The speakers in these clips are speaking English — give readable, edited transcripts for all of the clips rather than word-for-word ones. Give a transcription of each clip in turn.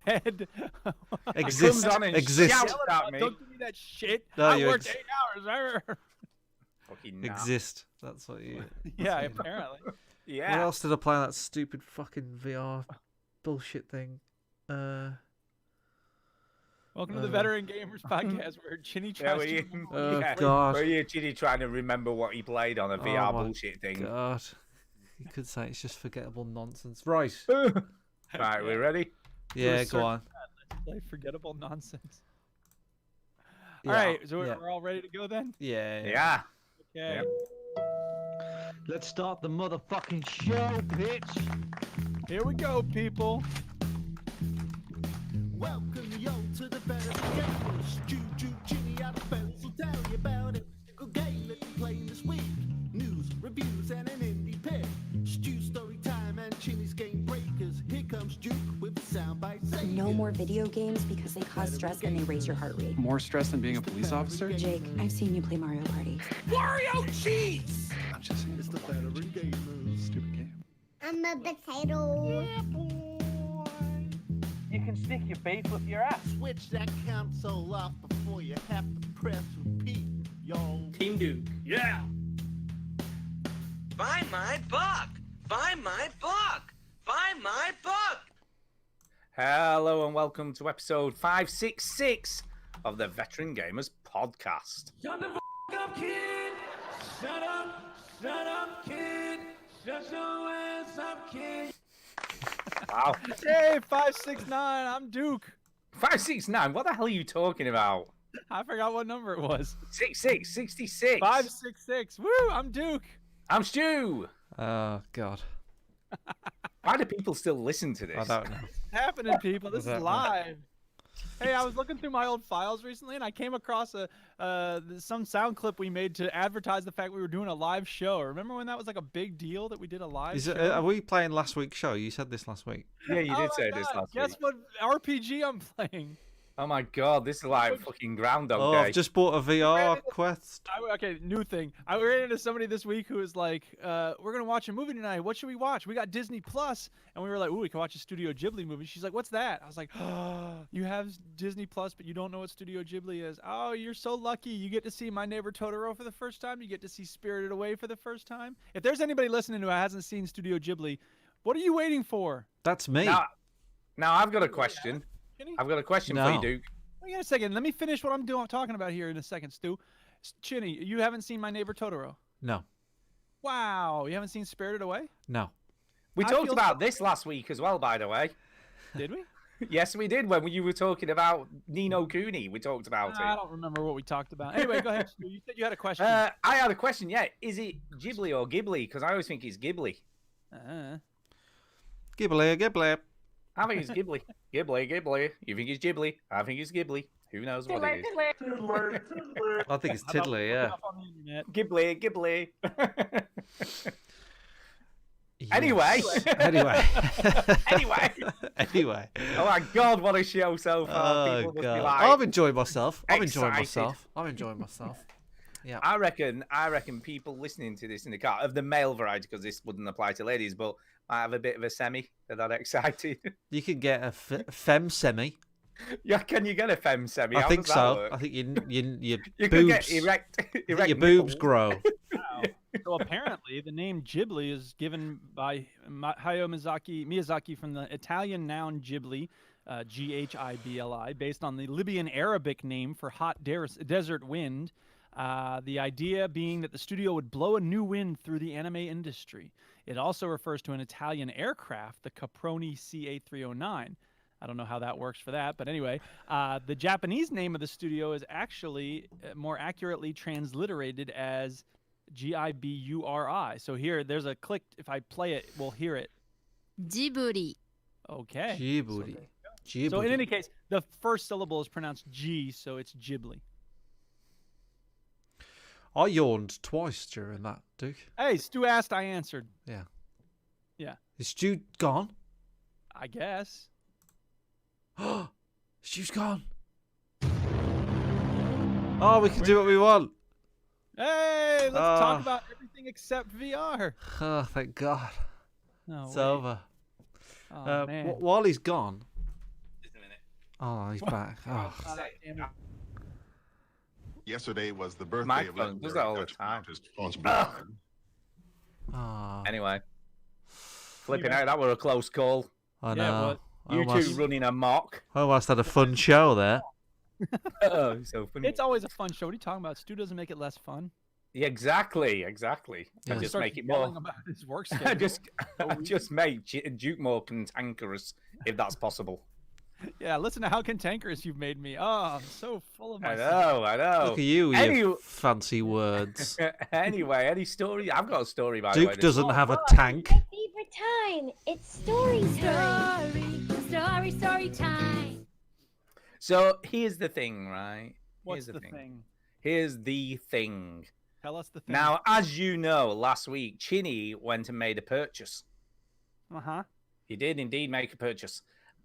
head. Exist. Comes on and Exist. shouts at me. Don't give me that shit. No, I you worked 8 hours. Fucking nah. Exist. That's what you. Yeah, apparently. Yeah. What else did I play on that stupid fucking VR bullshit thing? Welcome to the Veteran Gamers Podcast, where Chinny Yeah, tries to. Oh, yeah. God. Were you Chidi trying to remember what he played on a VR my bullshit thing? God. You could say it's just forgettable nonsense. Right. Right, we ready? Yeah, go on. Play forgettable nonsense. Yeah, All right, so yeah. we're all ready to go then. Yeah. Yeah. Okay. Yep. Let's start the motherfucking show, bitch. Here we go, people. Welcome yo to the Veteran Gamers. Juju, Ginny out of Bells will tell you about it. Single game that we playing this week. News, reviews, and an indie pick. Stu story time and Chinny's game breakers. Here comes Juke with the soundbite savior. No more video games because they cause stress and they raise your heart rate. More stress than being a police officer? Jake, I've seen you play Mario Party. Wario cheese! I'm just saying. It's the Veteran Gamers. Stupid game. I'm a potato. You can stick your face with your ass. Switch that console off before you have to press repeat, yo. Team Duke. Yeah. Find my book! Find my book! Find my book! Hello and welcome to episode 566 of the Veteran Gamers Podcast. Shut the up, kid. Shut up, kid. Shut your ass up, kid. Wow. Hey, 569. I'm Duke. 569, what the hell are you talking about? I forgot what number it was. 66. 566. Woo! I'm Duke. I'm Stu. Oh, God. Why do people still listen to this? I don't know. What's happening, people? This is What's live. Hey, I was looking through my old files recently, and I came across some sound clip we made to advertise the fact we were doing a live show. Remember when that was like a big deal that we did a live Is show? it, are we playing last week's show? You said this last week. Yeah, you Oh did my say this God, last Guess week. what RPG I'm playing? Oh my god, this is like fucking Groundhog Oh, Day. I've just bought a VR Quest. Okay, new thing. I ran into somebody this week who was like, we're going to watch a movie tonight. What should we watch? We got Disney Plus. And we were like, ooh, we can watch a Studio Ghibli movie. She's like, what's that? I was like, oh, you have Disney Plus, but you don't know what Studio Ghibli is. Oh, you're so lucky. You get to see My Neighbor Totoro for the first time. You get to see Spirited Away for the first time. If there's anybody listening who hasn't seen Studio Ghibli, what are you waiting for? That's me. Now I've got a question. Chinny? I've got a question for No. you, Duke. Wait a second. Let me finish what I'm talking about here in a second, Stu. Chinny, you haven't seen My Neighbor Totoro? No. Wow. You haven't seen Spirited Away? No. We I talked feel about this last week as well, by the way. Did we? Yes, we did. When you were talking about Nino Kuni, we talked about I it. don't remember what we talked about. Anyway, go ahead, Stu. You said you had a question. I had a question. Yeah, is it Ghibli or Ghibli? Because I always think it's Ghibli. Ghibli. I think it's Ghibli. Ghibli. You think it's Ghibli? I think it's Ghibli. Who knows what it is? I think it's Tiddly, yeah. Off on the internet. Ghibli. Yes. Anyway. Anyway. Oh my God, what a show so far. Oh, People must be God. like, I've enjoyed myself. excited. I'm enjoying myself. Yeah. I reckon people listening to this in the car, of the male variety, because this wouldn't apply to ladies, but might have a bit of a semi. They're that excited. You could get a fem semi. Yeah, can you get a femme semi? I How think does that so. work? I think your You could boobs, get erect your boobs nipples. grow. Wow. So apparently, the name Ghibli is given by Hayao Miyazaki from the Italian noun Ghibli, Ghibli, based on the Libyan Arabic name for hot desert wind. The idea being that the studio would blow a new wind through the anime industry. It also refers to an Italian aircraft, the Caproni CA-309. I don't know how that works for that, but anyway, the Japanese name of the studio is actually more accurately transliterated as Giburi. So here, there's a click. If I play it, we'll hear it. Ghibli. Okay. Ghibli. So in any case, the first syllable is pronounced G, so it's Ghibli. I yawned twice during that, Duke. Hey, Stu asked, I answered. Yeah. Yeah. Is Stu gone? I guess. Stu's gone. Oh, we can do what we want. Hey, let's talk about everything except VR. Oh, thank God. No, It's wait. over. Oh, man. While he's gone, Oh, he's back. Oh. Damn it. Yesterday was the birthday My of phone does legendary that all the Dutch time. artist Frans Blokhuizen. Oh. Anyway, flipping out, that were a close call. I Yeah, know. I You two almost, running amok. I almost had a fun show there. Oh, so funny. It's always a fun show. What are you talking about? Stu doesn't make it less fun. Yeah, exactly. Yeah. I just Starts make it yelling more. about his work I schedule. just make Duke more cantankerous, if that's possible. Yeah, listen to how cantankerous you've made me. Oh, I'm so full of I myself. know. Look at you, Any- you fancy words. Anyway, any story? I've got a story by the way. Duke doesn't have a tank. Favorite time. It's story time. Story time. So here's the thing, right? What's Here's the thing? Here's the thing. Tell us the thing. Now, as you know, last week Chinny went and made a purchase. Uh-huh. He did indeed make a purchase.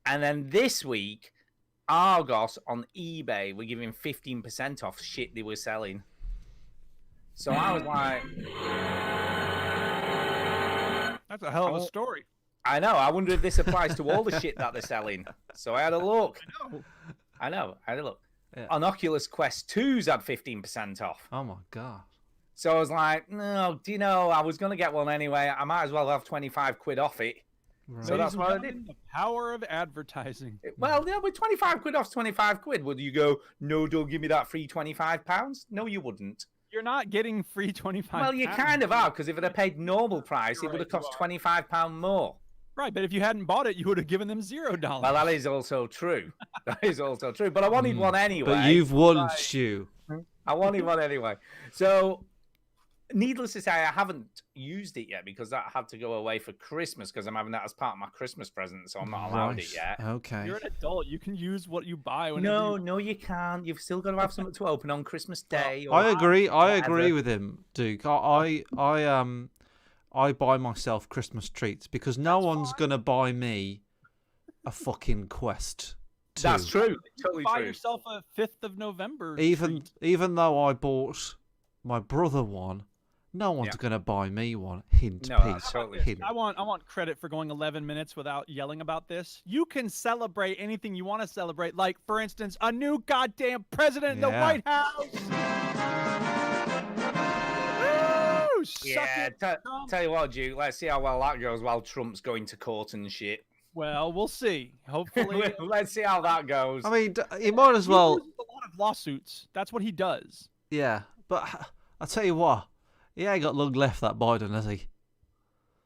And then this week, Argos on eBay were giving 15% off shit they were selling. So I was like, That's a hell of a story. I know. I wonder if this applies to all the shit that they're selling. So I had a look. I had a look. Yeah. On Oculus Quest 2's had 15% off. Oh my god. So I was like, no, do you know, I was going to get one anyway. I might as well have 25 quid off it. Right. So that's Ladies and what I gentlemen, did. The power of advertising. Well, yeah, with 25 quid off 25 quid, would you go, no, don't give me that free £25? No, you wouldn't. You're not getting free 25. Well, you kind of are, because if it had paid normal price, it would have cost £25 more. Right, but if you hadn't bought it, you would have given them $0. Well, that is also true. That is also true. But I wanted one anyway. But you've won, Stu. I wanted one anyway. So, needless to say, I haven't used it yet because that had to go away for Christmas because I'm having that as part of my Christmas present, so I'm not allowed it yet. Okay. You're an adult. You can use what you buy whenever No, you... no, you can't. You've still got to have something to open on Christmas Day. Or I agree. I agree whatever. with him, Duke. I buy myself Christmas treats because no one's gonna buy me a fucking Quest 2. That's true. Totally buy true. yourself a 5th of November Even treat. though I bought my brother one, no one's Yeah. gonna buy me one. Hint, No, Pete. that's totally Hint. I want credit for going 11 minutes without yelling about this. You can celebrate anything you want to celebrate, like, for instance, a new goddamn president in the Yeah. White House. Woo! Suck Yeah, it, Trump. tell you what, Duke, let's see how well that goes while Trump's going to court and shit. Well, we'll see. Hopefully, Let's see how that goes. I mean, he might as well. He loses a lot of lawsuits. That's what he does. Yeah, but I tell you what, he ain't got long left, that Biden, has he?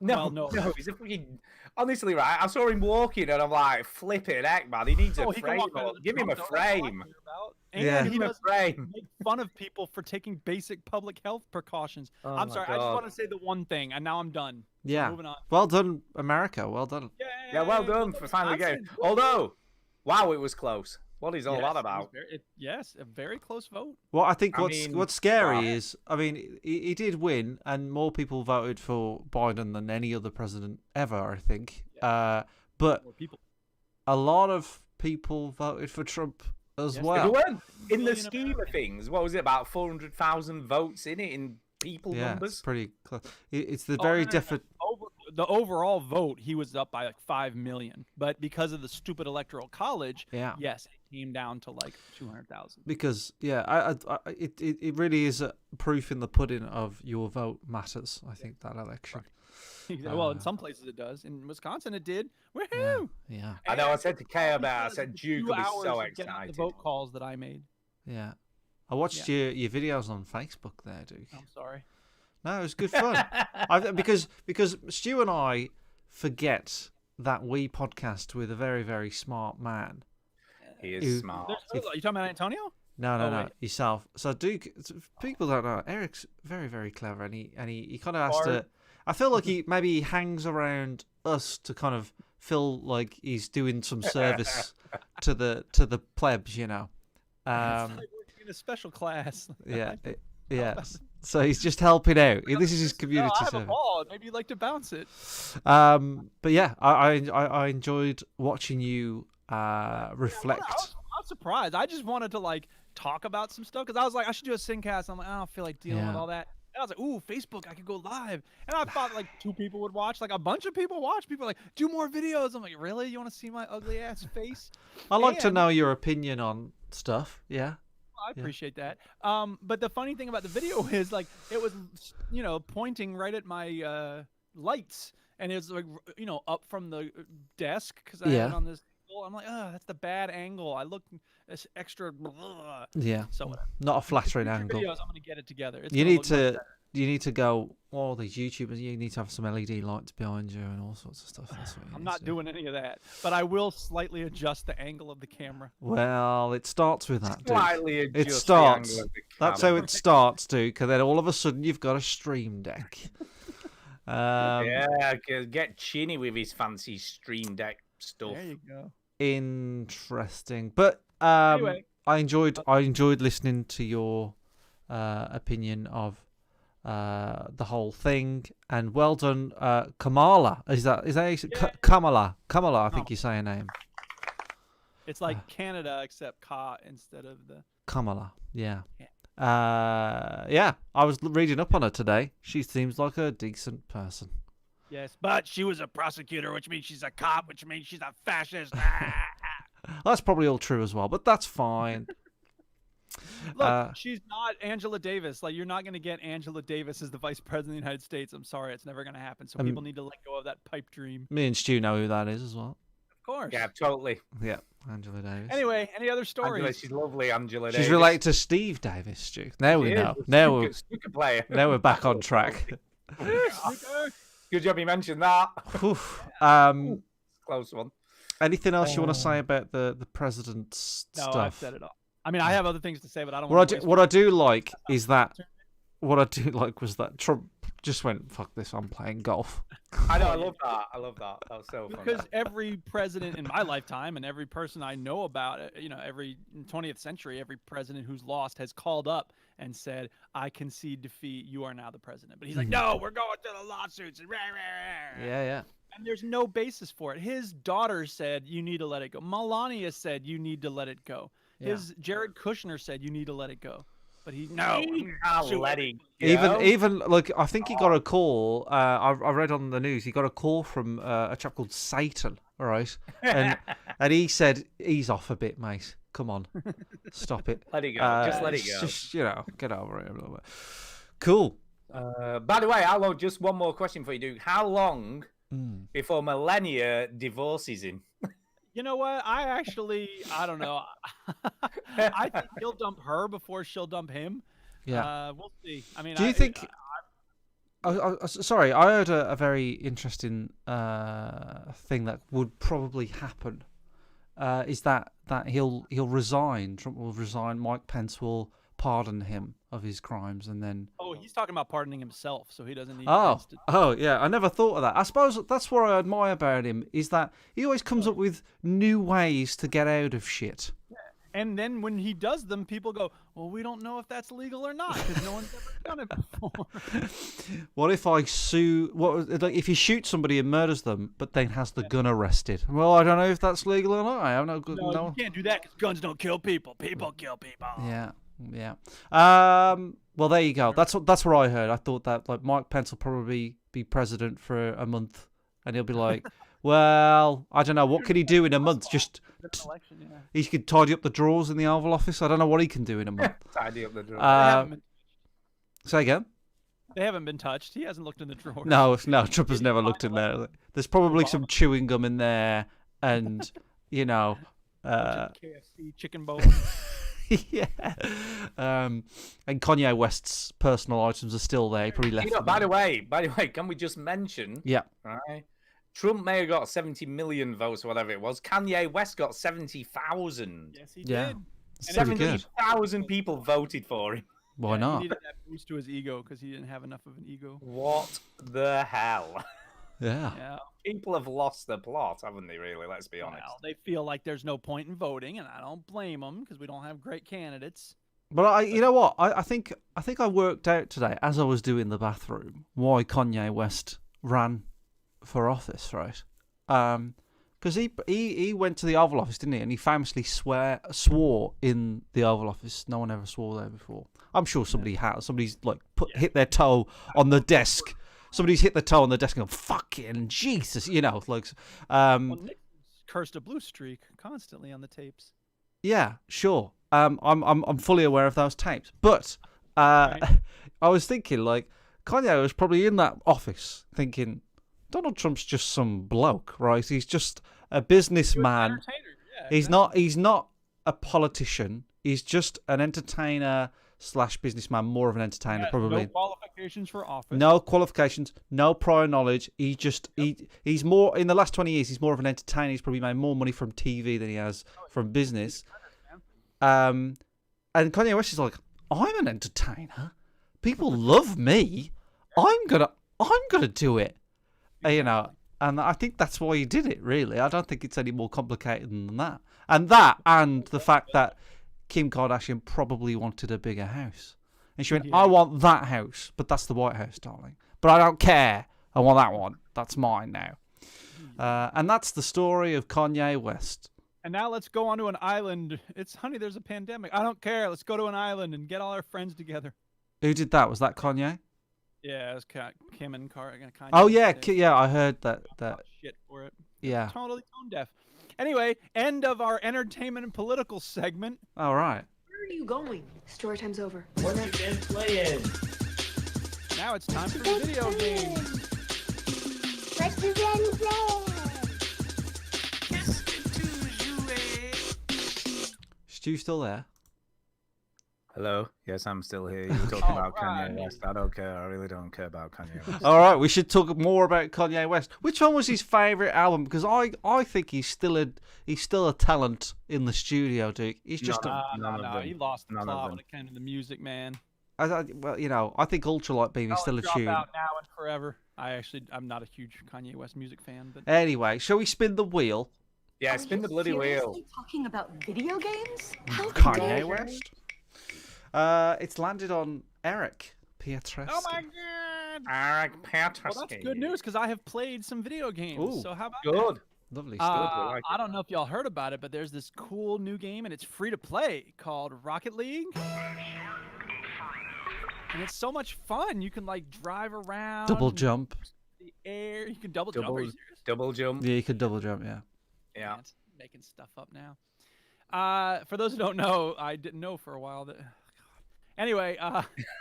No, Well, no. he's a freaking. Honestly, right? I saw him walking, and I'm like, flipping heck, man. He needs a Oh, he can frame. walk better or- than Give him a Trump, though. That's what I'm frame. talking about. And Yeah. Give he him a does frame. make fun of people for taking basic public health precautions. Oh I'm my sorry. I just God. want to say the one thing, and now I'm done. So Yeah. moving on. Well done, America. Well done. Yeah, well done for finally getting. Wisconsin. Although, wow, it was close. What is all Yes, that it was about? yes, a very close vote. Well, I think I what's mean, what's scary right. is, I mean, he did win, and more people voted for Biden than any other president ever, I think. But More people. a lot of people voted for Trump as Yes, They well. weren't. In the Million scheme of things, what was it, about 400,000 votes in it in people Yeah, numbers? it's pretty close. It's the Oh, very no, no, no. different. The overall vote, he was up by like 5 million. But because of the stupid electoral college, Yeah. yes, it came down to like 200,000. Because it really is a proof in the pudding of your vote matters. I think that election. Well, in some places it does. In Wisconsin, it did. Yeah, Woohoo! yeah, I know. I said to Kay about. I Because said of the Duke 2 will be hours so of getting out excited. The vote calls that I made. yeah. I watched your videos on Facebook there, Duke. I'm sorry. No, it was good fun. Because Stu and I forget that we podcast with a very, very smart man. He is You- smart. Are you talking about Antonio? No, Oh, no, wait. yourself. So Duke, people don't know. Eric's very, very clever, and he kind of has to. I feel like he hangs around us to kind of feel like he's doing some service to the plebs, you know. It's like working in a special class. Yeah, yeah. So he's just helping out. This is his No, community I have a service. ball. Maybe you'd like to bounce it. But yeah, I enjoyed watching you reflect. I'm surprised. I just wanted to like talk about some stuff because I was like, I should do a Singcast. I'm like, I don't feel like dealing with Yeah. all that. I was like, ooh, Facebook, I could go live. And I thought like 2 people would watch, like a bunch of people watch. People are like, do more videos. I'm like, really? You want to see my ugly ass face? I like to And- know your opinion on stuff. Yeah. I appreciate that. But the funny thing about the video is like it was, pointing right at my lights, and it was like, up from the desk because I had Yeah. it on this angle. I'm like, oh, that's the bad angle. I look this extra. Yeah. So whatever. Not a flattering Future angle. videos, I'm gonna get it together. It's You gonna need look much to. better. You need to go. All these YouTubers. You need to have some LED lights behind you and all sorts of stuff. That's what you I'm need not to do. doing any of that, but I will slightly adjust the angle of the camera. Well, it starts with that, Duke. Slightly It adjust the starts. angle of the That's how camera. it starts, Duke. And then all of a sudden, you've got a stream deck. Yeah, get Chinny with his fancy Stream Deck stuff. There you go. Interesting, but Anyway. I enjoyed listening to your opinion of the whole thing, and well done, Kamala. Is that how you say Kamala? Kamala, I think you say her name. It's like Canada except Ka instead of the. Kamala, yeah. Yeah, I was reading up on her today. She seems like a decent person. Yes, but she was a prosecutor, which means she's a cop, which means she's a fascist. That's probably all true as well, but that's fine. Look, she's not Angela Davis. Like, you're not going to get Angela Davis as the vice president of the United States. I'm sorry, it's never going to happen. So people need to let go of that pipe dream. Me and Stu know who that is as well. Of course. Yeah, totally. Yeah, Angela Davis. Anyway, any other stories? Angela, she's lovely, Angela She's Davis. related to Steve Davis, Stu. Now we She know. is. Now we're Snooker player. now we're back on track. Good job you mentioned that. Oof. Close one. Anything else you want to say about the president's No, stuff? I've said it all. I mean, I have other things to say, but I don't What want I to do, what I do like is that what I do like was that Trump just went, "Fuck this, I'm playing golf." I know, I love that. I love that. That was so fun. Because every president in my lifetime and every person I know about, every 20th century, every president who's lost has called up and said, I concede defeat. You are now the president. But he's like, no, we're going to the lawsuits. And rah, rah, rah. Yeah. And there's no basis for it. His daughter said, you need to let it go. Melania said, you need to let it go. His Jared Kushner said, you need to let it go. But I'll let it go. Even like I think he got a call. I read on the news he got a call from a chap called Satan. All right, and he said he's off a bit, mate. Come on, stop it. Let it go. Just let it it's go. Just get over it a little bit. Cool. By the way, Allo, just one more question for you, Duke. How long before Melania divorces him? You know what? I don't know. I think he'll dump her before she'll dump him. Yeah. We'll see. I mean, Do you think? Sorry, I heard a very interesting thing that would probably happen. Is that he'll resign? Trump will resign. Mike Pence will pardon him of his crimes, and then. Oh, he's talking about pardoning himself, so he doesn't need. Oh, yeah. I never thought of that. I suppose that's what I admire about him is that he always comes up with new ways to get out of shit. And then when he does them, people go, "Well, we don't know if that's legal or not because no one's ever done it before." What if I sue? Like if he shoots somebody and murders them, but then has the gun arrested? Well, I don't know if that's legal or not. I have no good. No, you can't do that because guns don't kill people. People kill people. Yeah. Well, there you go. That's what I heard. I thought that like Mike Pence will probably be president for a month, and he'll be like, "Well, I don't know. What can he do in a month? Just he could tidy up the drawers in the Oval Office. I don't know what he can do in a month." Tidy up the drawers. Say again. They haven't been touched. He hasn't looked in the drawers. No. Trump has never looked in there. There's probably some chewing gum in there, and KFC chicken bowl. yeah. And Kanye West's personal items are still there. He probably left them By there. the way, can we just mention? Yeah. Right. Trump may have got 70 million votes or whatever it was. Kanye West got 70,000. Yes, he Yeah. did. It's pretty good. 70,000 people voted for him. Why He not? needed that boost to his ego because he didn't have enough of an ego. What the hell? Yeah. Yeah. People have lost the plot, haven't they? Really? Let's be honest. Well, they feel like there's no point in voting, and I don't blame them because we don't have great candidates. But you know what? I think I worked out today as I was doing the bathroom why Kanye West ran for office, right? Because he went to the Oval Office, didn't he? And he famously swore in the Oval Office. No one ever swore there before. I'm sure somebody has. Somebody's like hit their toe on the desk. Somebody's hit their toe on the desk and go, fucking Jesus, you know, like. Well, Nick cursed a blue streak constantly on the tapes. Yeah, sure. I'm fully aware of those tapes, but I was thinking like Kanye was probably in that office thinking Donald Trump's just some bloke, right? He's just a businessman. Yeah, He's not a politician. He's just an entertainer / businessman, more of an entertainer, probably. No qualifications for office. No qualifications, no prior knowledge. He's more in the last 20 years. He's more of an entertainer. He's probably made more money from TV than he has from business. And Kanye West is like, I'm an entertainer. People love me. I'm gonna do it. You know, and I think that's why he did it. Really, I don't think it's any more complicated than that. And the fact that Kim Kardashian probably wanted a bigger house. And she went, I want that house, but that's the White House, darling. But I don't care. I want that one. That's mine now. And that's the story of Kanye West. And now let's go onto an island. Honey, there's a pandemic. I don't care. Let's go to an island and get all our friends together. Who did that? Was that Kanye? Yeah, it was Kim and Kanye. Oh, yeah. Yeah, I heard that. Shit for it. Yeah. Totally tone deaf. Anyway, end of our entertainment and political segment. All right. Where are you going? Story time's over. What you been playing? Now it's time for video games. Let's do then play. Stu still there? Hello. Yes, I'm still here. You're talking about Kanye West. I don't care. I really don't care about Kanye West. All right, we should talk more about Kanye West. Which one was his favorite album? Because I think he's still a talent in the studio, Duke. He's just no. He lost the plot when it came to the music, man. well, you know, I think Ultralight Beam is still a tune. Out now and forever. I'm not a huge Kanye West music fan, but anyway, shall we spin the wheel? Yeah, spin the bloody wheel. Talking about video games? How Kanye West. It's landed on Eric Pietrescu. oh my god! Eric Pietrescu. Well, that's good news because I have played some video games. Ooh. So how about Good. Lovely that? stuff. I don't know if y'all heard about it, but there's this cool new game and it's free to play called Rocket League. And it's so much fun. You can like drive around. Double jump. The air. You can double jump. Are you serious? Double jump. Yeah, you could double jump. Yeah. Yeah. It's making stuff up now. For those who don't know, I didn't know for a while that. Anyway,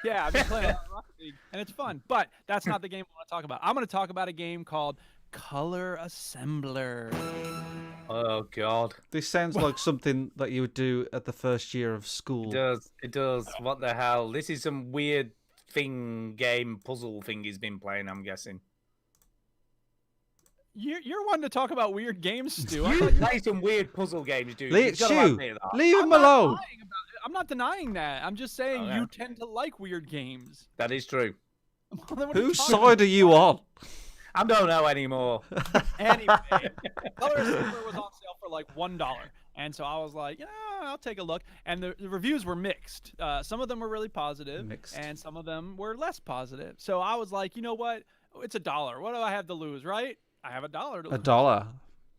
yeah, I've been playing Rocket League, and it's fun. But that's not the game I want to talk about. I'm going to talk about a game called Color Assembler. Oh God. This sounds like something that you would do at the first year of school. It does. It does. What the hell? This is some weird game puzzle thing he's been playing, I'm guessing. You're one to talk about weird games, Stu. You play some weird puzzle games, dude. Leave him alone. I'm not denying that. I'm just saying you tend to like weird games. That is true. Whose side are you on? I don't know anymore. Anyway, Color Assembler was on sale for like $1. And so I was like, yeah, I'll take a look. And the reviews were mixed. Some of them were really positive, and some of them were less positive. So I was like, you know what? It's $1. What do I have to lose, right? I have $1 to lose. $1.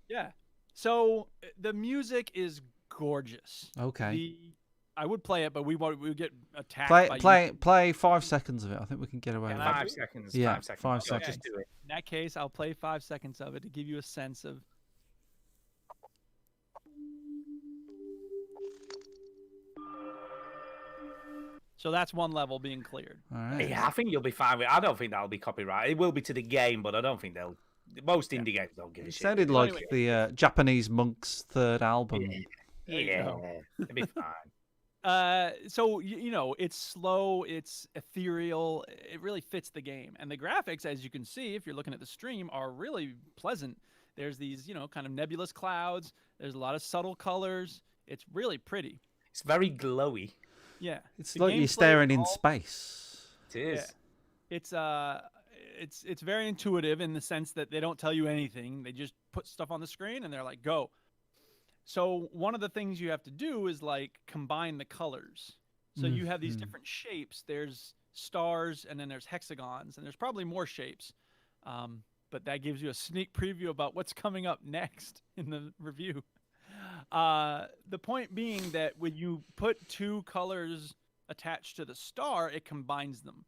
Yeah. So the music is gorgeous. Okay. I would play it, but we would get attacked. Play 5 seconds of it. I think we can get away with it. 5 seconds. Yeah, 5 seconds. 5 Okay, seconds. just do it. In that case, I'll play 5 seconds of it to give you a sense of. So that's one level being cleared. All right. Yeah, I think you'll be fine with it. I don't think that'll be copyright. It will be to the game, but I don't think they'll. Most indie games don't give a It shit. sounded like the Japanese Monk's third album. Yeah, it'll be fine. So you know, it's slow, it's ethereal, it really fits the game, and the graphics, as you can see if you're looking at the stream, are really pleasant. There's these, you know, kind of nebulous clouds. There's a lot of subtle colors. It's really pretty. It's very glowy. Yeah, It's the like you're gameplay staring is in all- space. It is. Yeah. It's very intuitive in the sense that they don't tell you anything. They just put stuff on the screen and they're like, go. So one of the things you have to do is like combine the colors. So you have these different shapes. There's stars and then there's hexagons and there's probably more shapes. but that gives you a sneak preview about what's coming up next in the review. The point being that when you put two colors attached to the star, it combines them.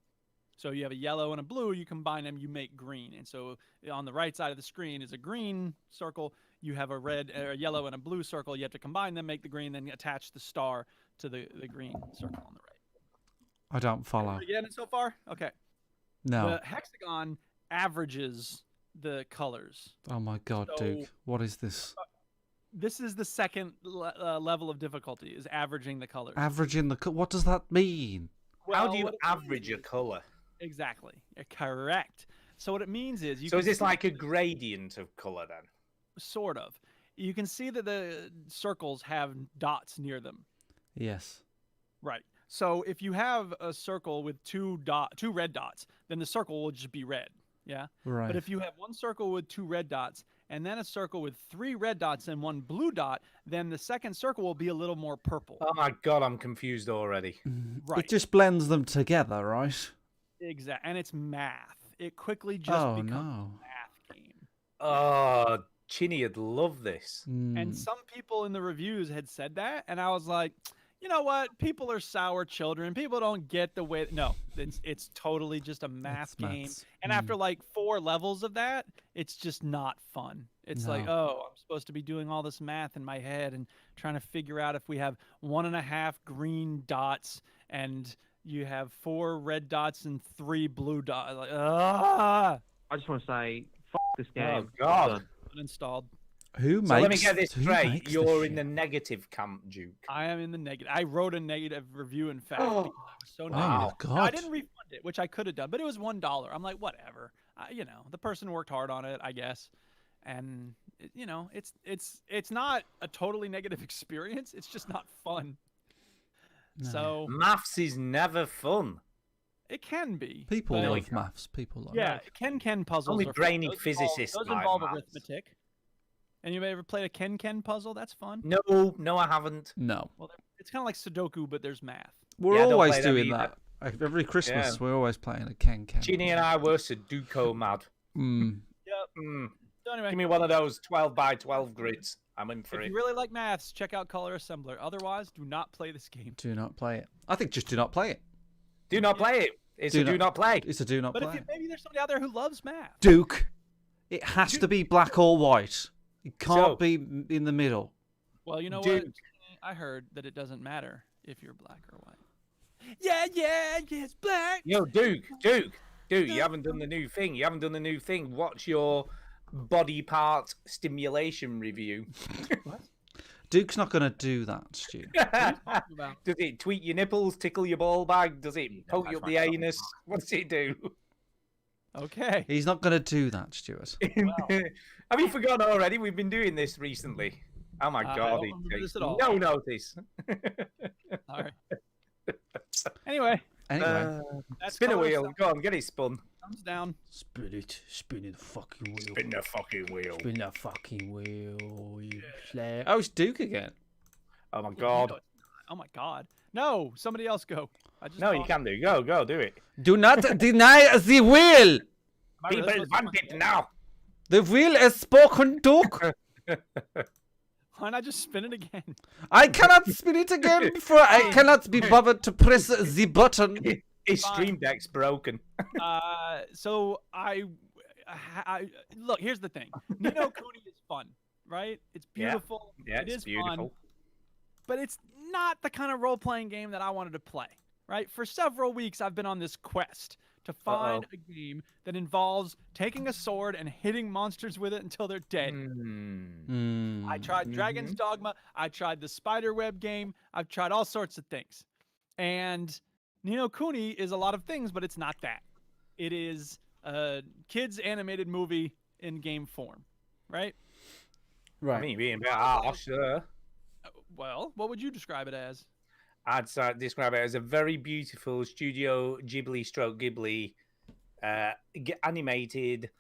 So you have a yellow and a blue, you combine them, you make green. And so on the right side of the screen is a green circle. You have a red, a yellow, and a blue circle. You have to combine them, make the green, then attach the star to the green circle on the right. I don't follow. Everybody getting it so far? Okay. No. The hexagon averages the colors. Oh my God, So- Duke. What is this? This is the second level of difficulty, is averaging the colors. Averaging the... What does that mean? How Well, do you what it average a means- color? Exactly. You're correct. So what it means is you So can is this see- like a gradient of color then? sort of. You can see that the circles have dots near them. Yes. Right. So if you have a circle with two red dots, then the circle will just be red. Yeah. Right. But if you have one circle with two red dots and then a circle with three red dots and one blue dot, then the second circle will be a little more purple. Oh my God, I'm confused already. Right. It just blends them together, right? Exactly. And it's math. It quickly just Oh, becomes no. a math game. Oh, Chinny would love this. Mm. And some people in the reviews had said that, and I was like, you know what? People are sour children. People don't get the way. No, it's totally just a math It's game. maths. And after like 4 levels of that, it's just not fun. It's like, No. oh, I'm supposed to be doing all this math in my head and trying to figure out if we have 1.5 green dots and you have 4 red dots and 3 blue dots. Like, I just want to say, f this game. Oh God. uninstalled. Who makes... So let me get this who straight. makes this You're in shit? the negative camp, Duke. I am in the negative. I wrote a negative review, in fact. Oh. because I was so Oh, negative. my Wow. Now, I God. didn't refund it, which I could have done, but it was $1. I'm like, whatever. You know, the person worked hard on it, I guess, and you know, it's not a totally negative experience. It's just not fun. No. So Maths is never fun. it can be. People but- love maths. People love Yeah, maths. Ken puzzles. Only are fun. brainy Those physicists Those like involve maths. arithmetic. And you ever played a Ken puzzle? That's fun. No, I haven't. No. Well, it's kind of like Sudoku, but there's math. We're Yeah, I don't always play them doing either. that. Every Christmas, Yeah. we're always playing a Ken. Ginny and I were Sudoku mad. Mm. Yep. Mm. So anyway, Give me one of those 12 by 12 grids. I'm in for if it. you really like maths, check out Color Assembler. Otherwise, do not play this game. Do not play it. I think just do not play it. Do not play it. It's Do a do not- not play. It's a do not But play. maybe there's somebody out there who loves math. Duke, it has to be black or white. It can't So- be in the middle. Well, you know what? Dude. I heard that it doesn't matter if you're black or white. Yeah, it's black. Yo, Duke, you haven't done the new thing. You haven't done the new thing. Watch your body part stimulation review. Duke's not going to do that, Stu. About. Does it tweak your nipples, tickle your ball bag? Does it poke you up the anus? What does it do? Okay. He's not going to do that, Stuart. Have you forgotten already? We've been doing this recently. Oh my I God, don't it remember takes this at all. no notice. All right. Anyway, Anyway, that's Spin a Color wheel. Assembler. Go on, get it spun. Thumbs down. spin the fucking wheel. Spin the fucking wheel. Spin the fucking wheel. You slay. Oh, it's Duke again. Oh my No, God. it's not. Oh my God. No, somebody else go. I just No, you thought- can do. Go, do it. Do not deny the wheel. Am I really People supposed to- want it now. The wheel is spoken, Duke. Why not just spin it again? I cannot spin it again before I cannot be bothered to press the button. His stream deck's broken. So I look. Here's the thing. Ni no Kuni is fun, right? It's Yeah. beautiful. Yeah, it it's is beautiful. fun, but it's not the kind of role-playing game that I wanted to play. Right? For several weeks, I've been on this quest to find a game that involves taking a sword and hitting monsters with it until they're dead. Hmm. I tried Dragon's Dogma. I tried the Spiderweb game. I've tried all sorts of things. And Ni no Kuni is a lot of things, but it's not that. It is a kids animated movie in game form, right? I mean, being a bit harsh, Well, what would you describe it as? I'd describe it as a very beautiful Studio Ghibli stroke Ghibli animated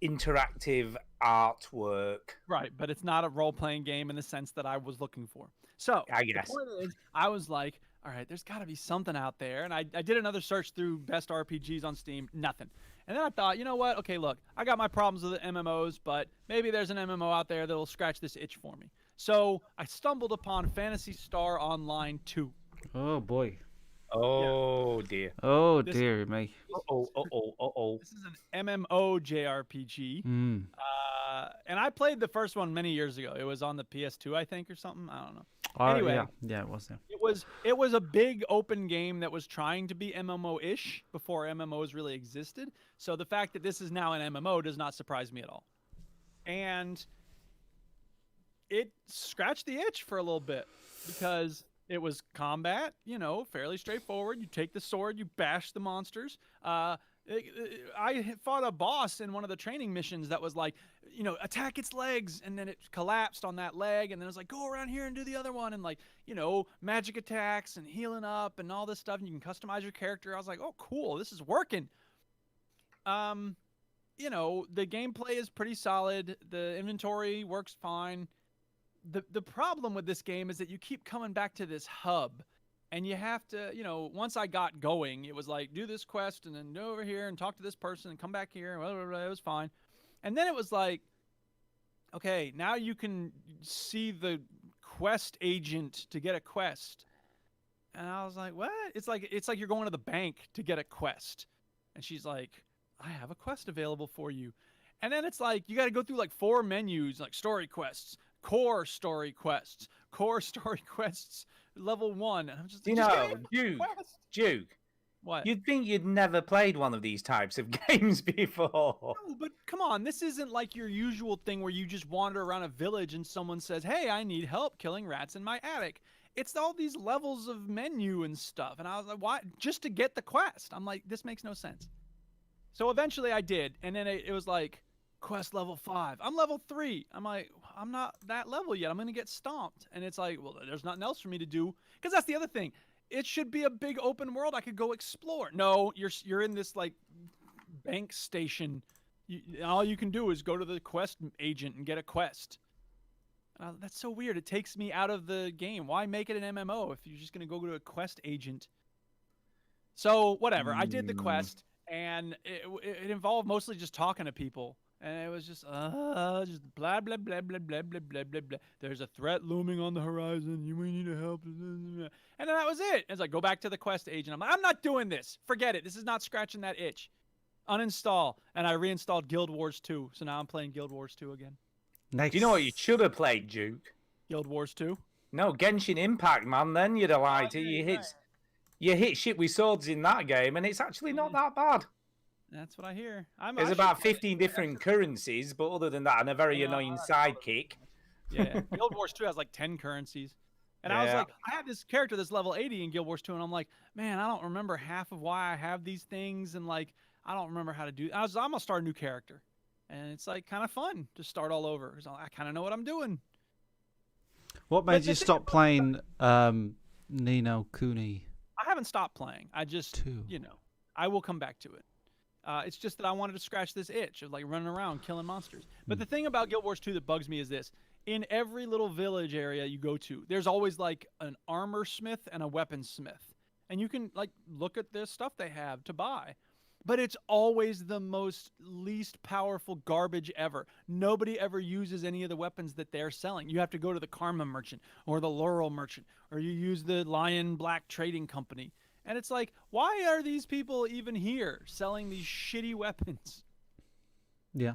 interactive artwork. Right, but it's not a role playing game in the sense that I was looking for. So, I guess. the point is, I was like, all right, there's got to be something out there. And I did another search through best RPGs on Steam, nothing. And then I thought, you know what? Okay, look, I got my problems with the MMOs, but maybe there's an MMO out there that'll scratch this itch for me. So I stumbled upon Phantasy Star Online 2. Oh boy. Oh dear. Oh This- dear me. Oh. This is an MMO JRPG. Mm. And I played the first one many years ago. It was on the PS2, I think, or something. I don't know. Oh, Anyway. yeah, it was. Yeah. It was a big open game that was trying to be MMO-ish before MMOs really existed. So the fact that this is now an MMO does not surprise me at all. And it scratched the itch for a little bit because it was combat, fairly straightforward. You take the sword, you bash the monsters. I fought a boss in one of the training missions that was like, attack its legs, and then it collapsed on that leg, and then it was like, go around here and do the other one, and like, magic attacks and healing up and all this stuff, and you can customize your character. I was like, oh, cool, this is working. The gameplay is pretty solid. The inventory works fine. The problem with this game is that you keep coming back to this hub. And you have to, once I got going, it was like, do this quest and then go over here and talk to this person and come back here. And blah, blah, blah. It was fine. And then it was like, okay, now you can see the quest agent to get a quest. And I was like, what? It's like you're going to the bank to get a quest. And she's like, I have a quest available for you. And then it's like, you got to go through like 4 menus, like story quests, core story quests, level 1. And I'm just Duke. What? You'd think you'd never played one of these types of games before. No, but come on, this isn't like your usual thing where you just wander around a village and someone says, hey, I need help killing rats in my attic. It's all these levels of menu and stuff. And I was like, why? Just to get the quest. I'm like, this makes no sense. So eventually I did. And then it was like, quest level 5. I'm level 3. I'm like, I'm not that level yet. I'm going to get stomped. And it's like, well, there's nothing else for me to do. Because that's the other thing. It should be a big open world. I could go explore. No, you're in this like bank station. All you can do is go to the quest agent and get a quest. That's so weird. It takes me out of the game. Why make it an MMO if you're just going to go to a quest agent? So whatever. I did the quest, and it involved mostly just talking to people. And it was just blah, blah, blah, blah, blah, blah, blah, blah, blah. There's a threat looming on the horizon. We need help. And then that was it. It's like, go back to the quest agent. I'm like, I'm not doing this. Forget it. This is not scratching that itch. Uninstall. And I reinstalled Guild Wars 2. So now I'm playing Guild Wars 2 again. Nice. Do you know what you should have played, Duke? Guild Wars 2? No, Genshin Impact, man. Then you'd have liked it. You hit shit with swords in that game, and it's actually not that bad. That's what I hear. There's about 15 different currencies, but other than that, and a very annoying sidekick. Yeah, Guild Wars 2 has like 10 currencies. And I was like, I have this character that's level 80 in Guild Wars 2, and I'm like, man, I don't remember half of why I have these things, and like, I don't remember how to do. I'm gonna start a new character, and it's like kind of fun to start all over because I kind of know what I'm doing. What made you stop playing Ni no Kuni? I haven't stopped playing. I just, I will come back to it. It's just that I wanted to scratch this itch of like running around killing monsters. But the thing about Guild Wars 2 that bugs me is this. In every little village area you go to, there's always like an armor smith and a weaponsmith. And you can like look at the stuff they have to buy. But it's always the most least powerful garbage ever. Nobody ever uses any of the weapons that they're selling. You have to go to the Karma merchant or the Laurel merchant, or you use the Lion Black Trading Company. And it's like, why are these people even here selling these shitty weapons? Yeah.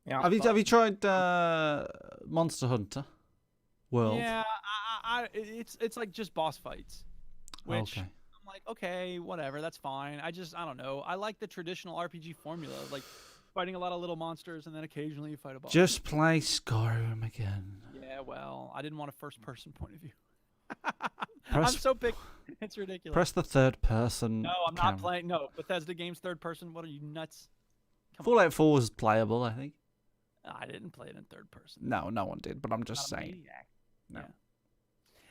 Have you tried Monster Hunter World? Yeah, it's like just boss fights, which I'm like, okay, whatever, that's fine. I don't know. I like the traditional RPG formula, like fighting a lot of little monsters and then occasionally you fight a boss. Just play Skyrim again. Yeah, well, I didn't want a first-person point of view. I'm so big. It's ridiculous. Press the third person. No, I'm not playing. No, Bethesda games third person. What are you, nuts? Fallout 4 was playable, I think. I didn't play it in third person. No one did, but I'm just saying. No. Yeah.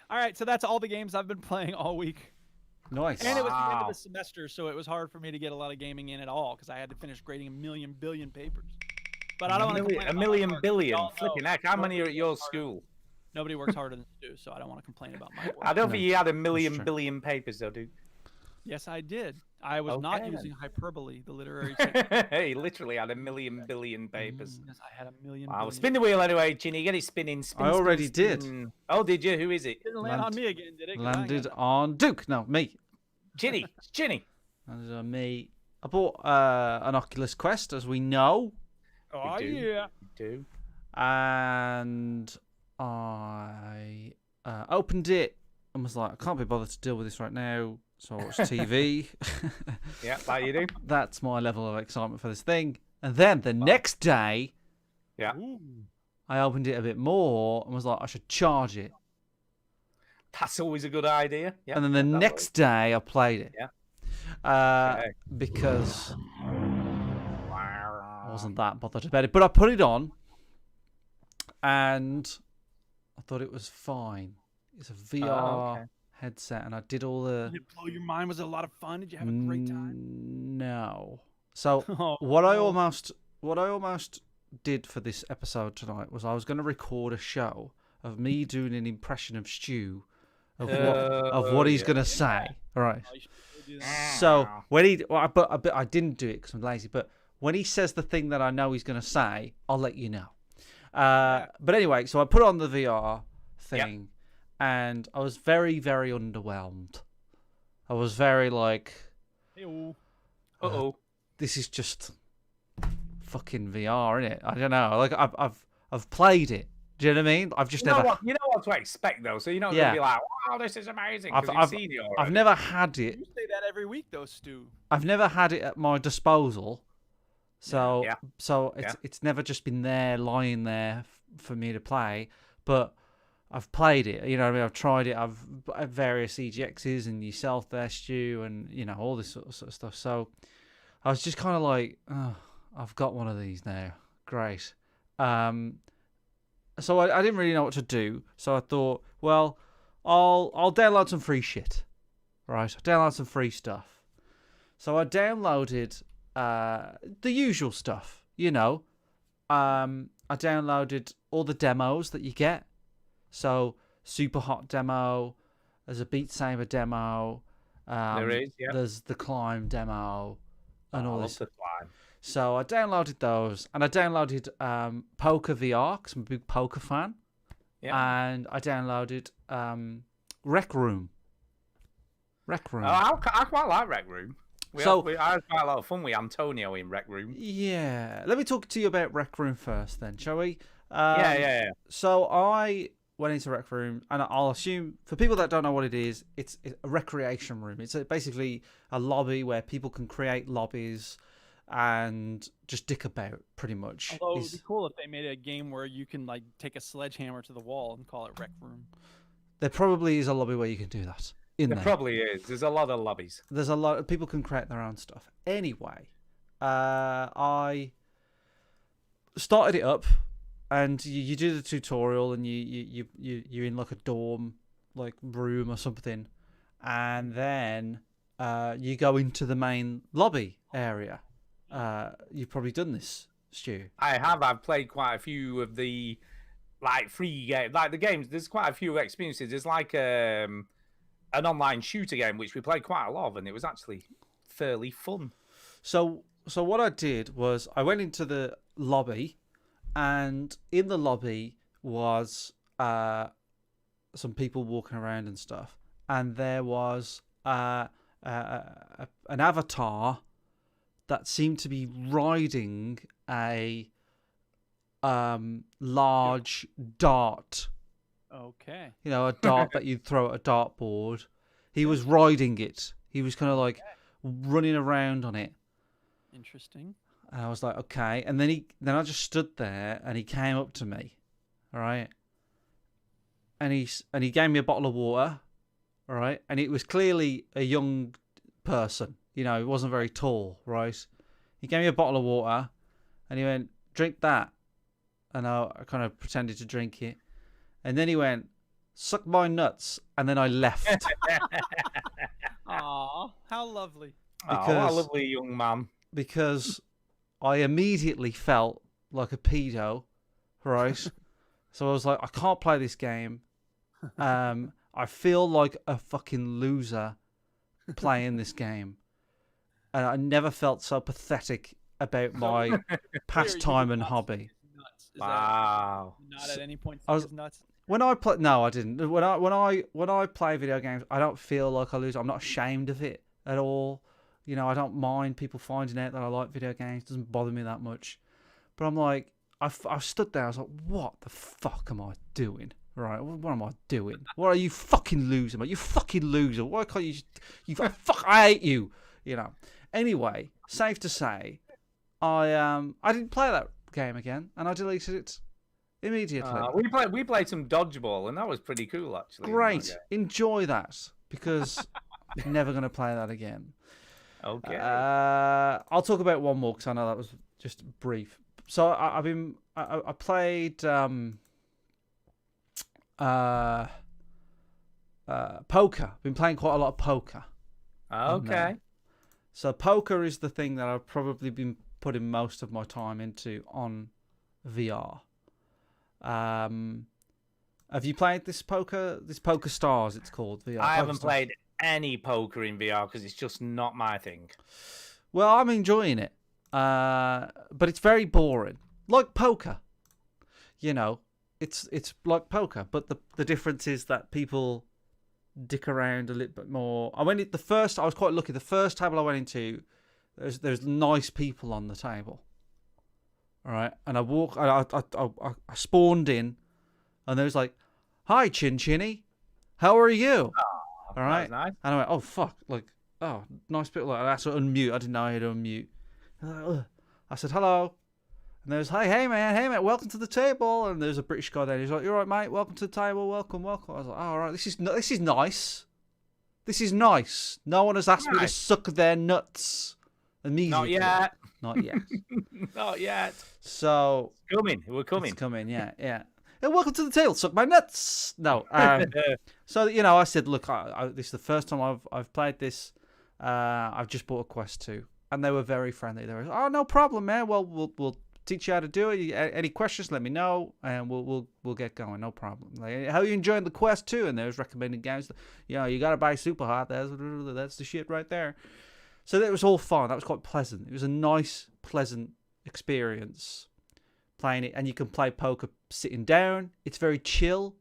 All right, so that's all the games I've been playing all week. Nice. And it was the end of the semester, so it was hard for me to get a lot of gaming in at all because I had to finish grading a million billion papers. But I don't want to complain. A million billion. Flipping heck. How many are at your school? Nobody works harder than Stu, so I don't want to complain about my work. I don't think you had a true. million billion papers, though, dude. Yes, I did. I was not Okay, then. using hyperbole, the literary technique. He literally had a million billion papers. Yes, I had a million. Wow, billion. spin the wheel anyway, Ginny. Get it spinning. Spin, I spin, already did. spin. Oh, did you? Who is it? Didn't land on me again, did it? 'Cause I ain't Landed got on Duke. No, me. Ginny. It's Ginny. Landed on me. I bought an Oculus Quest, as we know, that. Oh do. yeah. Do. and I opened it and was like, I can't be bothered to deal with this right now, so I watched TV. Yeah, like you do. That's my level of excitement for this thing. And then the next day, Yeah. I opened it a bit more and was like, I should charge it. That's always a good idea. Yeah. And then the that's next day, I played it. Yeah. Okay. Because I wasn't that bothered about it. But I put it on, and I thought it was fine. It's a VR okay. headset, and I did all the... Did it blow your mind? Was it a lot of fun? Did you have a great time? No. So Oh, what I no. almost did for this episode tonight was I was going to record a show of me doing an impression of Stu of what he's going to say. All right. Oh, you should do that. So when but I didn't do it because I'm lazy. But when he says the thing that I know he's going to say, I'll let you know. But anyway, so I put on the VR thing, and I was very, very underwhelmed. I was very like, Ew. Uh-oh. this is just fucking VR, innit? I don't know. Like I've played it. Do you know what I mean? I've just You know, never. you know what to expect, though. So you're not Yeah. going to be like, wow, this is amazing. I've, Because you've seen it already. I've never had it. You say that every week, though, Stu. I've never had it at my disposal. So Yeah. so Yeah. it's never just been there lying there for me to play, but I've played it. You know what I mean? I've tried it. I've at various EGXs and yourself there, Stu, and you know all this sort of stuff. So I was just kind of like, oh, I've got one of these now. Great. So I didn't really know what to do. So I thought, well, I'll download some free shit. Right? I'll download some free stuff. So I downloaded the usual stuff, you know. I downloaded all the demos that you get. So Super Hot demo, there's a Beat Saber demo. There is, yeah. There's the Climb demo, and all I this. love the climb. So I downloaded those, and I downloaded Poker VR because I'm a big poker fan. Yeah. And I downloaded Rec Room. Rec Room. Oh, I quite like Rec Room. I had quite a lot of fun with Antonio in Rec Room. Yeah. Let me talk to you about Rec Room first, then, shall we? Yeah. So I went into Rec Room, and I'll assume for people that don't know what it is, it's a recreation room. It's basically a lobby where people can create lobbies and just dick about, pretty much. Although it would be cool if they made a game where you can like take a sledgehammer to the wall and call it Rec Room. There probably is a lobby where you can do that. There probably is. There's a lot of lobbies. There's a lot of people can create their own stuff. Anyway, I started it up, and you do the tutorial, and you're in like a dorm, like room or something, and then you go into the main lobby area. You've probably done this, Stu. I have. I've played quite a few of the free games, like the games. There's quite a few experiences. There's like an online shooter game which we played quite a lot of, and it was actually fairly fun. So what I did was I went into the lobby, and in the lobby was some people walking around and stuff, and there was an avatar that seemed to be riding a large dart. Okay. You know, a dart that you'd throw at a dartboard. He was riding it. He was kind of like running around on it. Interesting. And I was like, okay. And then I just stood there, and he came up to me, all right. And he gave me a bottle of water, all right. And it was clearly a young person. You know, he wasn't very tall, right? He gave me a bottle of water, and he went, "Drink that." And I kind of pretended to drink it. And then he went, "Suck my nuts," and then I left. Aw, how lovely. What a lovely young man. Because I immediately felt like a pedo, right? So I was like, I can't play this game. I feel like a fucking loser playing this game. And I never felt so pathetic about my pastime and hobby. Nuts. Is Wow. that not at any point I was- is nuts? When I play, no, I didn't. When I play video games, I don't feel like I lose. I'm not ashamed of it at all. You know, I don't mind people finding out that I like video games. It doesn't bother me that much. But I'm like, I stood there. I was like, what the fuck am I doing? Right? What am I doing? What are you fucking losing? You fucking loser. Why can't you? Fuck! I hate you. You know. Anyway, safe to say, I didn't play that game again, and I deleted it immediately. We played some dodgeball, and that was pretty cool, actually. Great, enjoy that because I'm never going to play that again. Okay. I'll talk about one more because I know that was just brief. So I played poker. Been playing quite a lot of poker. Okay. So poker is the thing that I've probably been putting most of my time into on VR. Have you played this poker? This Poker Stars, it's called VR. I haven't Poker Stars. played any poker in VR because it's just not my thing. Well, I'm enjoying it, but it's very boring, like poker. You know, it's like poker, but the difference is that people dick around a little bit more. I was quite lucky. The first table I went into, there's nice people on the table. All right, and I spawned in, and there was like, "Hi, Chin Chinny, how are you?" Oh, all right, nice. and I went, "Oh fuck, like, oh, nice bit." Like, I had to unmute. I didn't know how to unmute. I said hello, and there was, hey man, welcome to the table. And there's a British guy there. He's like, "You're right, mate. Welcome to the table. Welcome." I was like, "Oh, all right, this is nice. This is nice. No one has asked me to suck their nuts immediately. Not yet. Not yet. Not yet. So We're coming. It's coming. Yeah. And welcome to the table. Suck my nuts. No. So I said, look, this is the first time I've played this. I've just bought a Quest 2, and they were very friendly. They were, oh, no problem, man. Well, we'll teach you how to do it. Any questions? Let me know, and we'll get going. No problem. Like, how are you enjoying the Quest 2? And they was recommending games. You gotta buy Super Hot. That's the shit right there. So that was all fun. That was quite pleasant. It was a nice, pleasant experience playing it. And you can play poker sitting down. It's very chill.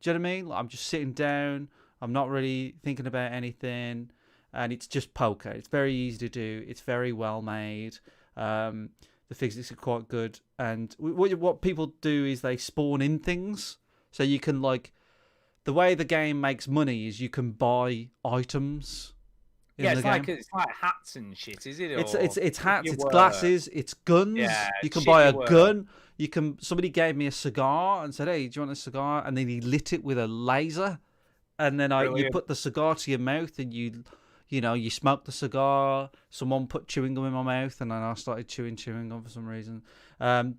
Do you know what I mean? Like, I'm just sitting down. I'm not really thinking about anything. And it's just poker. It's very easy to do. It's very well made. The physics are quite good. And what people do is they spawn in things. So you can, like, the way the game makes money is you can buy items. It's like hats and shit, is it? It's hats, it's glasses, it's guns. Yeah, you can buy a shit gun. Somebody gave me a cigar and said, "Hey, do you want a cigar?" And then he lit it with a laser, and then you put the cigar to your mouth and you smoke the cigar. Someone put chewing gum in my mouth, and then I started chewing gum for some reason.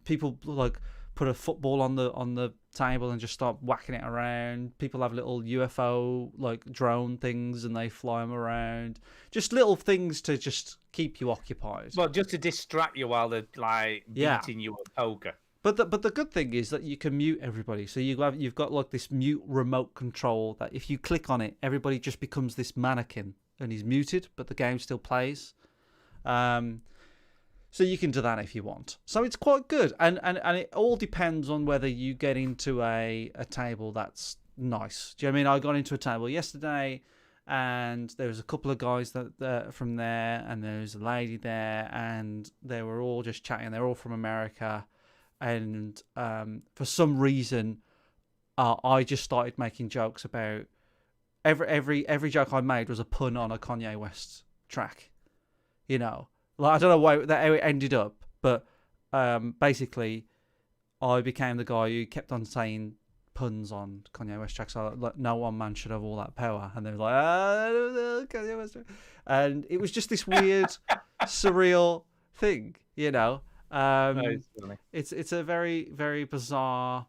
People like put a football on the table and just start whacking it around. People have little UFO like drone things and they fly them around. Just little things to just keep you occupied. Well, just to distract you while they're like beating you at poker. But the good thing is that you can mute everybody. So you've got like this mute remote control that if you click on it, everybody just becomes this mannequin and he's muted, but the game still plays. So you can do that if you want. So it's quite good. And it all depends on whether you get into a table that's nice. Do you know what I mean? I got into a table yesterday and there was a couple of guys that from there and there was a lady there and they were all just chatting. They're all from America. And for some reason, I just started making jokes about every joke I made was a pun on a Kanye West track. You know, like I don't know how it ended up, but basically, I became the guy who kept on saying puns on Kanye West tracks. So like, no one man should have all that power, and they were like, Kanye West, and it was just this weird, surreal thing, you know. It's a very, very bizarre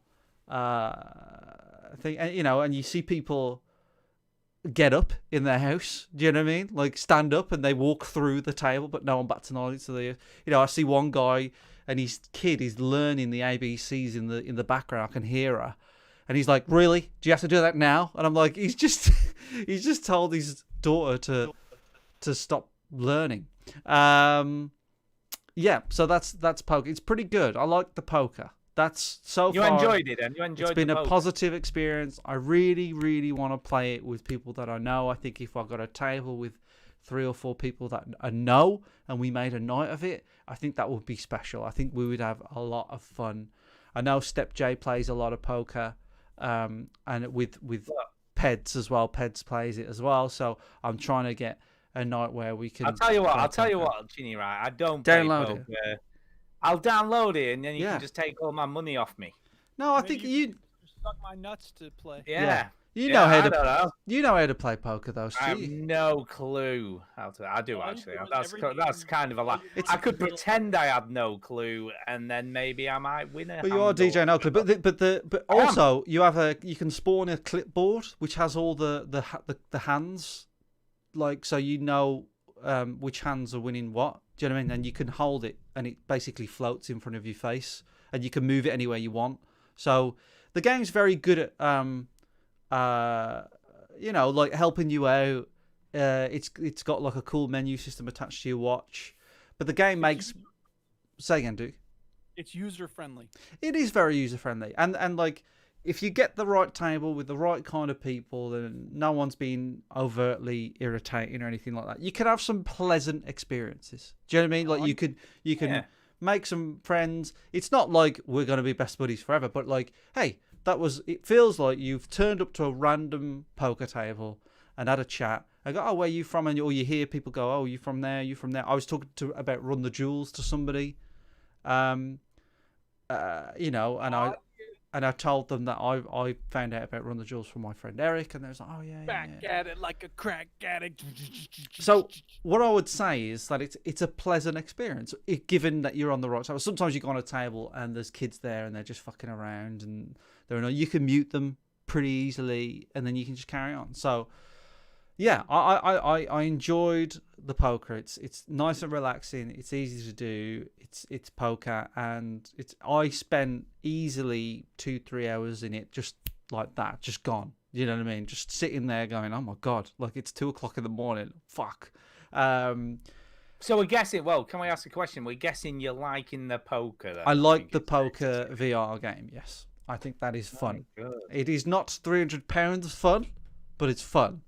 thing, and and you see people get up in their house. Do you know what I mean? Like stand up and they walk through the table, but no one bats an eyelid. So I see one guy and his kid is learning the ABCs in the background. I can hear her, and he's like, "Really? Do you have to do that now?" And I'm like, "He's just he's just told his daughter to stop learning." Yeah, so that's poker. It's pretty good. I like the poker. That's so You far. enjoyed it, then? You enjoyed It's been the a poker? positive experience. I really, really want to play it with people that I know. I think if I got a table with 3 or 4 people that I know and we made a night of it, I think that would be special. I think we would have a lot of fun. I know Step J plays a lot of poker, and with Peds as well. Peds plays it as well. So I'm trying to get a night where we can. I'll tell you play what, poker. Ginny, right? I don't Download play it. poker. I'll download it, and then you Yeah. can just take all my money off me. No, I Maybe think you you Suck my nuts to play. Yeah. you Yeah, know how I to don't know. you know how to play poker though, I have Stu. no clue how to. I do All you actually. do is That's every that's game- kind of a lie. It's- I could pretend I had no clue, and then maybe I might win a. But you are handle. DJ Oakley. But I am. also you have you can spawn a clipboard which has all the hands, like so you know which hands are winning what. Do you know what I mean? And you can hold it, and it basically floats in front of your face, and you can move it anywhere you want. So the game's very good at like helping you out. It's got like a cool menu system attached to your watch, but the game makes. Say again, Duke. It's user friendly. It is very user friendly, and like if you get the right table with the right kind of people, and no one's being overtly irritating or anything like that, you can have some pleasant experiences. Do you know what I mean? Like you can Yeah. make some friends. It's not like we're going to be best buddies forever, but like, hey, it feels like you've turned up to a random poker table and had a chat. I go, oh, where are you from? Or you hear people go, oh, you from there? You from there? I was talking about Run the Jewels to somebody. And I told them that I found out about Run the Jewels from my friend Eric, and they was like, oh yeah, Back yeah. at it like a crack addict. So what I would say is that it's a pleasant experience, given that you're on the right side. Sometimes you go on a table and there's kids there and they're just fucking around, and you can mute them pretty easily, and then you can just carry on. So yeah, I enjoyed the poker. It's nice and relaxing. It's easy to do. It's poker, and I spent easily 2-3 hours in it, just like that, just gone. You know what I mean? Just sitting there going, oh my god, like it's 2:00 in the morning. Fuck. So we're guessing. Well, can we ask a question? We're guessing you're liking the poker. Then, I like think the it's- poker VR game. Yes, I think that is fun. Good. It is not £300 fun, but it's fun.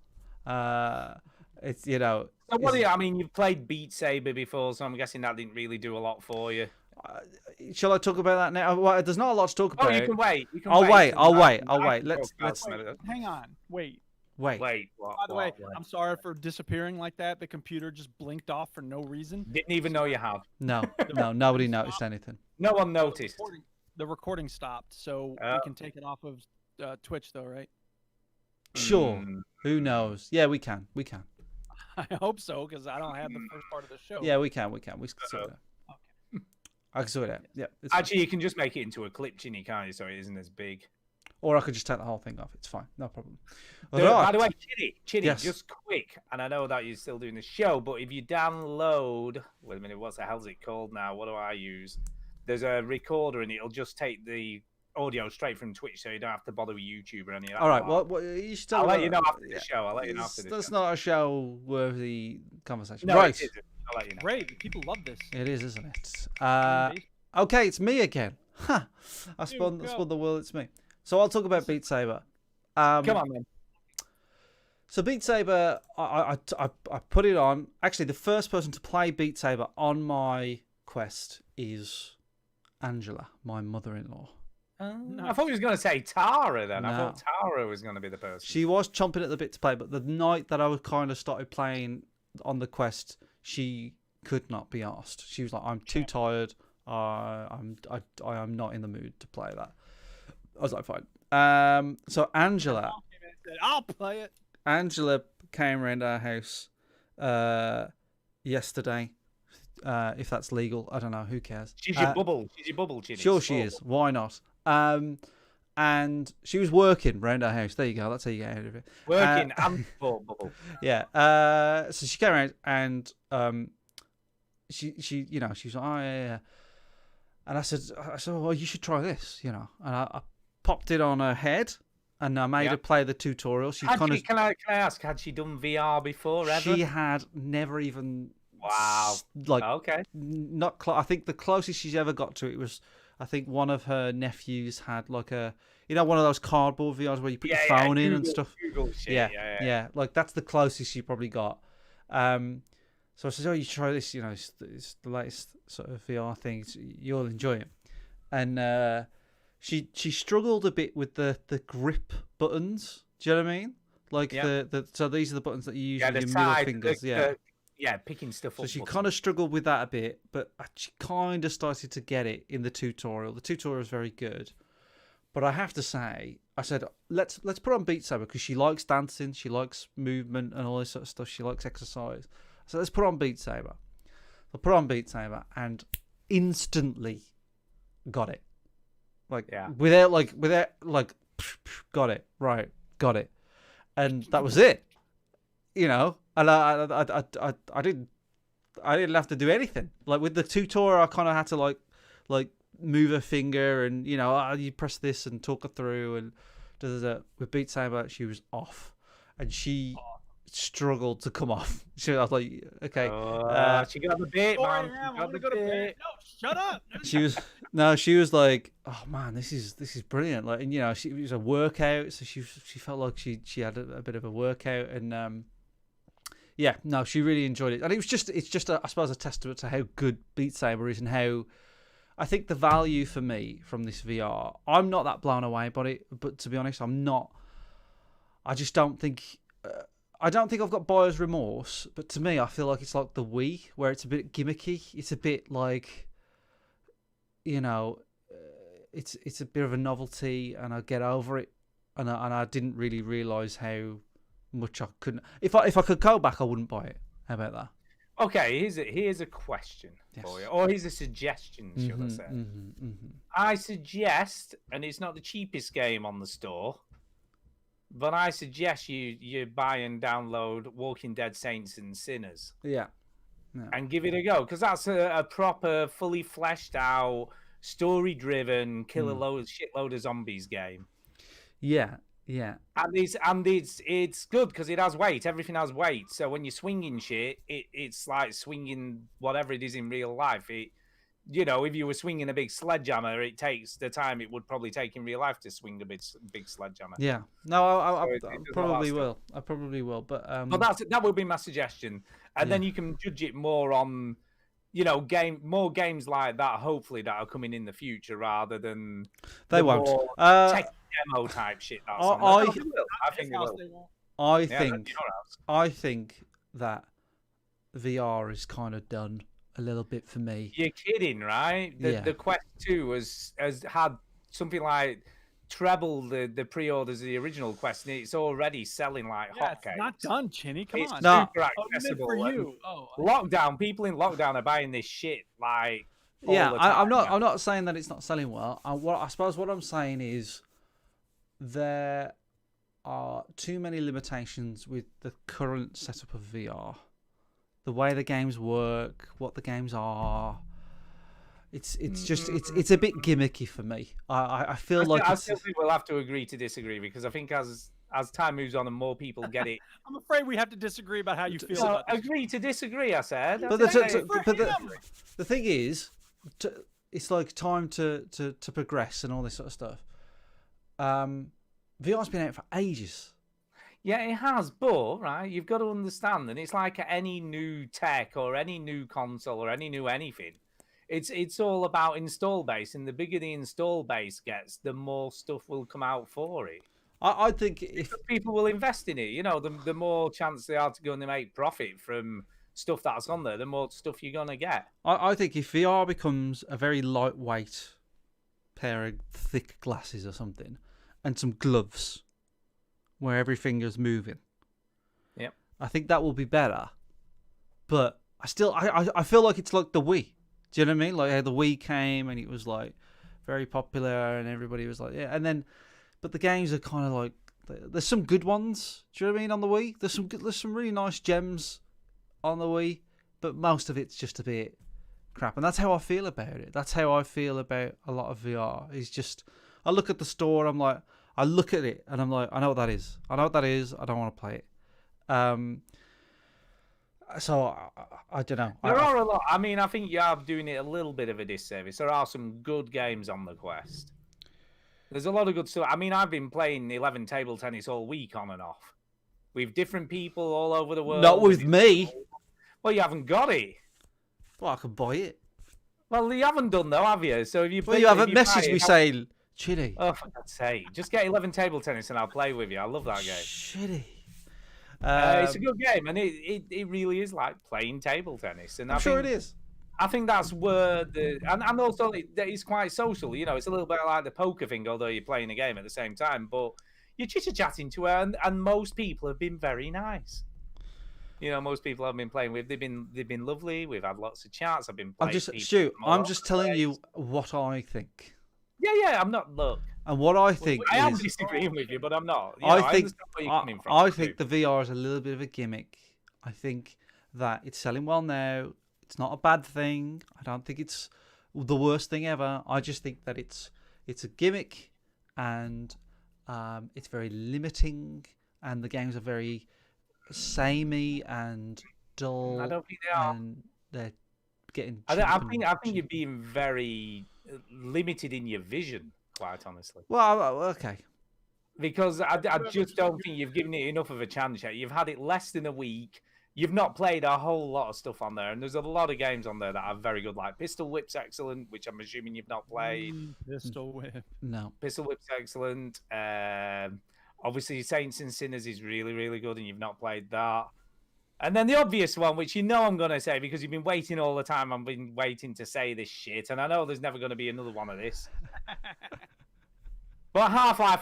It's So what do you? I mean, you've played Beat Saber before, so I'm guessing that didn't really do a lot for you. Shall I talk about that now? Well, there's not a lot to talk Oh, about. you can wait. You can I'll wait. till I'll the wait. after- I'll wait. after Let's podcast. Hang on. Wait. wait. Wait. What, By the way, what? I'm sorry for disappearing like that. The computer just blinked off for no reason. Didn't even know you had. No, nobody noticed anything. No one noticed. The recording stopped, so Oh. we can take it off of Twitch, though, right? Sure. Mm. Who knows? Yeah, we can. I hope so, because I don't have the first part of the show. Yeah, we can. We can sort it out. I can sort it out. Yeah. It's fine. Actually, you can just make it into a clip, Ginny, can't you? So it isn't as big. Or I could just take the whole thing off. It's fine. No problem. By Right. the way, Chinny, Yes. just quick, and I know that you're still doing the show, but if you download, wait a minute, what the hell's it called now? What do I use? There's a recorder, and it'll just take the audio straight from Twitch, so you don't have to bother with YouTube or any of that. All right. lot. Well, you should tell I'll me let you know about- after the show. I'll let you know after the That's show. not a show-worthy conversation. No, right. it isn't. I'll let you know. Great. People love this. It is, isn't it? Okay, it's me again. Huh. I spun the world. It's me. So I'll talk about Beat Saber. Come on, man. So Beat Saber, I put it on. Actually, the first person to play Beat Saber on my Quest is Angela, my mother-in-law. I thought he was going to say Tara then. I No. thought Tara was going to be the person. She was chomping at the bit to play, but the night that I was kind of started playing on the Quest, she could not be asked. She was like, "I'm too tired. I am not in the mood to play that." I was like, "Fine." So Angela I'll play it. Angela came around our house yesterday. If that's legal, I don't know. Who cares? She's your bubble. She's your bubble, Ginny. Sure, she is. Why not? And she was working around our house. There you go. That's how you get out of it. Working and for bubble. Yeah. So she came around and she was like, oh yeah. And I said, well, you should try this, And I popped it on her head, and I made her play the tutorial. She can I ask, had she done VR before ever? She had never even. Wow. Okay. Not. I think the closest she's ever got to it was, I think one of her nephews had like a, one of those cardboard VRs where you put your phone in and stuff. Google shit. Yeah. Like that's the closest she probably got. So I said, "Oh, you try this. It's the latest sort of VR thing. You'll enjoy it." And she struggled a bit with the grip buttons. Do you know what I mean? Like so these are the buttons that you use with your middle fingers. Picking stuff up. So she kind of struggled with that a bit, but she kind of started to get it in the tutorial. The tutorial is very good, but I have to say, I said let's put on Beat Saber because she likes dancing, she likes movement and all this sort of stuff. She likes exercise. So let's put on Beat Saber. I put on Beat Saber and instantly got it. Without got it right, got it, and that was it. And I didn't have to do anything. Like with the tutorial, I kind of had to like move her finger and you press this and talk her through and with Beat Saber she was off and she struggled to come off. I was like, okay, she got the bit, man. I want to go to bed. No, shut up. She was like, oh man, this is brilliant. Like, and it was a workout, so she felt like she had a bit of a workout and she really enjoyed it. And it's just I suppose a testament to how good Beat Saber is and how I think the value for me from this VR. I'm not that blown away by it, but to be honest, I'm not. I just don't think. I don't think I've got buyer's remorse, but to me, I feel like it's like the Wii, where it's a bit gimmicky. It's a bit like, it's a bit of a novelty, and I get over it, and I didn't really realise how much I couldn't. If I could go back, I wouldn't buy it. How about that? Okay, here's a question for you, or here's a suggestion, should I say? I suggest, and it's not the cheapest game on the store, but I suggest you buy and download Walking Dead Saints and Sinners. Yeah. And give it a go, because that's a proper, fully fleshed out, story-driven, kill a shitload of zombies game. Yeah. And it's good because it has weight. Everything has weight. So when you're swinging shit, it's like swinging whatever it is in real life. If you were swinging a big sledgehammer, it takes the time it would probably take in real life to swing a big sledgehammer. Yeah. No, I probably will. I probably will. But that would be my suggestion. And then you can judge it more on, more games like that, hopefully, that are coming in the future rather than they won't. Tech demo type shit. I think they will. I think that VR is kind of done a little bit for me. You're kidding, right? The Quest 2 has had something like treble the pre-orders of the original Quest, and it's already selling like hotcakes. It's not done, Chinny. Come on. It's super accessible. For you. People in lockdown are buying this shit like. I'm not saying that it's not selling well. I suppose what I'm saying is there are too many limitations with the current setup of VR. The way the games work, what the games are, it's a bit gimmicky for me. I feel like I still think we'll have to agree to disagree, because I think as time moves on and more people get it, I'm afraid we have to disagree about how you feel. About this. Agree to disagree, I said. But the thing is, it's like time to progress and all this sort of stuff. VR's been out for ages. Yeah, it has, but right, you've got to understand that it's like any new tech or any new console or any new anything. It's all about install base, and the bigger the install base gets, the more stuff will come out for it. I think if people will invest in it, the more chance they are to go and make profit from stuff that's on there, the more stuff you're gonna get. I think if VR becomes a very lightweight pair of thick glasses or something, and some gloves where every finger's moving. Yep. I think that will be better. But I feel like it's like the Wii. Do you know what I mean? Like how the Wii came and it was like very popular and everybody was like, yeah. And then, but the games are kind of like, there's some good ones. Do you know what I mean? On the Wii, there's some really nice gems on the Wii, but most of it's just a bit crap. And that's how I feel about it. That's how I feel about a lot of VR. It's just, I look at the store, I'm like, I look at it and I'm like, I know what that is. I know what that is. I don't want to play it. So I don't know. There are a lot. I mean, I think you are doing it a little bit of a disservice. There are some good games on the Quest. There's a lot of good stuff. I mean, I've been playing 11 table tennis all week on and off with different people all over the world. Not with me. Well, you haven't got it. Well, I could buy it. Well, you haven't done though, have you? So if you Well, you haven't messaged me saying, Chitty. Oh, for God's sake. Just get 11 table tennis and I'll play with you. I love that game. Shitty. It's a good game, and it really is like playing table tennis. And I'm sure it is. I think that's where and also it's quite social. You know, it's a little bit like the poker thing, although you're playing a game at the same time. But you're chitter-chatting to her, and most people have been very nice. You know, most people I've been playing with, they've been lovely. We've had lots of chats. I've been playing. I'm just telling you what I think. Yeah. I'm not. Look. And what I think I am is, disagreeing with you, but I'm not. You I know, think I think the VR is a little bit of a gimmick. I think that it's selling well now. It's not a bad thing. I don't think it's the worst thing ever. I just think that it's a gimmick, and it's very limiting, and the games are very samey and dull. I don't think they are. And they're getting. I think you're being very limited in your vision, quite honestly. Well, okay. Because I just don't think you've given it enough of a chance yet. You've had it less than a week. You've not played a whole lot of stuff on there, and there's a lot of games on there that are very good. Like Pistol Whip's excellent, which I'm assuming you've not played. Pistol Whip. No. Pistol Whip's excellent. Obviously, Saints and Sinners is really, really good, and you've not played that. And then the obvious one, which you know I'm going to say because you've been waiting all the time. I've been waiting to say this shit, and I know there's never going to be another one of this. But Half-Life...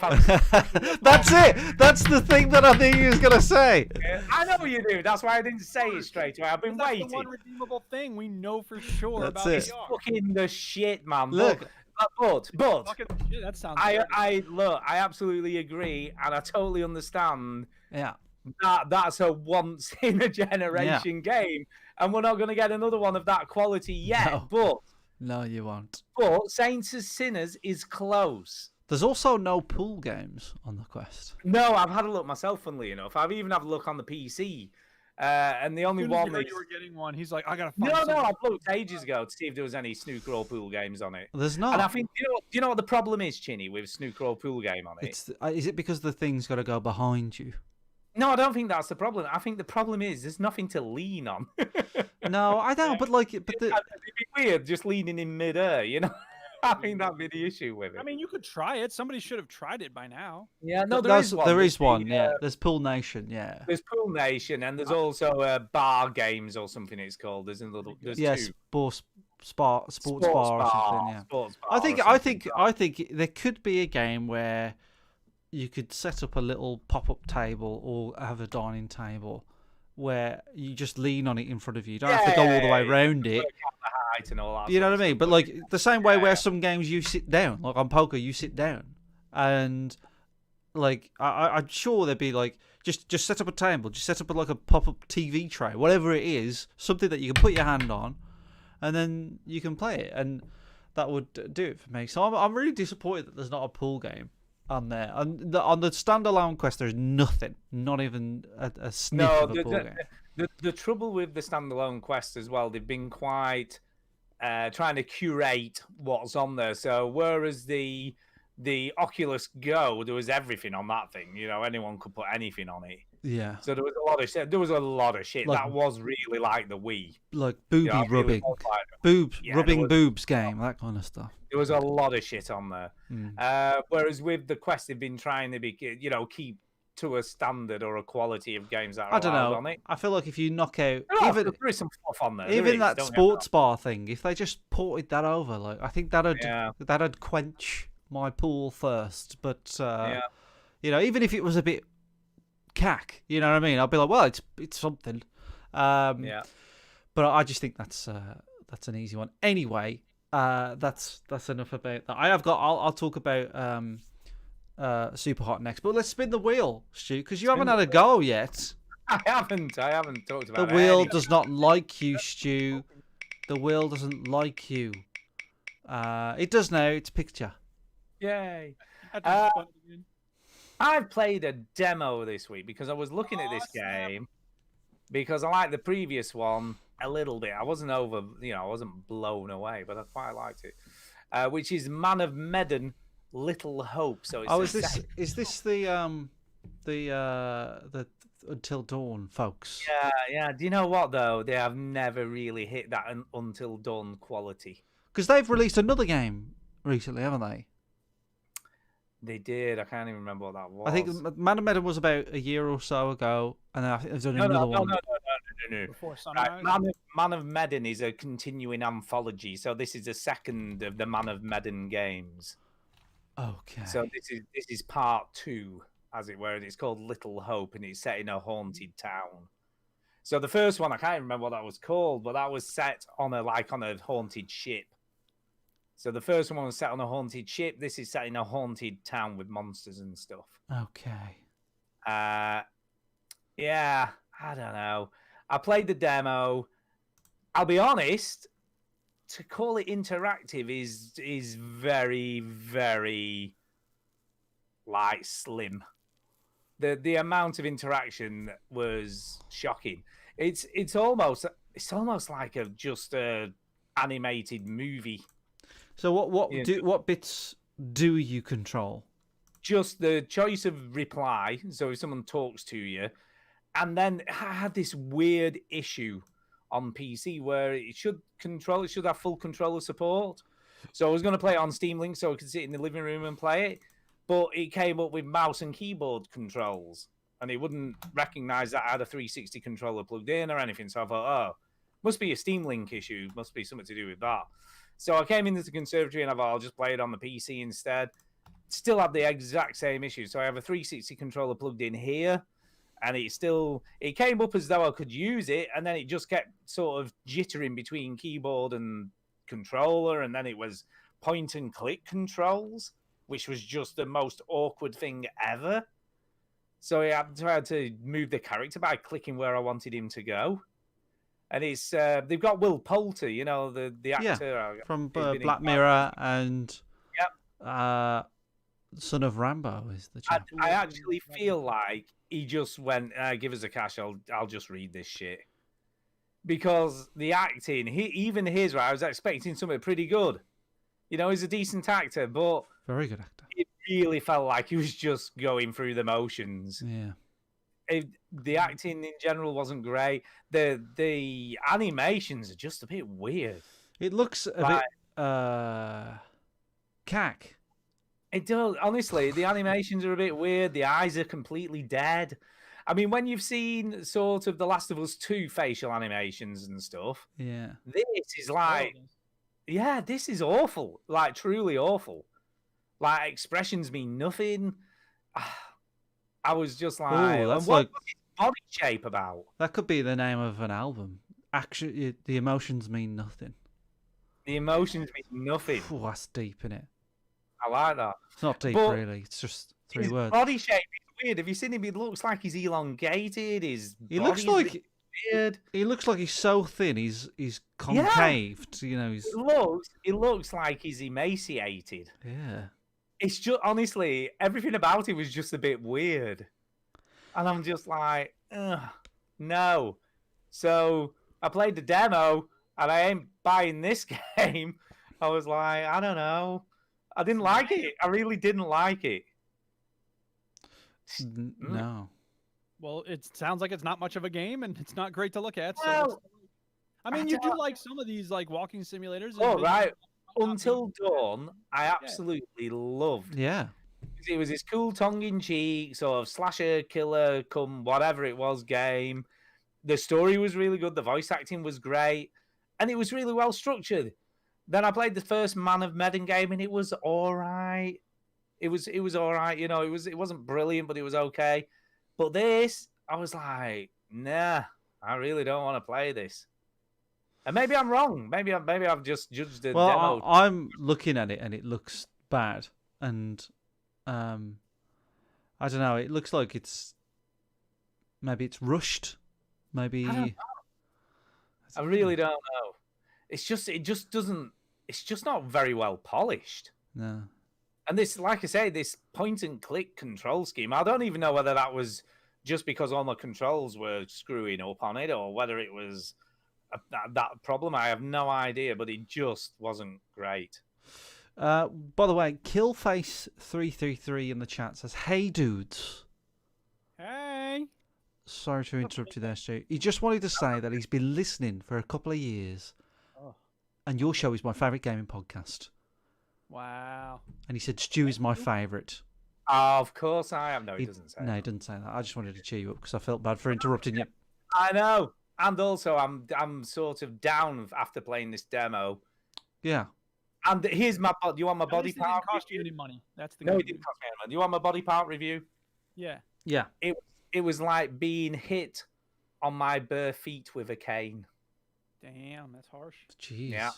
That's it! That's the thing that I think he was going to say. I know you do. That's why I didn't say it straight away. I've been waiting. That's the one redeemable thing we know for sure That's about it. It's fucking the shit, man. Look. But Fucking shit, that sounds I absolutely agree, and I totally understand Yeah. that's a once in a generation game, and we're not going to get another one of that quality yet. No. No, you won't. But Saints and Sinners is close. There's also no pool games on the Quest. No, I've had a look myself, funnily enough. I've even had a look on the PC. And the only one that you were getting one, he's like, I gotta find No, I looked ages ago to see if there was any snooker or pool games on it. There's not. And I think, do you know what the problem is, Chinny, with snooker or pool game on it? Is it because the thing's got to go behind you? No, I don't think that's the problem. I think the problem is there's nothing to lean on. No, I don't. But it'd be weird just leaning in midair, you know. I think that'd be the issue with it. I mean, you could try it. Somebody should have tried it by now. Yeah, no, there is one. There is one. Yeah, there's Pool Nation. Yeah, there's Pool Nation, and there's also Bar Games or something it's called. There's another. There's two. Sports bar or something. Yeah. Sports bar I think there could be a game where you could set up a little pop-up table or have a dining table where you just lean on it in front of you. You don't have to go all the way around it. And all that, you know what I mean? But like the same way where some games you sit down, like on poker you sit down, and like I'm sure there'd be like just set up a table, just set up like a pop-up TV tray, whatever it is, something that you can put your hand on, and then you can play it, and that would do it for me. So I'm really disappointed that there's not a pool game on there. On the standalone Quest, there's nothing, not even a sniff of a pool game. The trouble with the standalone Quest as well, they've been quite trying to curate what's on there. So whereas the Oculus Go, there was everything on that thing. You know, anyone could put anything on it. Yeah. So there was a lot of shit. There was a lot of shit. That was really like the Wii. Like booby rubbing, rubbing boobs game, that kind of stuff. There was a lot of shit on there. Whereas with the Quest, they've been trying to keep to a standard or a quality of games that are I don't know. on it. I feel like if you knock out there is some fluff on there. Even that sports bar thing, if they just ported that over, like I think that'd quench my pool thirst. But you know, even if it was a bit cack, you know what I mean? I'd be like, well, it's something. But I just think that's an easy one. Anyway, that's enough about that. I'll talk about Super Hot next, but let's spin the wheel, Stu, because you haven't had a go yet. I haven't talked about the wheel does not like you, Stu. The world doesn't like you. It does now. It's picture. Yay! Had to respond again. I've played a demo this week because I was looking at this game because I liked the previous one a little bit. I wasn't I wasn't blown away, but I quite liked it. Which is Man of Medan, Little Hope. So it's is this the Until Dawn folks? Yeah. Do you know what though? They have never really hit that Until Dawn quality. Because they've released another game recently, haven't they? They did. I can't even remember what that was. I think Man of Medan was about a year or so ago, and then I think they've done another one. No. Before Right, Sunrise. Man of Medan is a continuing anthology, so this is the second of the Man of Medan games. Okay. So this is part 2, as it were, and it's called Little Hope, and it's set in a haunted town. So the first one, I can't remember what that was called, but that was set on a haunted ship. So the first one was set on a haunted ship. This is set in a haunted town with monsters and stuff. Okay. Yeah, I don't know. I played the demo. I'll be honest, to call it interactive is very, very slim. The amount of interaction was shocking. It's almost like just a animated movie. So what bits do you control? Just the choice of reply. So if someone talks to you, and then I had this weird issue on PC where it should have full controller support. So I was going to play it on Steam Link so I could sit in the living room and play it, but it came up with mouse and keyboard controls, and it wouldn't recognize that I had a 360 controller plugged in or anything. So I thought, must be a Steam Link issue. Must be something to do with that. So I came into the conservatory and I thought I'll just play it on the PC instead. Still had the exact same issue. So I have a 360 controller plugged in here, and it came up as though I could use it, and then it just kept sort of jittering between keyboard and controller, and then it was point and click controls, which was just the most awkward thing ever. So I had to move the character by clicking where I wanted him to go. And it's they've got Will Poulter, the actor from Black Mirror and Son of Rambo is the chap. I actually feel like he just went, give us a cash, I'll just read this shit. Because the acting, I was expecting something pretty good. He's a decent actor, but very good actor. It really felt like he was just going through the motions. Yeah. The acting in general wasn't great. The animations are just a bit weird. It looks a bit cack. It does. Honestly, the animations are a bit weird. The eyes are completely dead. I mean, when you've seen sort of The Last of Us 2 facial animations and stuff, yeah, this is this is awful. Like, truly awful. Like, expressions mean nothing. I was just like, that's what was his body shape about? That could be the name of an album. Actually, the emotions mean nothing. The emotions mean nothing. Ooh, that's deep, isn't it? I like that. It's not deep, really. It's just 3 words. Body shape is weird. Have you seen him? He looks like he's elongated. He looks like weird. He looks like he's so thin. He's concaved. It looks like he's emaciated. Yeah. It's just, honestly, everything about it was just a bit weird. And I'm just like, no. So I played the demo, and I ain't buying this game. I was like, I don't know. I didn't like it. I really didn't like it. No. Well, it sounds like it's not much of a game, and it's not great to look at. So Well, I mean, you do like some of these like walking simulators. Oh, right. Until Dawn, I absolutely loved. Yeah. It was this cool tongue-in-cheek sort of slasher, killer, whatever it was game. The story was really good. The voice acting was great. And it was really well structured. Then I played the first Man of Medan game, and it was all right. It was all right. It wasn't brilliant, but it was okay. But this, I was like, nah, I really don't want to play this. And maybe I'm wrong. Maybe I've just judged the demo. I'm looking at it and it looks bad, and I don't know. It looks like maybe it's rushed. Maybe I really don't know. It just doesn't. It's just not very well polished. No. And this, like I say, this point and click control scheme, I don't even know whether that was just because all the controls were screwing up on it, or whether it was that problem. I have no idea, but it just wasn't great. By the way, Killface333 in the chat says, "Hey dudes." Hey. Sorry to interrupt you there, Stu. He just wanted to say that he's been listening for a couple of years, and your show is my favourite gaming podcast. Wow. And he said Stu is my favourite. Of course I am. No, he doesn't say No, that. he doesn't say that. I just wanted to cheer you up because I felt bad for interrupting you. I know. And also, I'm sort of down after playing this demo. Yeah. And here's my. Do you want my At body least it part? didn't cost you any money. That's the No, good it didn't news. cost me any money. Do you want my body part review? Yeah. Yeah. It was like being hit on my bare feet with a cane. Damn, that's harsh. Jeez.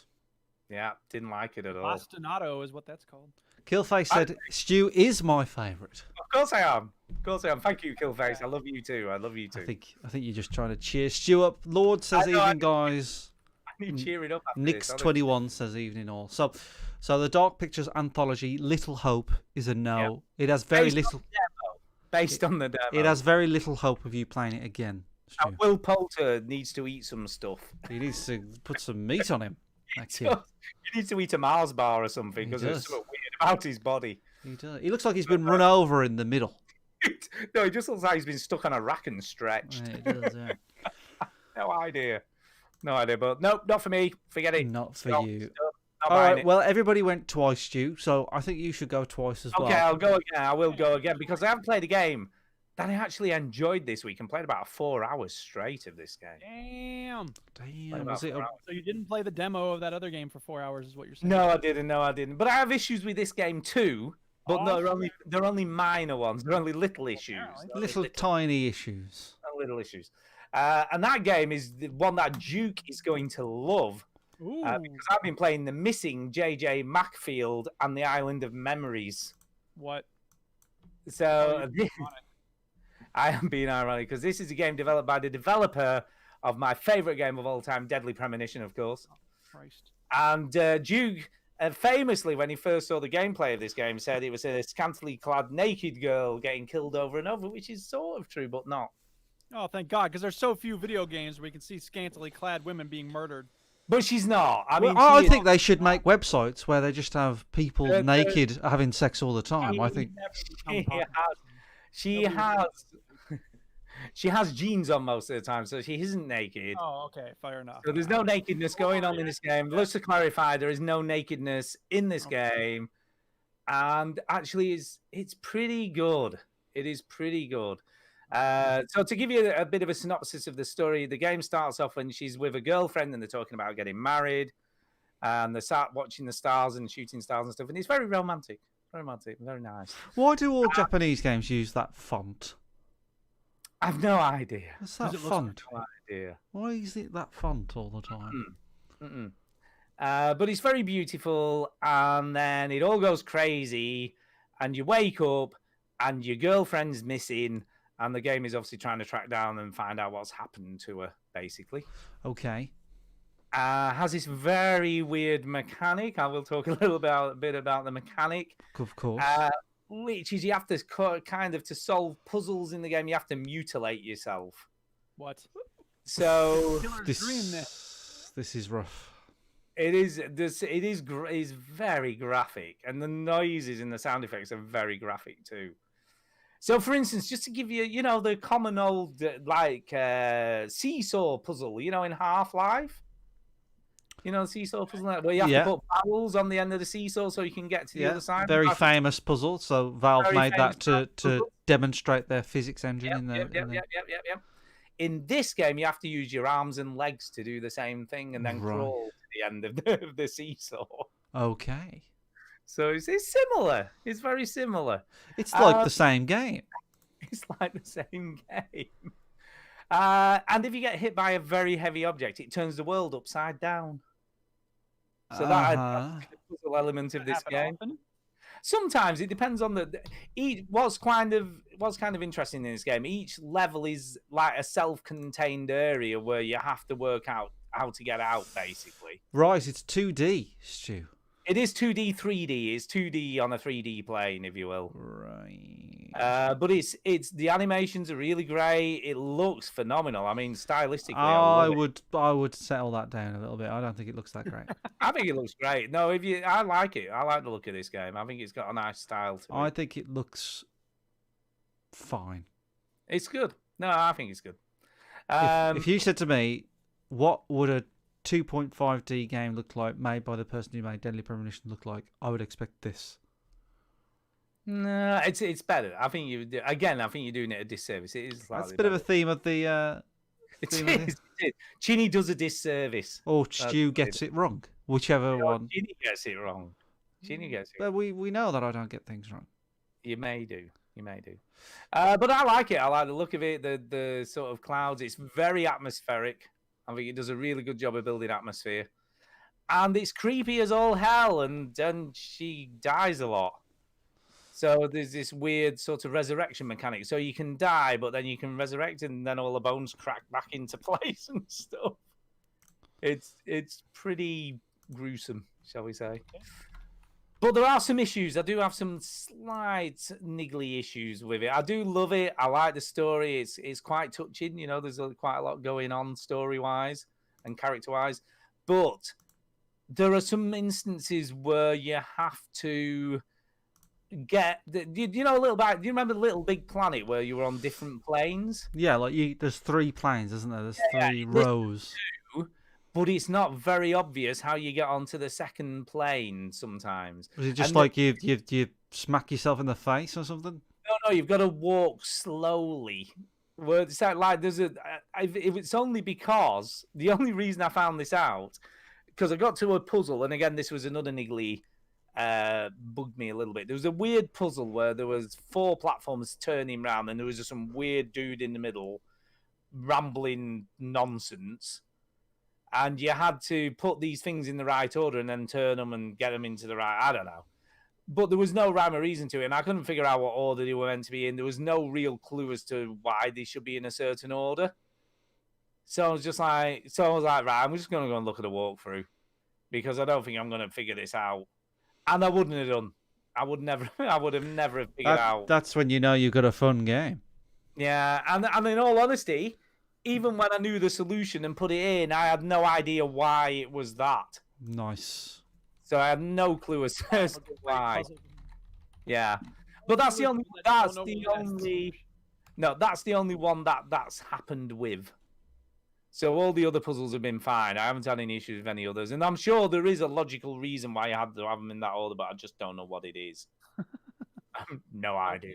Yeah, didn't like it at all. Bastinato is what that's called. Killface said, Stu is my favourite. Of course I am. Of course I am. Thank you, Killface. I love you too. I love you too. I think you're just trying to cheer Stu up. Lord says I know, evening, guys. I need cheering up after this, honestly. Nix21 says evening all. So the Dark Pictures anthology, Little Hope, is a no. It has very little. Based on the demo. It has very little hope of you playing it again. Stu. Will Poulter needs to eat some stuff. He needs to put some meat on him. That kid. He needs to eat a Mars bar or something because there's does. something weird about his body. He does. He looks like he's been run over in the middle. No, he just looks like he's been stuck on a rack and stretched. Yeah, he does, yeah. No idea. No idea, but nope, not for me. Forget it. Not for Stop, you. stop, not All buying right. it. Well, everybody went twice, Stu. So I think you should go twice as well. Okay, I'll go again. I will go again because I haven't played a game that I actually enjoyed this week and played about 4 hours straight of this game. Damn. Damn. Was it? about 4 hours. So you didn't play the demo of that other game for 4 hours, is what you're saying? No, I didn't. No, I didn't. But I have issues with this game too. But no, they're only minor ones. They're only little issues. Only Little tiny issues. little issues. And that game is the one that Duke is going to love. Because I've been playing the missing JJ Macfield and the Island of Memories. What? So I am being ironic because this is a game developed by the developer of my favorite game of all time, Deadly Premonition, of course. Christ. And Duke, famously, when he first saw the gameplay of this game, said it was a scantily clad naked girl getting killed over and over, which is sort of true, but not. Oh, thank God, because there's so few video games where you can see scantily clad women being murdered. But she's not. I mean, I think they should make websites where they just have people The- naked having sex all the time. I think. She has jeans on most of the time, so she isn't naked. Oh, okay, fair enough. So there's no nakedness going on in this game. Let's to clarify, there is no nakedness in this game, and actually, it's pretty good. It is pretty good. So to give you a bit of a synopsis of the story, the game starts off when she's with a girlfriend and they're talking about getting married, and they start watching the stars and shooting stars and stuff, and it's very romantic, very nice. Why do all Japanese games use that font? I've no idea. What's that font? No idea. Why is it that font all the time? But it's very beautiful, and then it all goes crazy, and you wake up, and your girlfriend's missing, and the game is obviously trying to track down and find out what's happened to her, basically. Okay. Has this very weird mechanic. I will talk a little bit about the mechanic. Of course. Which is you have to kind of, to solve puzzles in the game, you have to mutilate yourself. What? So This is rough. it is very graphic, and the noises and the sound effects are very graphic too. So, for instance, just to give you, the common old seesaw puzzle, in Half-Life. The seesaw puzzle where you have to put barrels on the end of the seesaw so you can get to the other side. Very famous puzzle. So Valve Very made that famous to demonstrate their physics engine. Yep. In this game, you have to use your arms and legs to do the same thing and then crawl to the end of the seesaw. Okay. So it's similar. It's very similar. It's like the same game. It's like the same game. And if you get hit by a very heavy object, it turns the world upside down. So that's the puzzle element of this game. Often? Sometimes it depends on what's kind of interesting in this game. Each level is like a self-contained area where you have to work out how to get out, basically. Right, it's 2D, Stu. It is 2D, 3D. It's 2D on a 3D plane, if you will. Right. But it's the animations are really great. It looks phenomenal. I mean, stylistically, I love it. would settle that down a little bit. I don't think it looks that great. I think it looks great. No, I like it. I like the look of this game. I think it's got a nice style to it. I think it looks fine. It's good. No, I think it's good. If you said to me, what would a 2.5D game look like made by the person who made Deadly Premonition look like, I would expect this. No, it's better. I think I think you're doing it a disservice. It is. That's a bit of a theme of the. It is. Chinny does a disservice. Or Stu gets it wrong, whichever one. Chinny gets it wrong. Chinny gets it. But we know that I don't get things wrong. You may do. You may do. But I like it. I like the look of it. The sort of clouds. It's very atmospheric. I think it does a really good job of building atmosphere. And it's creepy as all hell. And she dies a lot. So there's this weird sort of resurrection mechanic. So you can die, but then you can resurrect, and then all the bones crack back into place and stuff. It's pretty gruesome, shall we say. But there are some issues. I do have some slight niggly issues with it. I do love it. I like the story. It's quite touching. You know, there's quite a lot going on story-wise and character-wise. But there are some instances where you have to get... you know a little bit... Do you remember Little Big Planet where you were on different planes? Yeah, like there's 3 planes, isn't there? There's 3 rows. But it's not very obvious how you get onto the second plane sometimes. Was it just like you smack yourself in the face or something? No, you've got to walk slowly. Where it's like there's a. If it's only because the only reason I found this out because I got to a puzzle, and again this was another niggly bugged me a little bit. There was a weird puzzle where there was 4 platforms turning round, and there was just some weird dude in the middle rambling nonsense. And you had to put these things in the right order and then turn them and get them into the right... I don't know. But there was no rhyme or reason to it, and I couldn't figure out what order they were meant to be in. There was no real clue as to why they should be in a certain order. So I was like, right, I'm just going to go and look at a walkthrough because I don't think I'm going to figure this out. And I wouldn't have done. I would have never figured out. That's when you know you've got a fun game. Yeah, and in all honesty... Even when I knew the solution and put it in, I had no idea why it was that. Nice. So I had no clue as to why. Yeah, but that's the only. No, that's the only one that's happened with. So all the other puzzles have been fine. I haven't had any issues with any others, and I'm sure there is a logical reason why you had to have them in that order, but I just don't know what it is. No idea.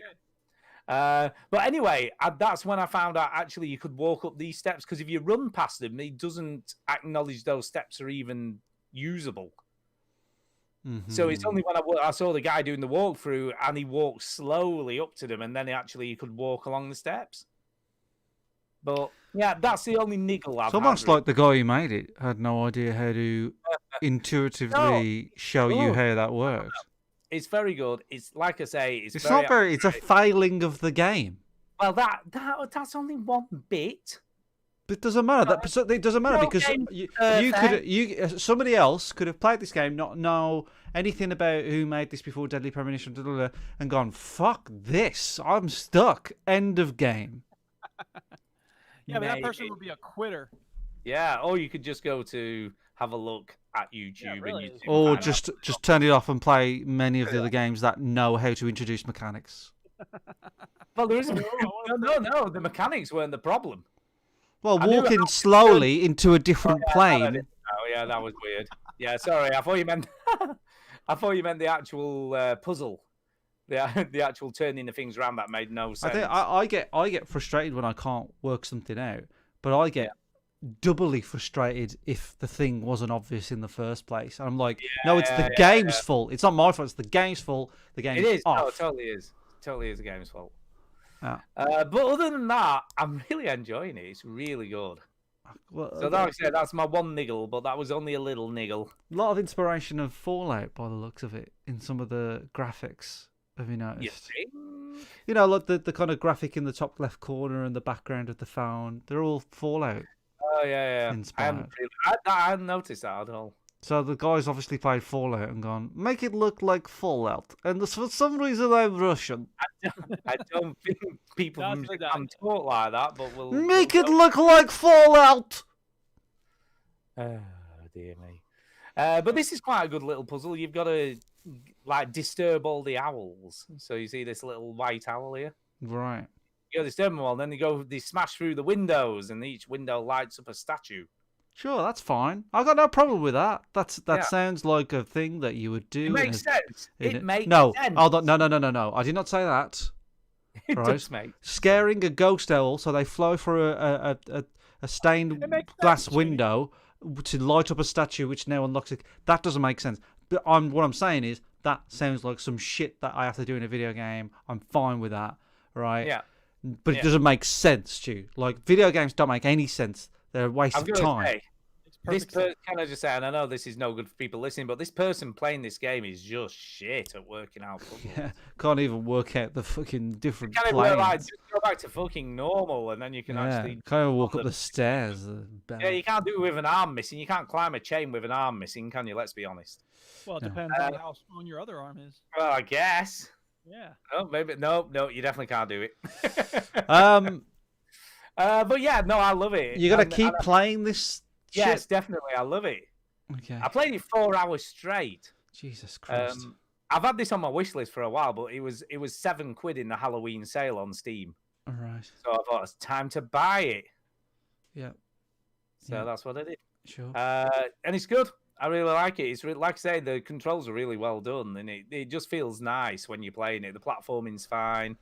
But anyway, that's when I found out actually you could walk up these steps because if you run past them, it doesn't acknowledge those steps are even usable. Mm-hmm. So it's only when I saw the guy doing the walkthrough and he walked slowly up to them, and then you could walk along the steps. But yeah, that's the only niggle I've It's almost like the guy who made it had no idea how to intuitively show you how that works. It's very good. It's like I say, it's a failing of the game. Well, that's only one bit. But it doesn't matter. It doesn't matter because somebody else could have played this game, not know anything about who made this before Deadly Premonition, and gone, "Fuck this! I'm stuck." End of game. Yeah, but that person would be a quitter. Yeah, or you could just go to have a look at YouTube, or just turn it off and play many of the other games that know how to introduce mechanics. Well, there isn't. No, the mechanics weren't the problem. Well, walking slowly into a different plane. Oh yeah, that was weird. Yeah, sorry, I thought you meant. I thought you meant the actual puzzle, the actual turning the things around. That made no sense. I get frustrated when I can't work something out, but I get doubly frustrated if the thing wasn't obvious in the first place. And I'm like, no, it's the game's fault. It's not my fault. It's the game's fault. The game's off. No, it totally is. Totally is the game's fault. But other than that, I'm really enjoying it. It's really good. Well, so like I said, that's my one niggle, but that was only a little niggle. A lot of inspiration of Fallout by the looks of it in some of the graphics. Have you noticed? You know, like the kind of graphic in the top left corner and the background of the phone. They're all Fallout. Oh yeah, yeah. I Inspired. hadn't noticed that at all. So the guys obviously played Fallout and gone, make it look like Fallout. And for some reason, I'm Russian. I don't think people That's from the Japan talk like that, but Make it look like Fallout. Oh dear me. But this is quite a good little puzzle. You've got to like disturb all the owls. So you see this little white owl here. Right. You got to disturb them all, and then they smash through the windows, and each window lights up a statue. Sure, that's fine. I got no problem with that. That Yeah. sounds like a thing that you would do. It in makes sense. in It makes no, sense. hold on. No. I did not say that. It Right. does make. Scaring a ghost owl so they fly through a stained It makes glass sense, window to light up a statue, which now unlocks it. That doesn't make sense. But what I'm saying is that sounds like some shit that I have to do in a video game. I'm fine with that, right? Yeah. But it doesn't make sense, Stu. Like video games don't make any sense. They're a waste I'm of gonna time. say, It's this perfect sense. can I just say, and I know this is no good for people listening, but this person playing this game is just shit at working out puzzles. Yeah, can't even work out the fucking different Kind of planes. like just go back to fucking normal, and then you can Yeah, actually. can't even walk up the- the stairs. Yeah, you can't do it with an arm missing. You can't climb a chain with an arm missing, can you? Let's be honest. Well, it Yeah. depends on how strong your other arm is. Well, I guess. Yeah. Oh, maybe no, you definitely can't do it. Um, but yeah, no, I love it. you got to And- keep and playing this. yes, shit? definitely, I love it. Okay. I played it 4 hours straight. Jesus Christ. I've had this on my wish list for a while, but it was £7 in the Halloween sale on Steam. All right. So I thought it's time to buy it. Yeah. So Yeah. that's what I did. Sure. And it's good. I really like it. It's like I say, the controls are really well done, and it just feels nice when you're playing it. The platforming's fine.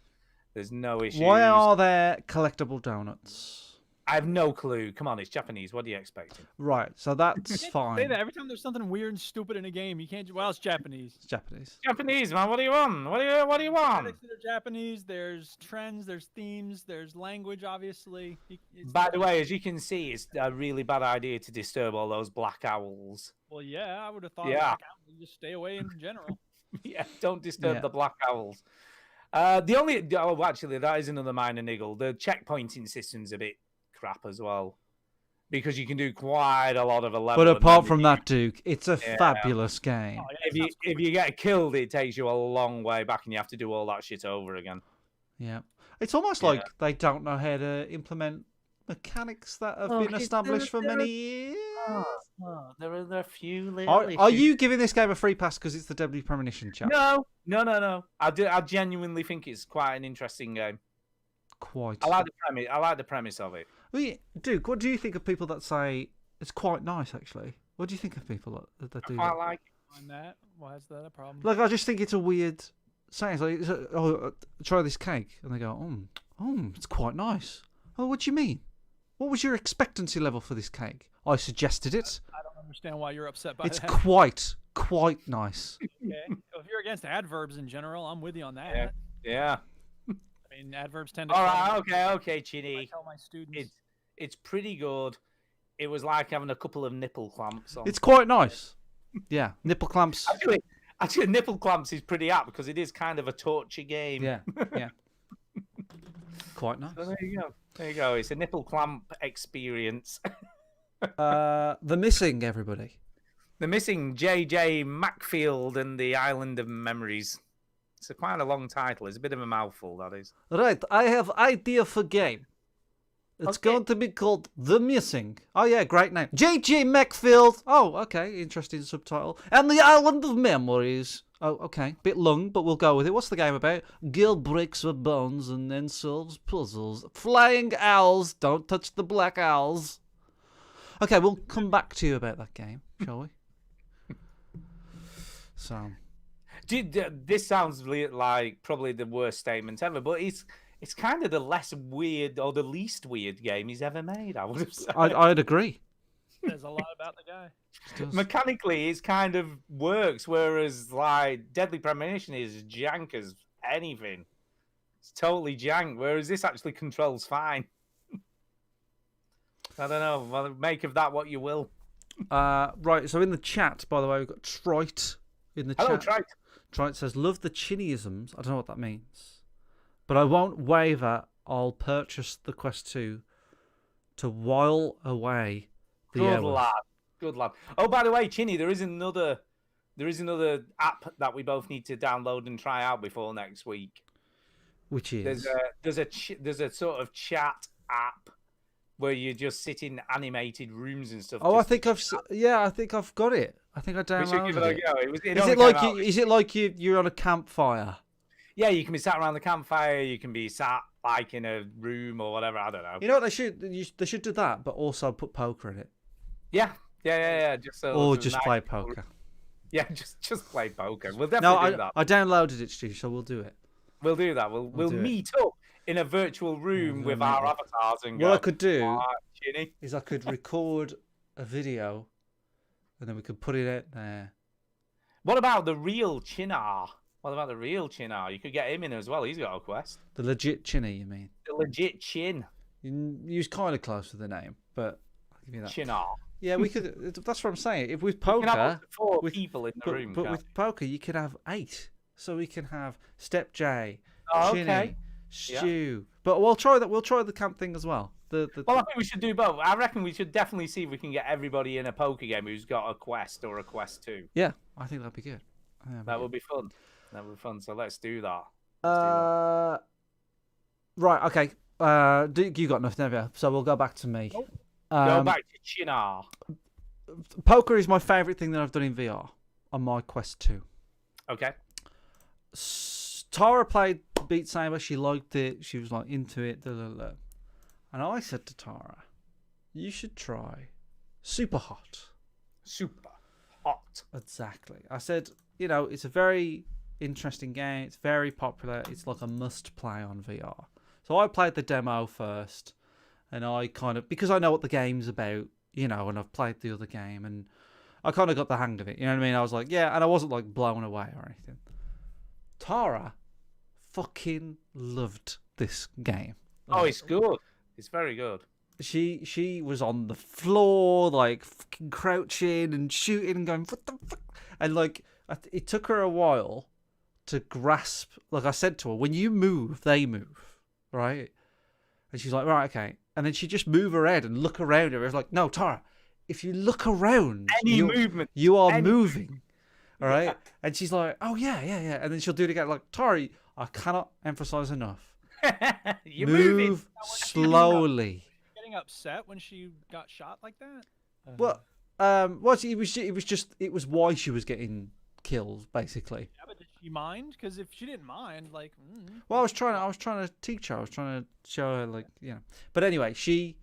There's no issues. Why are there collectible donuts? I have no clue. Come on, it's Japanese. What are you expecting? Right. So that's Say fine. that every time there's something weird and stupid in a game, you can't. Well, it's Japanese. It's Japanese. Japanese, man. What do you want? What do you want? Critics that are Japanese. There's trends. There's themes. There's language. Obviously. It's By not the just- way, as you can see, it's a really bad idea to disturb all those black owls. Well, yeah, I would have thought. Yeah. Like, just stay away in general. Yeah, don't disturb Yeah. the black owls. Actually, that is another minor niggle. The checkpointing system's a bit crap as well, because you can do quite a lot of a level. But and apart then from that, Duke, it's a Yeah. fabulous game. Oh, yeah, if you get killed, it takes you a long way back, and you have to do all that shit over again. Yeah. It's almost Yeah. like they don't know how to implement mechanics that have been established for many years. There are a few Are you giving this game a free pass because it's the Deadly Premonition chat? No. I genuinely think it's quite an interesting game. Quite. I like the premise. I like the premise of it. Duke, what do you think of people that say it's quite nice, actually? What do you think of people that do I that? like. On that, why is that a problem? Like, I just think it's a weird saying. It's like, try this cake. And they go, it's quite nice. Oh, what do you mean? What was your expectancy level for this cake? I suggested it. I don't understand why you're upset by It's that. quite nice. Okay. If you're against adverbs in general, I'm with you on that. Yeah. I mean, adverbs tend to. All come- right. Okay, I Chinny. tell my students. It's pretty good. It was like having a couple of nipple clamps on. It's quite nice. Yeah, nipple clamps. Actually, nipple clamps is pretty apt because it is kind of a torture game. Yeah. Quite nice. So there you go. There you go. It's a nipple clamp experience. The Missing, everybody. The missing J.J. Macfield and the Island of Memories. It's quite a long title. It's a bit of a mouthful, that is. Right, I have idea for game. It's Okay. going to be called The Missing. Oh yeah, great name. J.J. Macfield. Oh, okay, interesting subtitle. And the Island of Memories. Oh, okay, bit long, but we'll go with it. What's the game about? Girl breaks her bones and then solves puzzles. Flying owls. Don't touch the black owls. Okay, we'll come back to you about that game, shall we? So, This sounds like probably the worst statement ever, but it's kind of the less weird or the least weird game he's ever made, I would have said. I'd agree. There's a lot about the guy. It does. Mechanically, it kind of works, whereas like Deadly Premonition is jank as anything. It's totally jank, whereas this actually controls fine. I don't know. Well, make of that what you will. Right, so in the chat, by the way, we've got Trite in the Hello, chat. Trite. Trite says, love the Chinnyisms. I don't know what that means. But I won't waver. I'll purchase the Quest 2 to while away the Good hours. lad. Good lad. Oh, by the way, Chinny, there is another app that we both need to download and try out before next week. Which is There's a sort of chat app where you just sit in animated rooms and stuff. Oh, I just think I think I've got it. I think I We should give downloaded it a it. go. Is it like you're on a campfire? Yeah, you can be sat around the campfire. You can be sat like in a room or whatever. I don't know. You know what they should do that, but also put poker in it, Yeah. Just so or there's just nice play people- poker. Yeah, just play poker. We'll No, definitely do that. I downloaded it, Stu, so we'll do it. We'll do that. We'll do it. meet up in a virtual room with meet our up. avatars and What go, I could do "Alright, Chinny." is I could record a video, and then we could put it out there. What about the real Chinar? You could get him in as well. He's got a quest. The legit Chinny, you mean? The legit Chin. You was kind of close with the name, but I'll give you that. Chinar. Yeah, we could. That's what I'm saying. If with You can have poker, up to 4 with- people in the room. but can't with poker, you could have 8. So we can have Step J, Oh, Chinny, okay. Stu. But we'll try that. We'll try the camp thing as well. Well, I think we should do both. I reckon we should definitely see if we can get everybody in a poker game who's got a quest or a quest 2. yeah, I think that'd be good. That would be fun. So let's do that. Right. Okay. You got nothing, have you? So we'll go back to me. Go Um, back to Chinar. Poker is my favourite thing that I've done in VR on my Quest 2. Okay. Tara played Beat Saber. She liked it. She was like into it. And I said to Tara, "You should try Super Hot." Super hot. Exactly. I said, it's a very interesting game. It's very popular. It's like a must play on VR. So I played the demo first, and I kind of, because I know what the game's about, and I've played the other game, and I kind of got the hang of it. You know what I mean? I was like, yeah, and I wasn't like blown away or anything. Tara fucking loved this game. Oh, it's good. It's very good. She was on the floor, like fucking crouching and shooting and going, what the fuck? And like, it took her a while to grasp. Like I said to her, when you move, they move, right? And she's like, right, okay. And then she just move her head and look around her. I was like, no, Tara, if you look around, movement, you are moving, all right? And she's like, oh yeah. And then she'll do it again. Like, Tara, I cannot emphasize enough. You're move moving. slowly. Getting upset when she got shot like that? Well, it was why she was getting killed, basically. Yeah, but did she mind? Because if she didn't mind, like, Well, I was trying to teach her. I was trying to show her, like, But anyway, she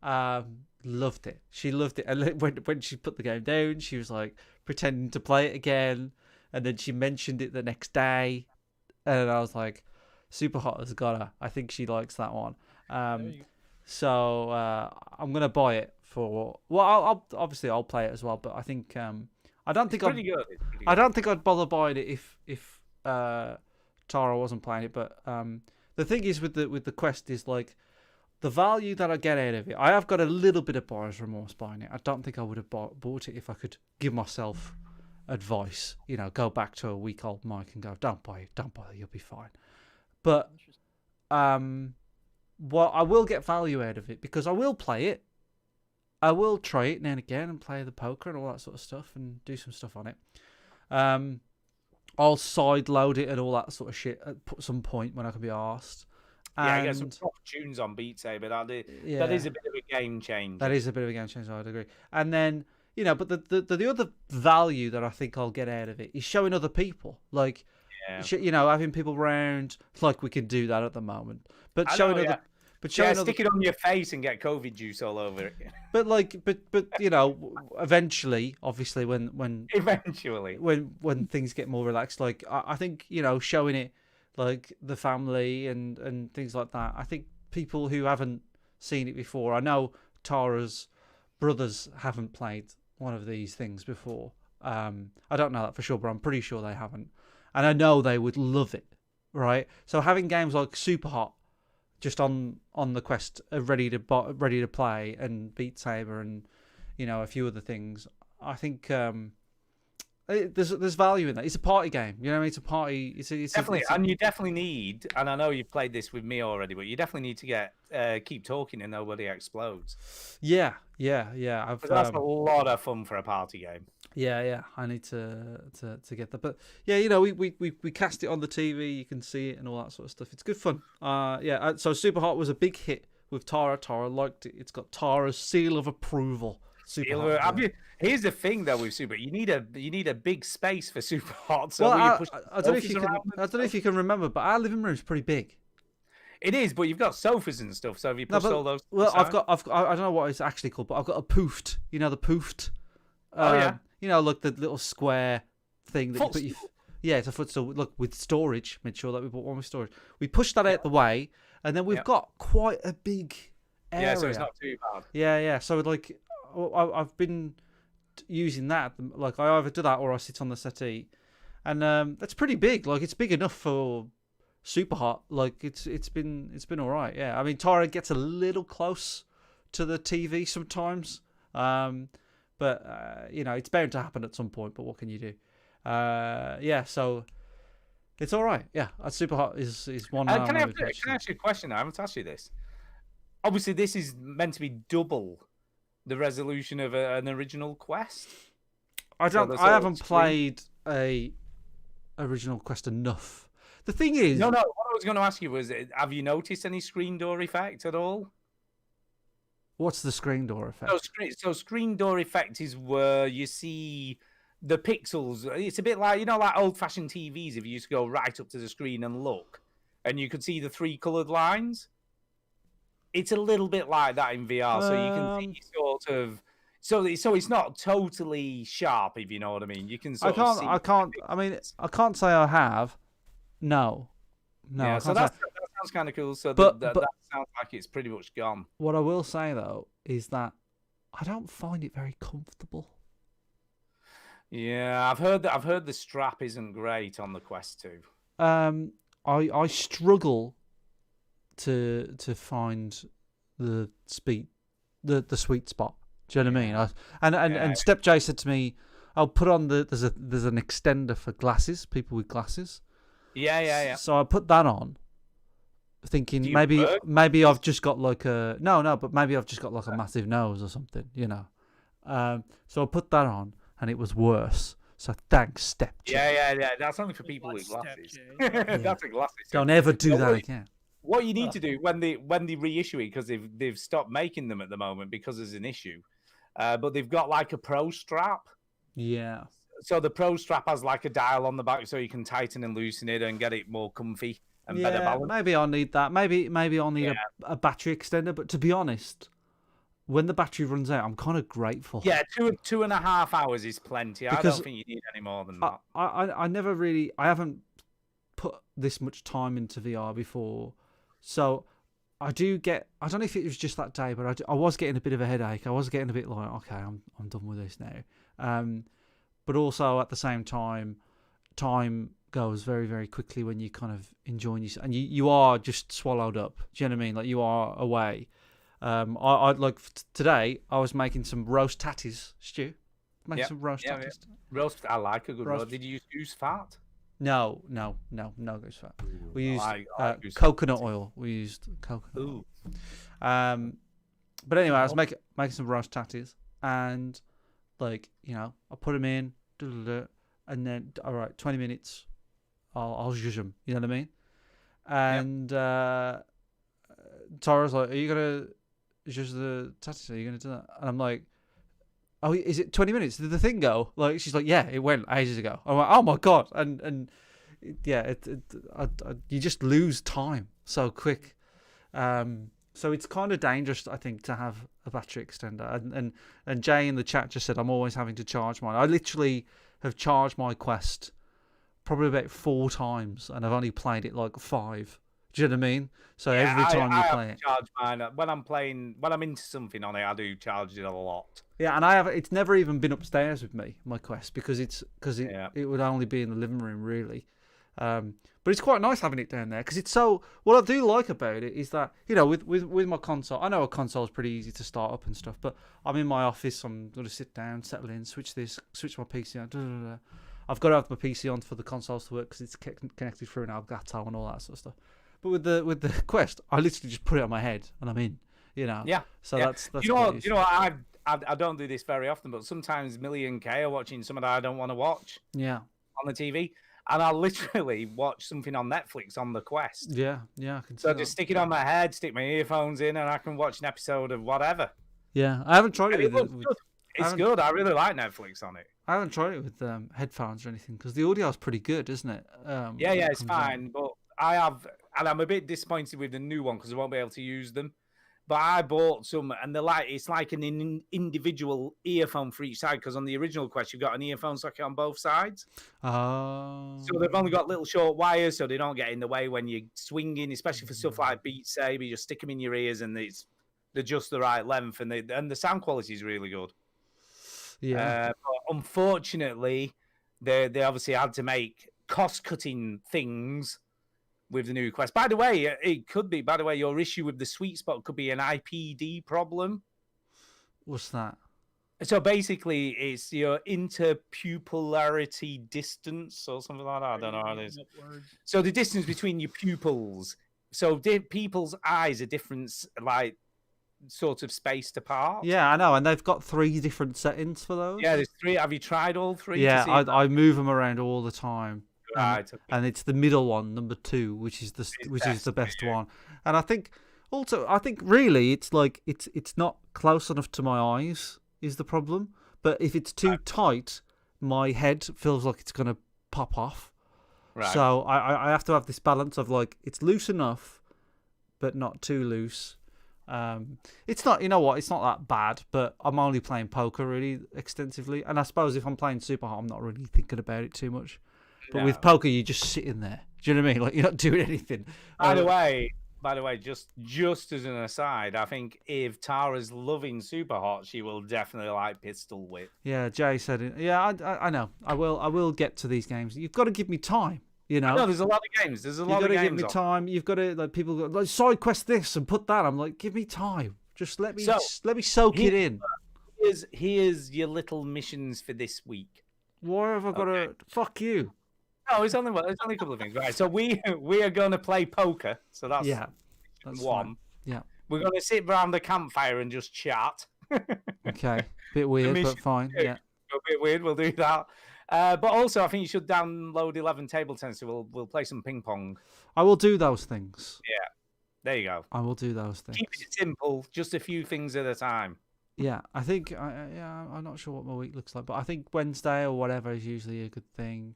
loved it. She loved it. And when she put the game down, she was like pretending to play it again, and then she mentioned it the next day, and I was like, Super Hot has got her. I think she likes that one. So I'm gonna buy it for. Well, I'll play it as well. But I think I don't think Pretty good. I don't think I'd bother buying it if Tara wasn't playing it. But the thing is with the Quest is like the value that I get out of it. I have got a little bit of buyer's remorse buying it. I don't think I would have bought it if I could give myself advice. Go back to a week-old Mike and go, don't buy it, don't bother, you'll be fine. But well, I will get value out of it because I will play it. I will try it now and again and play the poker and all that sort of stuff and do some stuff on it. I'll side load it and all that sort of shit at some point when I can be arsed. Yeah, I get some top tunes on Beat Saber. That is a bit of a game changer. That is a bit of a game changer, I'd agree. And then, but the other value that I think I'll get out of it is showing other people. Like, having people around, like we can do that at the moment. But showing other... But stick it on your face and get COVID juice all over it. But eventually, obviously, when things get more relaxed, like I think showing it like the family and things like that. I think people who haven't seen it before. I know Tara's brothers haven't played one of these things before. I don't know that for sure, but I'm pretty sure they haven't, and I know they would love it. Right, so having games like Super Hot just on the Quest ready to play, and Beat Saber and a few other things, I think there's value in that. It's a party game. You know what I mean? It's a party. It's Definitely, it's a- and you definitely need, and I know you've played this with me already, but you definitely need to get keep talking and nobody explodes. yeah. I've 'Cause that's a lot of fun for a party game. yeah. I need to get that. But yeah, you know, we cast it on the TV. You can see it and all that sort of stuff. It's good fun. So Super Hot was a big hit with Tara. Tara liked it. It's got Tara's seal of approval. Super Hot. Here's the thing though with Super, you need a big space for Super Hot. So Well, when you I push don't know if sofas you can. around I and don't know if you can remember, but our living room's pretty big. it is, but you've got sofas and stuff. So have you pushed all those? Well, aside? I don't know what it's actually called, but I've got a poofed. You know the poofed. Oh, yeah. You know, look, the little square thing that you put Footstool. yeah, it's a footstool. Look, with storage. Made sure that we bought one with storage. We pushed that out the way, and then we've got quite a big area. Yeah, so it's not too bad. Yeah. So like, I've been using that. Like, I either do that or I sit on the settee, and that's pretty big. Like, it's big enough for Super Hot. Like, it's been all right. Yeah, I mean, Tara gets a little close to the TV sometimes, but you know, it's bound to happen at some point. But what can you do? Yeah, so it's all right. Yeah, Super Hot is one. Can I ask you a question? I haven't asked you this. Obviously, this is meant to be double the resolution of an original quest. I So don't. the I sort of haven't screen- played a original quest enough. The thing is, No. What I was going to ask you was, have you noticed any screen door effect at all? what's the screen door effect? So screen door effect is where you see the pixels. It's a bit like, like old-fashioned TVs. If you used to go right up to the screen and look, and you could see the 3 coloured lines. It's a little bit like that in VR, so you can see sort of. So it's not totally sharp, if you know what I mean. You can sort of see. I can't say I have. No. Yeah, I so can't say. that sounds kind of cool. So But- that but- sounds like it's pretty much gone. What I will say though is that I don't find it very comfortable. Yeah, I've heard the strap isn't great on the Quest 2. I struggle to find the sweet spot. Do you know what I mean? And Step J said to me, "I'll put on there's an extender for glasses, people with glasses." Yeah. So I put that on, thinking Do you maybe work? maybe I've just got like a but maybe I've just got like a massive nose or something, you know. So I put that on, and it was worse. So thanks, Step J. Yeah. That's only for people with glasses. That's a glasses. Don't ever do that What- again. What you need to do when they reissue it, because they've stopped making them at the moment because there's an issue, but they've got like a Pro strap. Yeah. So the Pro strap has like a dial on the back, so you can tighten and loosen it and get it more comfy and better balance. Maybe I'll need that. Maybe I'll need a battery extender. But to be honest, when the battery runs out, I'm kind of grateful. Yeah, 2.5 hours is plenty. I Because don't think you need any more than that. I never really, I haven't put this much time into VR before, so I don't know if it was just that day, but I was getting a bit of a headache. I was getting a bit like, okay, I'm done with this now. But also at the same time goes very, very quickly when you kind of enjoying yourself, and you are just swallowed up. Do you know what I mean? Like, you are away. I like today I was making some roast tatties, Stu. Some roast tatties. Roast. I like a good Roast- roast. Did you use goose fat? No goose fat. We used I like goose coconut oil. We used coconut Ooh. oil. But anyway, I was making some roast tatties, and like, you know, I put them in, and then all right, 20 minutes, I'll zhuzh them. You know what I mean? And Tara's like, "Are you gonna zhuzh the tatties? Are you gonna do that?" And I'm like, "Oh, is it 20 minutes? Did the thing go?" Like, she's like, "Yeah, it went ages ago." I'm like, "Oh my god!" And yeah, you just lose time so quick. So it's kind of dangerous, I think, to have a battery extender. And Jay in the chat just said, I'm always having to charge mine. I literally have charged my Quest probably about 4 times, and I've only played it like 5. Do you know what I mean? So every time you play it, charge mine when I'm into something on it. I do charge it a lot. yeah. And it's never even been upstairs with me, my Quest, because it would only be in the living room really. But it's quite nice having it down there because it's so. What I do like about it is that with my console, I know a console is pretty easy to start up and stuff. But I'm in my office. I'm going to sit down, settle in, switch my PC on. I've got to have my PC on for the consoles to work because it's connected through an Elgato and all that sort of stuff. But with the Quest, I literally just put it on my head and I'm in. Yeah. So yeah. that's you know what? I don't do this very often, but sometimes Millie and Kay are watching something I don't want to watch. Yeah. On the TV, and I literally watch something on Netflix on the Quest. Yeah, I can. So just stick it on my head, stick my earphones in, and I can watch an episode of whatever. Yeah, I haven't tried it with. It's good. I really like Netflix on it. I haven't tried it with headphones or anything because the audio is pretty good, isn't it? Yeah, it's fine. But I have, and I'm a bit disappointed with the new one because I won't be able to use them. But I bought some, and it's like an individual earphone for each side because on the original Quest you've got an earphone socket on both sides. Oh. So they've only got little short wires, so they don't get in the way when you're swinging, especially for stuff like Beat Saber. You just stick them in your ears, and they're just the right length, and the sound quality is really good. Yeah. But unfortunately, they obviously had to make cost-cutting things with the new Quest. By the way, your issue with the sweet spot could be an IPD problem. What's that? So basically, it's your interpupillarity distance or something like that. I don't know how it is. So the distance between your pupils. So people's eyes are different, like, sort of spaced apart. Yeah, I know, and they've got 3 different settings for those. Yeah, there's 3. Have you tried all 3? Yeah, I move them around all the time. Right, and it's the middle one, number 2, which is the best one. And I think really it's like it's not close enough to my eyes is the problem. But if it's too tight, my head feels like it's gonna pop off. Right. So I have to have this balance of like it's loose enough, but not too loose. It's not, it's not that bad, but I'm only playing poker really extensively. And I suppose if I'm playing Super Hot, I'm not really thinking about it too much. But with poker, you're just sitting there. Do you know what I mean? Like you're not doing anything. By the way, just as an aside, I think if Tara's loving Super Hot, she will definitely like Pistol Whip. Yeah, Jay said it. Yeah, I know. I will get to these games. You've got to give me time. No, there's a lot of games. You've got to give me time. You've got to people go like side quest this and put that. I'm like, give me time. Just let me soak it in. Here's your little missions for this week. Why have I got to? Fuck you. No, it's only a couple of things, right? So we are going to play poker. So that's one. Fine. Yeah, we're going to sit around the campfire and just chat. Okay, bit weird, but fine. Yeah, a bit weird. We'll do that. But also, I think you should download 11 Table Tennis. So we'll play some ping pong. I will do those things. Yeah, there you go. I will do those things. Keep it simple, just a few things at a time. Yeah, I think. I'm not sure what my week looks like, but I think Wednesday or whatever is usually a good thing.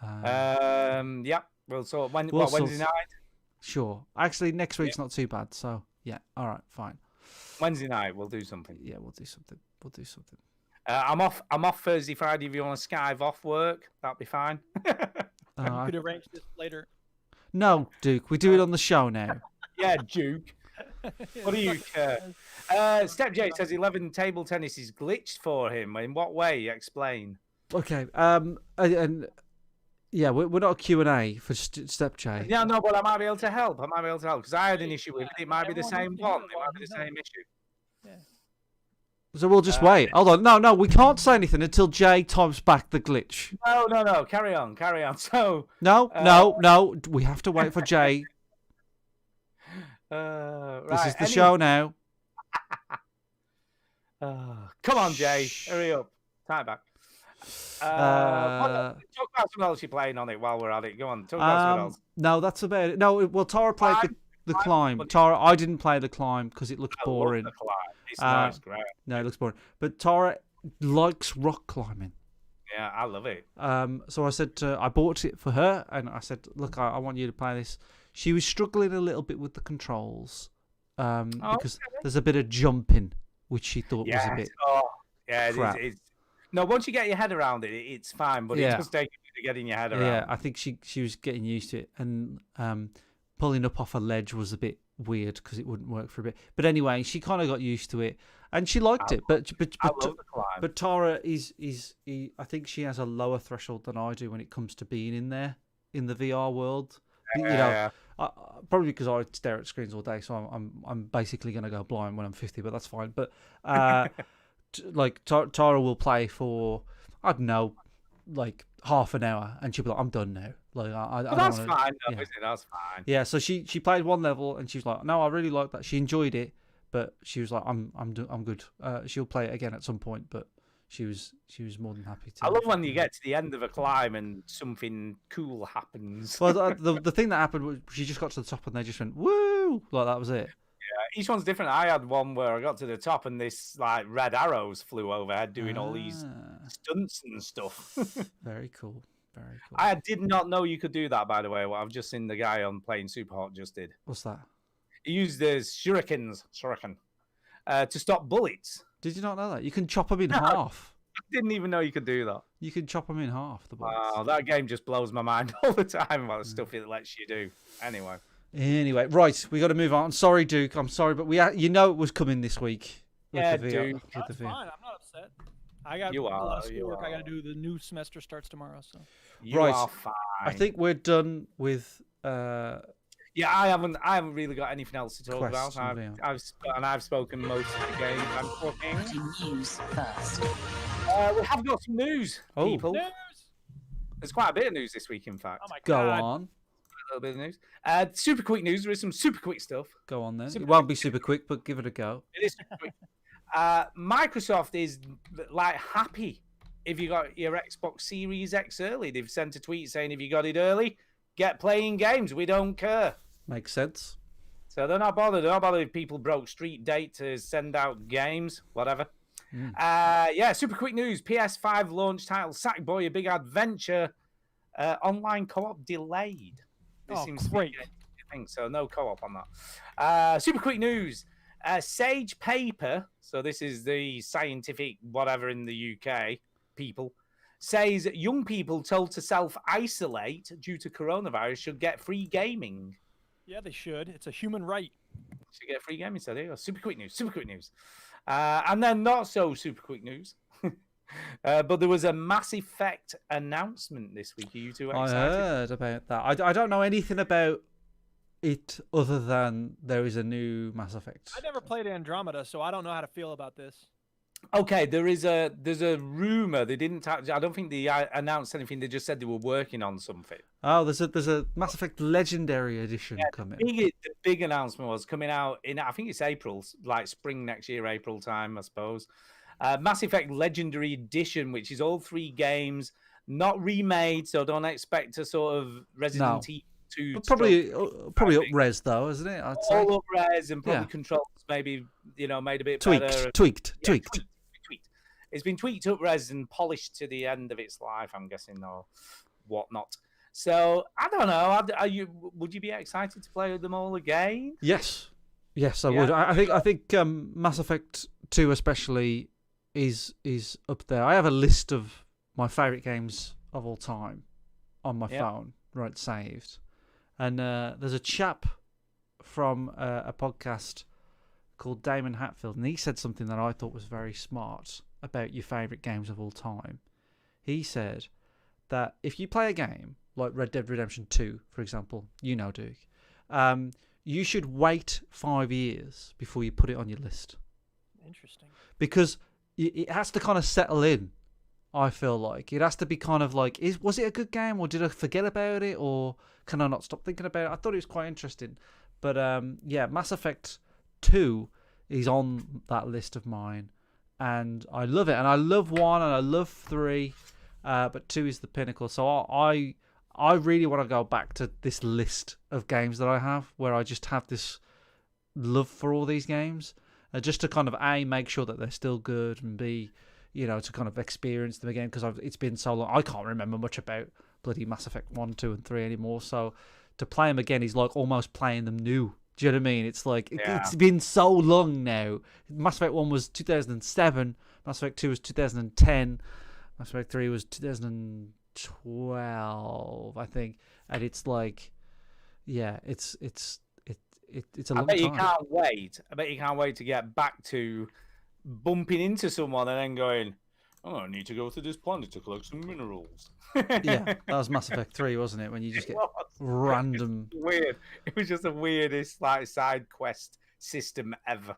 Yeah. Well, so Wednesday night? Sure. Actually, next week's not too bad. So yeah. All right. Fine. Wednesday night, we'll do something. Yeah, we'll do something. I'm off Thursday, Friday. If you want to skive off work, that'll be fine. You could arrange this later. No, Duke. We do it on the show now. Yeah, Duke. What do you care? Step J says 11 Table Tennis is glitched for him. In what way? Explain. Okay. And yeah, we're not a Q&A for Step J. Yeah, no, but I might be able to help. Because I had an issue with it. It might be the same one. It might be the same issue. Yeah. So we'll just wait. Hold on. No, we can't say anything until Jay types back the glitch. No. Carry on. So. No. We have to wait for Jay. Right. This is the show now. Come on, Jay. Hurry up. Time back. Talk about something else you're playing on it while we're at it. Go on. Talk about something else. No, that's about it. No, well, Tara played the climb. Tara, I didn't play the climb because it looks boring. Love the climb. It's nice, great. No, it looks boring. But Tara likes rock climbing. Yeah, I love it. So I said I bought it for her, and I said, look, I want you to play this. She was struggling a little bit with the controls because there's a bit of jumping, which she thought was a bit crap. It's no, once you get your head around it, it's fine, but it does take you to getting your head around. Yeah, I think she was getting used to it, and pulling up off a ledge was a bit weird because it wouldn't work for a bit. But anyway, she kind of got used to it, and she liked it. But Tara I think she has a lower threshold than I do when it comes to being in there. in the VR world. You know, Yeah. probably because I stare at screens all day, so I'm basically going to go blind when I'm 50, but that's fine. But like Tara will play for, I don't know, like half an hour, and she'll be like, I'm done now. Like I don't That's wanna, fine, though, yeah. isn't it? That's fine. Yeah, so she played one level and she was like, no, I really like that. She enjoyed it, but she was like, I'm good. She'll play it again at some point, but she was more than happy to. I love when you get to the end of a climb and something cool happens. Well, the thing that happened was she just got to the top and they just went woo, like that was it. Each one's different. I had one where I got to the top and this like red arrows flew overhead doing all these stunts and stuff. Very cool. Very cool. I did not know you could do that, by the way. What I've just seen the guy on playing Super Hot just did. What's that? He used the shuriken, to stop bullets. Did you not know that? You can chop them in half. I didn't even know you could do that. You can chop them in half. The bullets. Wow, that game just blows my mind all the time about the stuff it lets you do. Anyway, right, we got to move on. Sorry, Duke. I'm sorry, but you know it was coming this week. Yeah, Duke. That's fine. I'm not upset. I got a lot of schoolwork I got to do. The new semester starts tomorrow, so. You are fine. I think we're done with. Yeah, I haven't really got anything else to talk about. Question, I've spoken most of the game I'm talking. News first. We have got some news, people. News! There's quite a bit of news this week, in fact. Oh my Go God. on. A little bit of news. Super quick news. There is some super quick stuff. Go on then. Super It won't be super quick, but give it a go. It is super quick. Microsoft is like happy if you got your Xbox Series X early. They've sent a tweet saying if you got it early, get playing games. We don't care. Makes sense. So they're not bothered. They're not bothered if people broke street date to send out games, whatever. Yeah, super quick news. PS5 launch title Sackboy: A Big Adventure. Online co-op delayed. This seems great. I think so. No co-op on that. Super quick news. Sage Paper, so this is the scientific whatever in the UK people, says young people told to self-isolate due to coronavirus should get free gaming. Yeah, they should. It's a human right. Should get free gaming. So there you go. Super quick news. Super quick news. And then not so super quick news. But there was a Mass Effect announcement this week. Are you two excited? I heard about that. I don't know anything about it other than there is a new Mass Effect. I never played Andromeda, so I don't know how to feel about this. Okay, there's a rumor. They didn't. I don't think they announced anything. They just said they were working on something. Oh, there's a Mass Effect Legendary Edition coming. The big announcement was coming out in, I think it's April, like spring next year, April time, I suppose. Mass Effect Legendary Edition, which is all 3 games, not remade, so don't expect a sort of Resident Evil 2. But probably up res though, isn't it? I'd say. All up res and probably controls maybe made a bit better. Tweaked. It's been tweaked up res and polished to the end of its life, I'm guessing, or whatnot. So I don't know. Would you be excited to play them all again? Yes, I would. I think Mass Effect 2 especially is up there. I have a list of my favourite games of all time on my phone, right, saved. And there's a chap from a podcast called Damon Hatfield, and he said something that I thought was very smart about your favourite games of all time. He said that if you play a game like Red Dead Redemption 2, for example, Duke, you should wait 5 years before you put it on your list. Interesting. Because it has to kind of settle in, I feel like. It has to be kind of like, was it a good game, or did I forget about it, or can I not stop thinking about it? I thought it was quite interesting. But yeah, Mass Effect 2 is on that list of mine. And I love it. And I love 1 and I love 3. But 2 is the pinnacle. So I really want to go back to this list of games that I have, where I just have this love for all these games. Just to kind of, A, make sure that they're still good, and B, to kind of experience them again, because it's been so long. I can't remember much about bloody Mass Effect 1, 2, and 3 anymore. So to play them again is like almost playing them new. Do you know what I mean? It's like, it's been so long now. Mass Effect 1 was 2007. Mass Effect 2 was 2010. Mass Effect 3 was 2012, I think. And it's like, yeah, it's a long time. I bet you can't wait. I bet you can't wait to get back to bumping into someone and then going, Oh, I need to go to this planet to collect some minerals. Yeah, that was Mass Effect 3, wasn't it? When you just get random. Weird. It was just the weirdest like side quest system ever.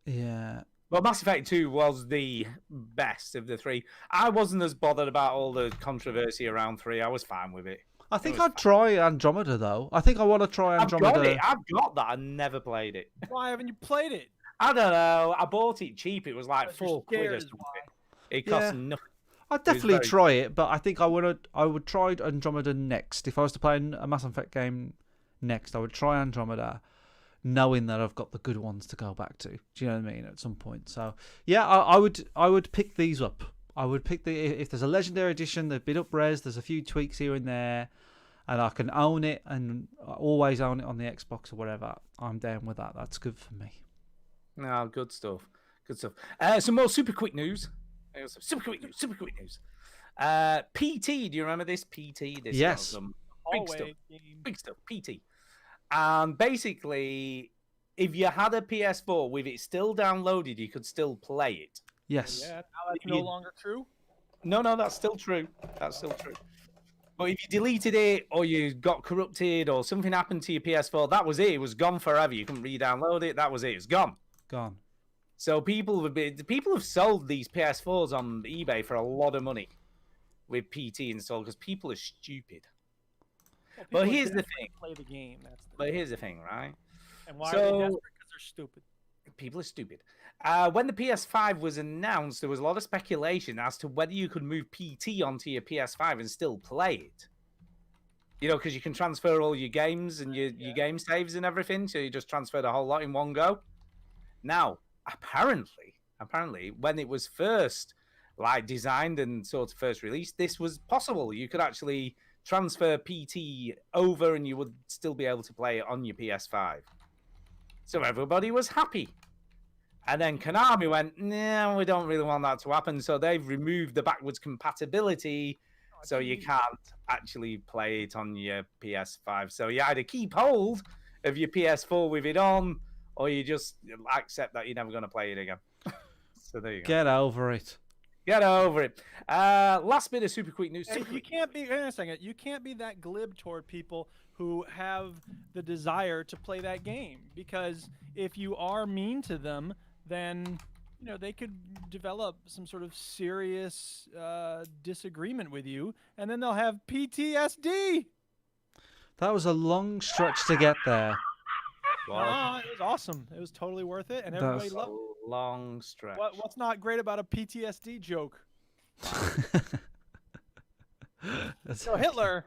Yeah. Well, Mass Effect 2 was the best of the three. I wasn't as bothered about all the controversy around 3. I was fine with it. I think I'd try Andromeda though. I think I want to try Andromeda. I've got it. I've got that. I never played it. Why haven't you played it? I don't know. I bought it cheap. It was like £4 or scared is something. why. It cost Yeah. nothing. I'd definitely very- try it, but I think I would try Andromeda next. If I was to play a Mass Effect game next, I would try Andromeda, knowing that I've got the good ones to go back to. Do you know what I mean? At some point. So yeah, I would pick these up. I would pick if there's a Legendary Edition, they've been up-res, there's a few tweaks here and there, and I can own it and always own it on the Xbox or whatever. I'm down with that. That's good for me. No, good stuff. Good stuff. Some more super quick news. Super quick news. PT, do you remember this? PT? This Yes. was some big stuff. Hallway game. Big stuff. PT. And basically, if you had a PS4 with it still downloaded, you could still play it. Yes. Yeah, now that's no longer true. No, that's still true. That's still true. But if you deleted it or you got corrupted or something happened to your PS4, that was it. It was gone forever. You couldn't re-download it. That was it. It's gone. Gone. So people have sold these PS4s on eBay for a lot of money with PT installed because people are stupid. Well, But people are here's the desperate thing. to play the game. That's the But here's the thing, right? and why are so- they desperate? Because they're stupid. People are stupid. When the PS5 was announced, there was a lot of speculation as to whether you could move PT onto your PS5 and still play it. You know, because you can transfer all your games and your game saves and everything, so you just transfer the whole lot in one go. Now, apparently, when it was first like designed and sort of first released, this was possible. You could actually transfer PT over, and you would still be able to play it on your PS5. So everybody was happy. And then Konami went, no, we don't really want that to happen. So they've removed the backwards compatibility, so you can't actually play it on your PS5. So you either keep hold of your PS4 with it on, or you just accept that you're never going to play it again. So there you go. Get over it. Get over it. Last bit of super quick news. Hey, you can't be. Wait a second. You can't be that glib toward people who have the desire to play that game, because if you are mean to them, then they could develop some sort of serious disagreement with you, and then they'll have PTSD. That was a long stretch to get there. It was awesome. It was totally worth it, and everybody loved it. Long stretch. What's not great about a PTSD joke? So Hitler.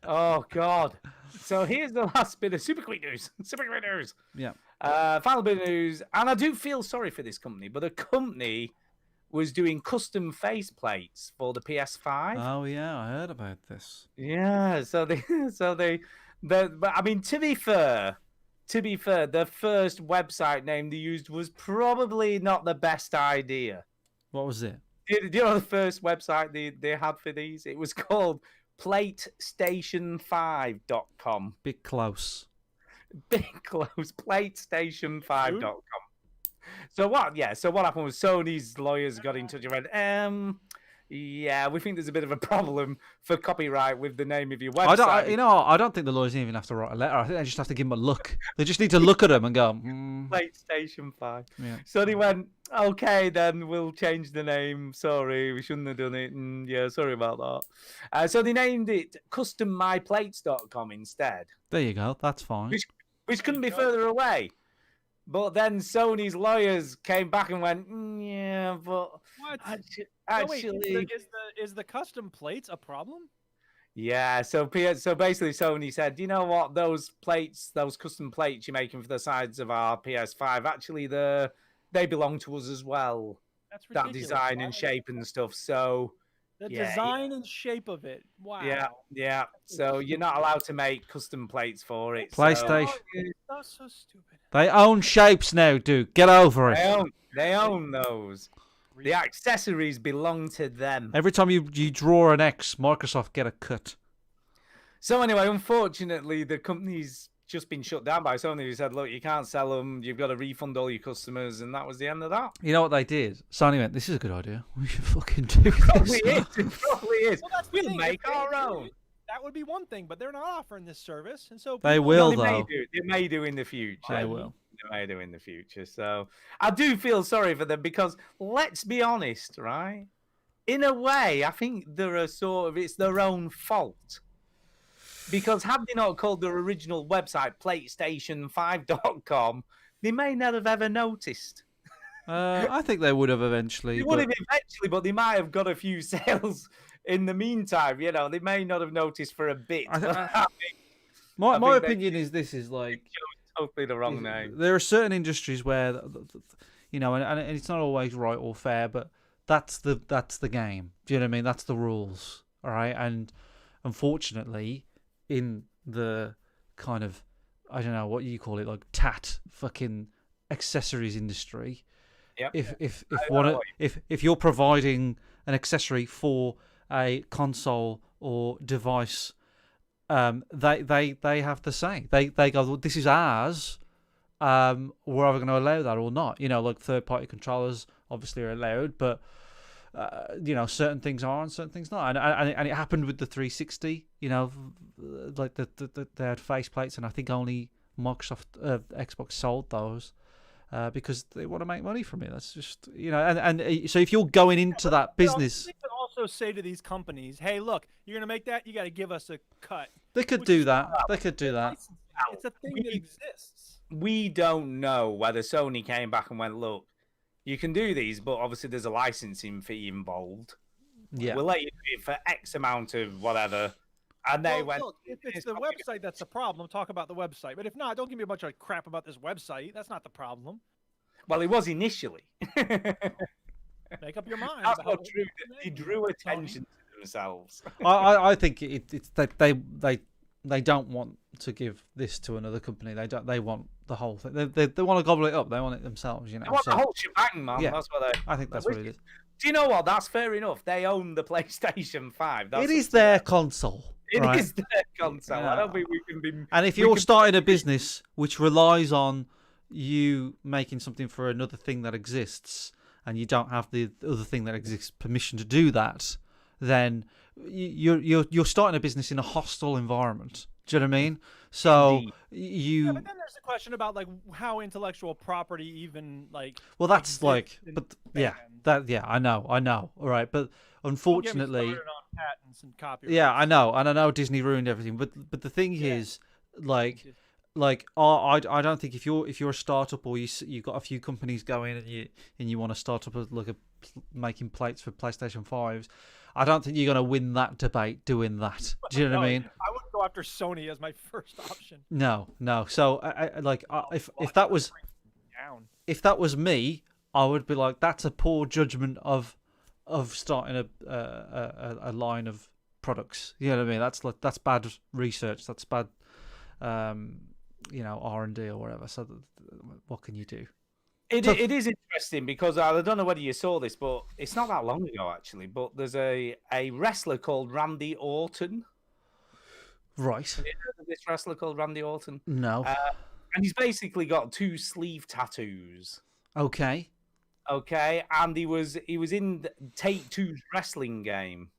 Oh God! So here's the last bit of super quick news. Super quick news. Yeah. Final bit of news, and I do feel sorry for this company, but the company was doing custom faceplates for the PS5. Oh yeah, I heard about this. Yeah, but I mean, to be fair, the first website name they used was probably not the best idea. What was it? Do you know the first website they had for these? It was called PlateStation5.com. Bit close. Big close. PlateStation5.com. So what? Yeah. So what happened was Sony's lawyers got in touch and went, yeah, we think there's a bit of a problem for copyright with the name of your website. I don't think the lawyers even have to write a letter. I think they just have to give them a look. They just need to look at them and go, PlayStation 5. Yeah. So they went, okay, then we'll change the name. Sorry, we shouldn't have done it. And yeah, sorry about that. So they named it CustomMyPlates.com instead. There you go. That's fine. Which couldn't be further away. But then Sony's lawyers came back and went, yeah, but What? actually, is the custom plates a problem? yeah. So basically, Sony said, you know what, those plates, those custom plates you're making for the sides of our PS5, actually, they belong to us as well. That's That ridiculous. design Why and would- shape and stuff. So The yeah, design and shape of it. Wow. yeah. So you're not allowed to make custom plates for it. PlayStation. So That's so stupid. They own shapes now, dude. Get over it. they own those. The accessories belong to them. Every time you draw an X, Microsoft get a cut. So anyway, unfortunately, the company's just been shut down by Sony. Who said, "Look, you can't sell them. You've got to refund all your customers," and that was the end of that. You know what they did? Sony went, "This is a good idea. We should fucking do Probably this." is. It probably is. Well, that's the We'll thing, make if they our do own. it, That would be one thing, but they're not offering this service, and so They people- will, They may though. do. They may do in the future. They will. They may do in the future. So I do feel sorry for them because let's be honest, right? In a way, I think it's their own fault. Because had they not called their original website PlayStation5.com, they may not have ever noticed. I think they would have eventually. They would have eventually, but they might have got a few sales in the meantime. You know, they may not have noticed for a bit. My think they- opinion is this is like Totally the wrong name. there are certain industries where you know, and it's not always right or fair, but that's the game. Do you know what I mean? That's the rules, all right? And unfortunately, in the kind of I don't know what you call it, like fucking accessories industry. Yep. If you're providing an accessory for a console or device, they have to say they go, well, this is ours. We're either going to allow that or not. You know, like third party controllers obviously are allowed, but you know, certain things are and certain things not. And it happened with the 360. You know, like they had faceplates, and I think only Xbox sold those. Because they want to make money from it. That's just, you know, and so if you're going into that business, They could also say to these companies, "Hey, look, you're gonna make that. You got to give us a cut." they could Which do is that. They could do that. It's a thing that exists. We don't know whether Sony came back and went, look, you can do these, but obviously there's a licensing fee involved. Yeah. We'll let you do it for X amount of whatever. And they Well, went, look, if it's the website that's the problem, talk about the website. But if not, don't give me a bunch of crap about this website. That's not the problem. well, it was initially. Make up your mind. That's about not what true. you're They doing, drew Tony. attention to themselves. I think it's that they don't want to give this to another company. They want the whole thing. They want to gobble it up. They want it themselves. You know. They want So the whole shebang, man. yeah, That's what they. I think that's what it is. Do you know what? That's fair enough. They own the PlayStation 5. That's It is their console. It right? is their console. I don't think we can be. And if we you're can- starting a business which relies on you making something for another thing that exists, and you don't have the other thing that exists permission to do that, then you're starting a business in a hostile environment. Do you know what I mean? So Yeah, but then there's the question about like how intellectual property even like. well, that's exists like, in but fans. I know, all right, but Don't get me unfortunately, started on patents and copyright. yeah, I know, and I know Disney ruined everything, but the thing is, like I don't think if you're a startup or you've got a few companies going and you want to start up making plates for PlayStation 5s, I don't think you're going to win that debate doing that. Do you know what I mean? I would go after Sony as my first option. No. So if that was Down. if that was me, I would be like, that's a poor judgment of starting a line of products. You know what I mean? That's bad research. That's bad, R&D or whatever. So what can you do? It is interesting because I don't know whether you saw this, but it's not that long ago actually. But there's a wrestler called Randy Orton. Right. Have you heard of this wrestler called Randy Orton? No. And he's basically got 2 sleeve tattoos. Okay. Okay, and he was in Take-Two's wrestling game,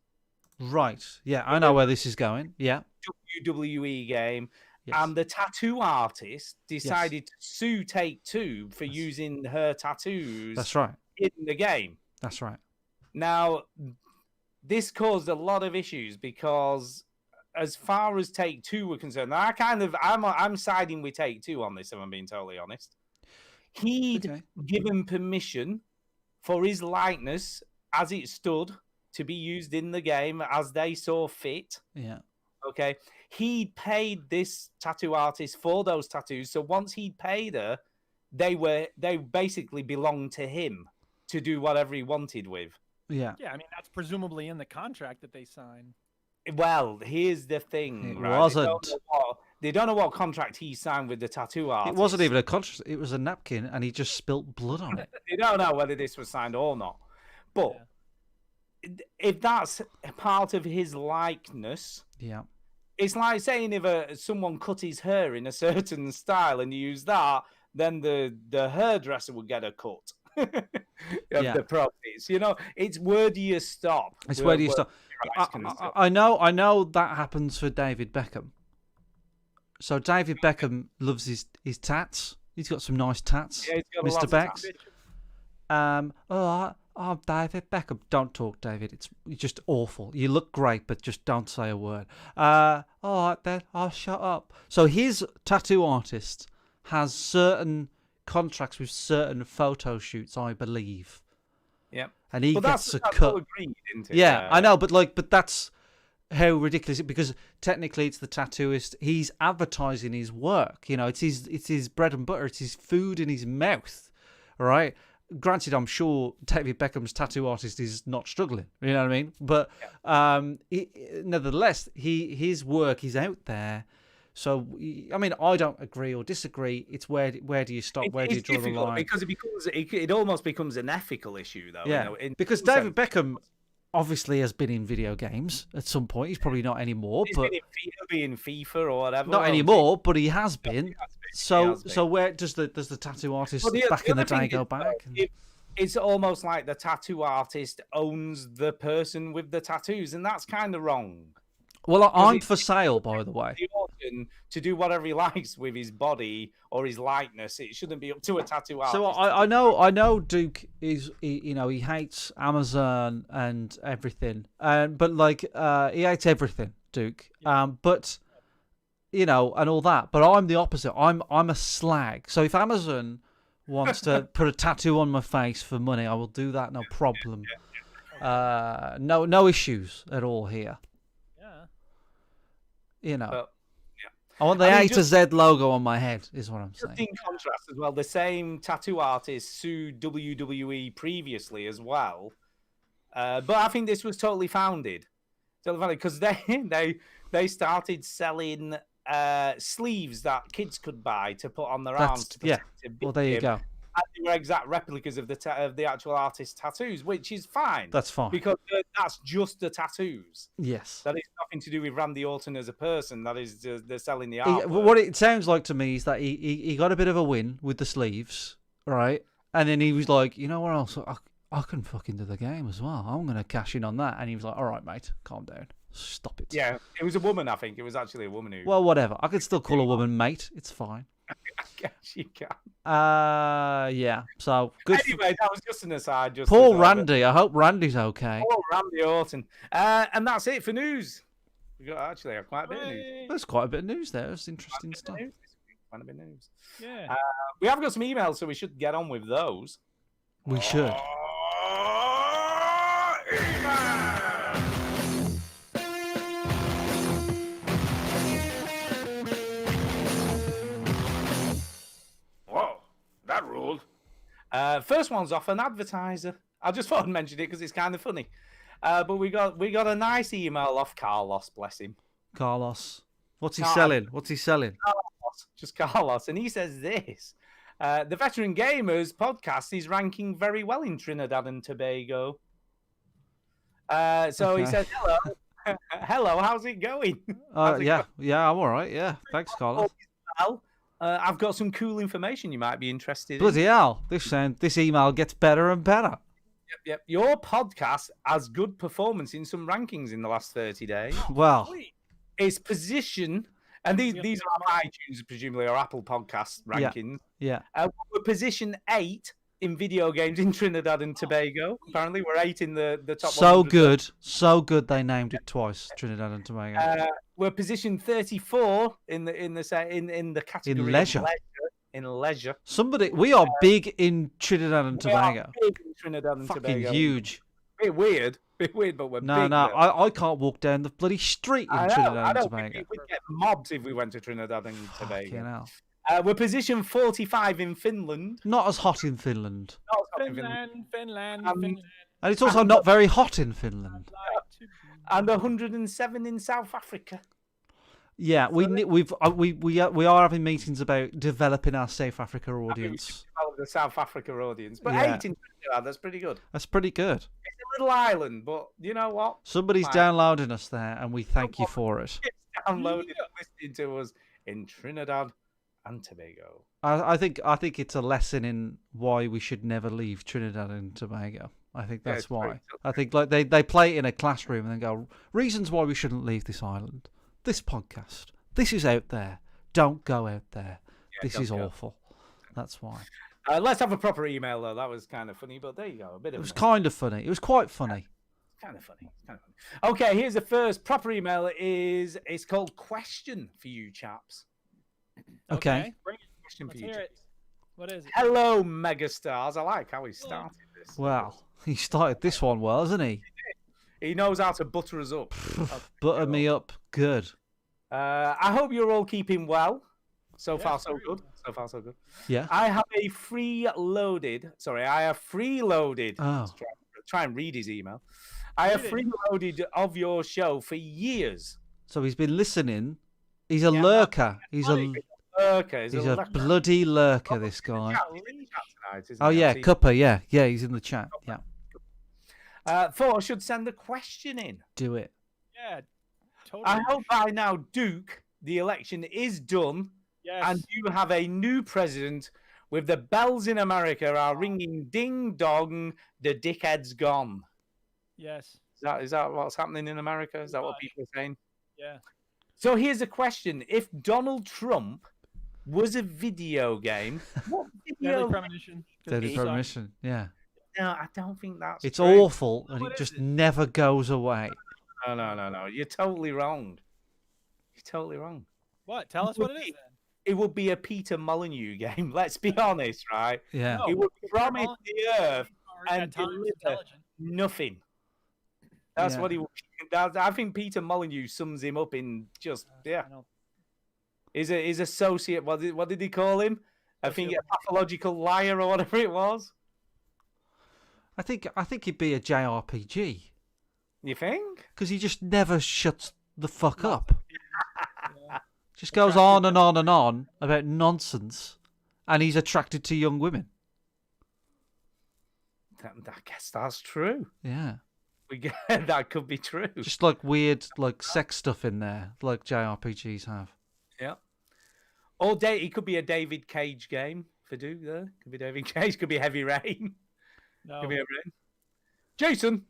Right. Yeah, I know where this is going. Yeah. WWE game. Yes. And the tattoo artist decided to sue Take-Two for using her tattoos That's right. in the game. That's right. Now, this caused a lot of issues because, as far as Take-Two were concerned, I'm siding with Take-Two on this. If I'm being totally honest, he'd given permission for his likeness as it stood to be used in the game as they saw fit. Yeah. Okay, he paid this tattoo artist for those tattoos. So once he'd paid her, they basically belonged to him to do whatever he wanted with. Yeah. Yeah, I mean that's presumably in the contract that they signed. Well, here's the thing. It right? wasn't. They don't know what contract he signed with the tattoo artist. It wasn't even a contract. It was a napkin, and he just spilt blood on it. They don't know whether this was signed or not. But if that's part of his likeness, Yeah. it's like saying if someone cut his hair in a certain style and you use that, then the hairdresser would get a cut of the profits. You know, it's where do you stop? It's where do you stop? I know that happens for David Beckham. So David Beckham loves his tats. He's got some nice tats, Yeah, he's got a Mr. lot of Becks. tats. I'm David Beckham. Don't talk, David. It's just awful. You look great, but just don't say a word. All right then, I'll shut up. So his tattoo artist has certain contracts with certain photo shoots, I believe. Yeah, and he but gets a that's cut. all agreed, isn't it? Yeah, I know, but that's how ridiculous it, because technically it's the tattooist. He's advertising his work. You know, it's his bread and butter. It's his food in his mouth. All right. Granted, I'm sure David Beckham's tattoo artist is not struggling. You know what I mean? But nevertheless, his work is out there. So I mean, I don't agree or disagree. It's where do you stop? Where do you draw the line? Because it almost becomes an ethical issue, though. Yeah, you know, because David Beckham obviously has been in video games at some point. He's probably not anymore, but been in FIFA or whatever. not anymore. But he has been. So been. so where does the tattoo artist back in the day go back? It's almost like the tattoo artist owns the person with the tattoos, and that's kind of wrong. Well, I'm for sale, by the way. To do whatever he likes with his body or his likeness, it shouldn't be up to a tattoo artist. So I know Duke is he hates Amazon and everything, but like he hates everything, Duke. But and all that. But I'm the opposite. I'm a slag. So if Amazon wants to put a tattoo on my face for money, I will do that, no problem. No issues at all here. I want the A to Z logo on my head, is what I'm saying. In contrast as well, the same tattoo artist sued WWE previously as well. But I think this was totally founded. Because they started selling sleeves that kids could buy to put on their arms. Well, there you go. And they were exact replicas of the actual artist's tattoos, which is fine. That's fine. Because that's just the tattoos. Yes. That is nothing to do with Randy Orton as a person. That is they're selling the art. What it sounds like to me is that he got a bit of a win with the sleeves, right? And then he was like, you know what else? I can fucking do the game as well. I'm going to cash in on that. And he was like, all right, mate, calm down. Stop it. Yeah, it was a woman, I think. It was actually a woman who... Well, whatever. I could still call a woman mate. It's fine. I guess you can. Yeah. So good. Anyway, that was just an aside. Poor Randy. I hope Randy's okay. Poor Randy Orton. And that's it for news. We got actually quite a bit of news. There's quite a bit of news there. It's interesting stuff. Quite a bit of news. Yeah. We have got some emails, so we should get on with those. We should. Whoa, that ruled. First one's off an advertiser. I just thought I'd mention it because it's kind of funny. But we got a nice email off Carlos, bless him. Carlos. What's he selling? Carlos, just Carlos. And he says this. The Veteran Gamers podcast is ranking very well in Trinidad and Tobago. So he says, hello. Hello, how's it going? Yeah, I'm all right. Yeah, thanks, Carlos. Well, I've got some cool information you might be interested in. Bloody hell, this email gets better and better. Yep. Your podcast has good performance in some rankings in the last 30 days. Well, its position, and these are on iTunes, presumably, or Apple Podcast rankings. Yeah. We're position 8 in video games in Trinidad and Tobago. Apparently, we're 8 in the top. So good. They named it twice, Trinidad and Tobago. We're position 34 in the category in leisure. In leisure. We are big in Trinidad and Tobago. Big in Trinidad and Fucking Tobago. huge. Bit weird, but we're big. No, I can't walk down the bloody street in Trinidad and Tobago. We'd get mobbed if we went to Trinidad and Tobago. Fucking hell. We're position 45 in Finland. Not as hot in Finland. Finland. And it's also not very hot in Finland. And 107 in South Africa. Yeah, we are having meetings about developing our South Africa audience. The South Africa audience, but 8 in Trinidad, that's pretty good. That's pretty good. It's a little island, but you know what? Somebody's downloading us there, and we thank you for it. downloading and listening to us in Trinidad and Tobago. I think it's a lesson in why we should never leave Trinidad and Tobago. I think Yeah, that's it's true, why. it's I think like they play it in a classroom and then go, reasons why we shouldn't leave this island. This podcast. This is out there. Don't go out there. This don't is go. awful. That's why. Let's have a proper email though. That was kind of funny, but there you go. A bit It of was fun. kind of funny. It was quite funny. Kind of funny. Okay, here's the first proper email. It's called Question for you chaps. Okay. Bring it. Question for Let's you hear chaps. it. What is it? Hello, megastars. I like how he started this. Well, he started this one well, hasn't he? He knows how to butter us up. Butter me up good. I hope you're all keeping well. So Yeah, far, so very good. well. So far, so good. Yeah. I have freeloaded. Oh. Try and read his email. I have Read freeloaded of your show for years. So he's been listening. He's a lurker. He's a Lurker. he's a bloody lurker. This guy. Tonight, isn't Oh he? yeah, I've seen- Cuppa. Yeah, he's in the chat. Yeah, Thought I should send a question in. do it. Yeah, totally. I hope by now, Duke, the election is done, Yes. and you have a new president with the bells in America are ringing ding dong, the dickhead's gone. Yes. Is that what's happening in America? Is that what Right. people are saying? Yeah. So here's a question. If Donald Trump was a video game, what video Deadly premonition. Deadly suck. premonition. Yeah, No, I don't think that's it's true. awful and What it is just it? never goes away. No. You're totally wrong. You're totally wrong. What? Tell us what it is then. It would be a Peter Molyneux game. Let's be honest, right? Yeah, No. It would Peter promise Molyneux the earth Or and at times deliver intelligent. nothing. That's Yeah. what he would. I think Peter Molyneux sums him up in just I don't- His associate. What did he call him? I think a pathological liar or whatever it was. I think he'd be a JRPG You think? because he just never shuts the fuck up. Just goes on and on and on about nonsense, and he's attracted to young women. I guess that's true. Yeah, That could be true. just like weird like sex stuff in there, like JRPGs have. Yeah. Or it could be a David Cage game for Duke there. Could be David Cage. Could be Heavy Rain. No. Could be Heavy Rain. Jason.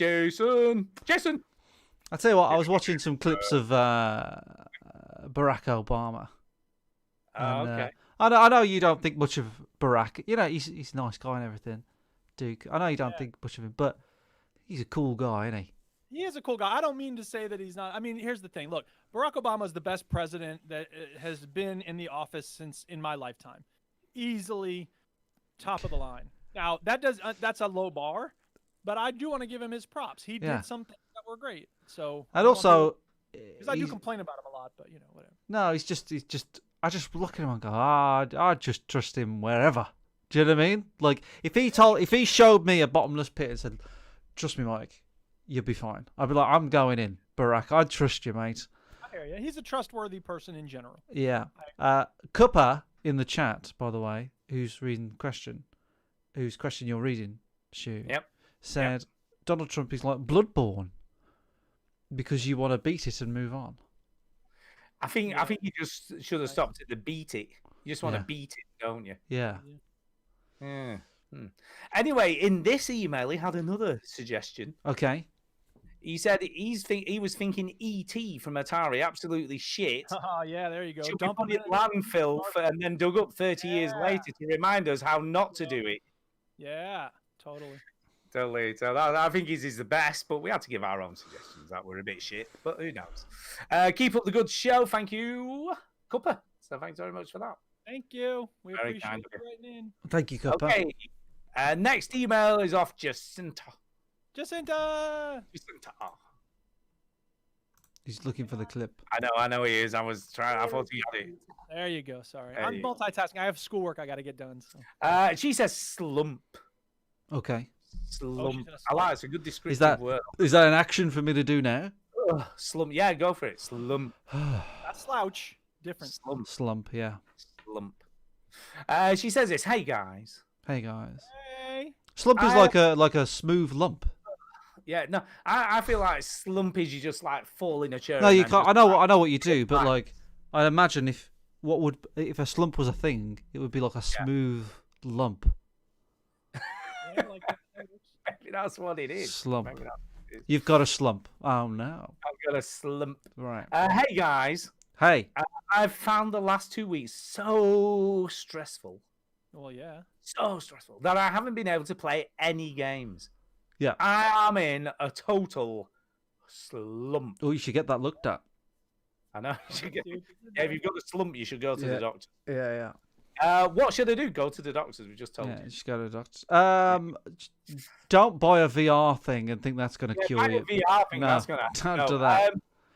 I tell you what, I was watching some clips of Barack Obama. Oh, And, okay. I know you don't think much of Barack. You know, he's a nice guy and everything, Duke. I know you don't think much of him, but he's a cool guy, isn't he? He is a cool guy. I don't mean to say that he's not. I mean, here's the thing. Look, Barack Obama is the best president that has been in the office since in my lifetime. Easily top of the line. Now, that's a low bar, but I do want to give him his props. He Yeah. did some things that were great. So And also, because I do he's- complain about him a lot, but you know, whatever. no, he's just. I just look at him and go, I'd just trust him wherever. Do you know what I mean? Like if he showed me a bottomless pit and said, "Trust me, Mike, you'll be fine," I'd be like, "I'm going in, Barack. I trust you, mate." I hear you. He's a trustworthy person in general. Yeah. Cuppa in the chat, by the way, whose question you're reading, Stu, Yep. said Donald Trump is like Bloodborne because you want to beat it and move on. I think you just should have stopped at the beat it. You just want to Yeah. beat it, don't you? Yeah. Yeah. Anyway, in this email, he had another suggestion. Okay. He said he was thinking E.T. from Atari, absolutely shit. Oh yeah, there you go. Should we Dump put him it in in a- landfill and then dug up 30 years Yeah. later to remind us how not to do it? Yeah, totally. Totally. So I think his is the best, but we had to give our own suggestions that were a bit shit. But who knows? Keep up the good show. Thank you, Cuppa. So thanks very much for that. Thank you. We Very appreciate kind you of you. writing in. Thank you, Cuppa. Okay. Next email is off Jacinta. Jacinta. He's looking for the clip. I know he is. I thought he had it. There you go. Sorry, There I'm you go. multitasking. I have schoolwork I got to get done. So. She says slump. Okay. Slump. said a I like it. It's a good descriptive Is that word. an action for me to do now? Ugh, slump. Yeah, go for it. Slump. Not slouch. Different. Slump, yeah. Slump. She says this. Hey guys. Hey guys. Hey. Slump is like a smooth lump. Yeah, no, I feel like slump is you just like fall in a chair. No, and you then can't. just, I know what you do, but like, I imagine if a slump was a thing, it would be like a smooth lump. Yeah, like that. Maybe that's what it is. Slump. Maybe that's what it is. You've got a slump. Oh no. I've got a slump. Right. Hey guys, Hey. I've found the last 2 weeks so stressful, Well, yeah. so stressful that I haven't been able to play any games. Yeah. I am in a total slump. Oh, you should get that looked at. I know. Yeah, if you've got a slump, you should go to the doctor. Yeah. What should I do? Go to the doctors. We just told Yeah, you. just go to the doctor. Don't buy a VR thing and think that's going to cure buy a you. VR thing, No, that's gonna don't do that.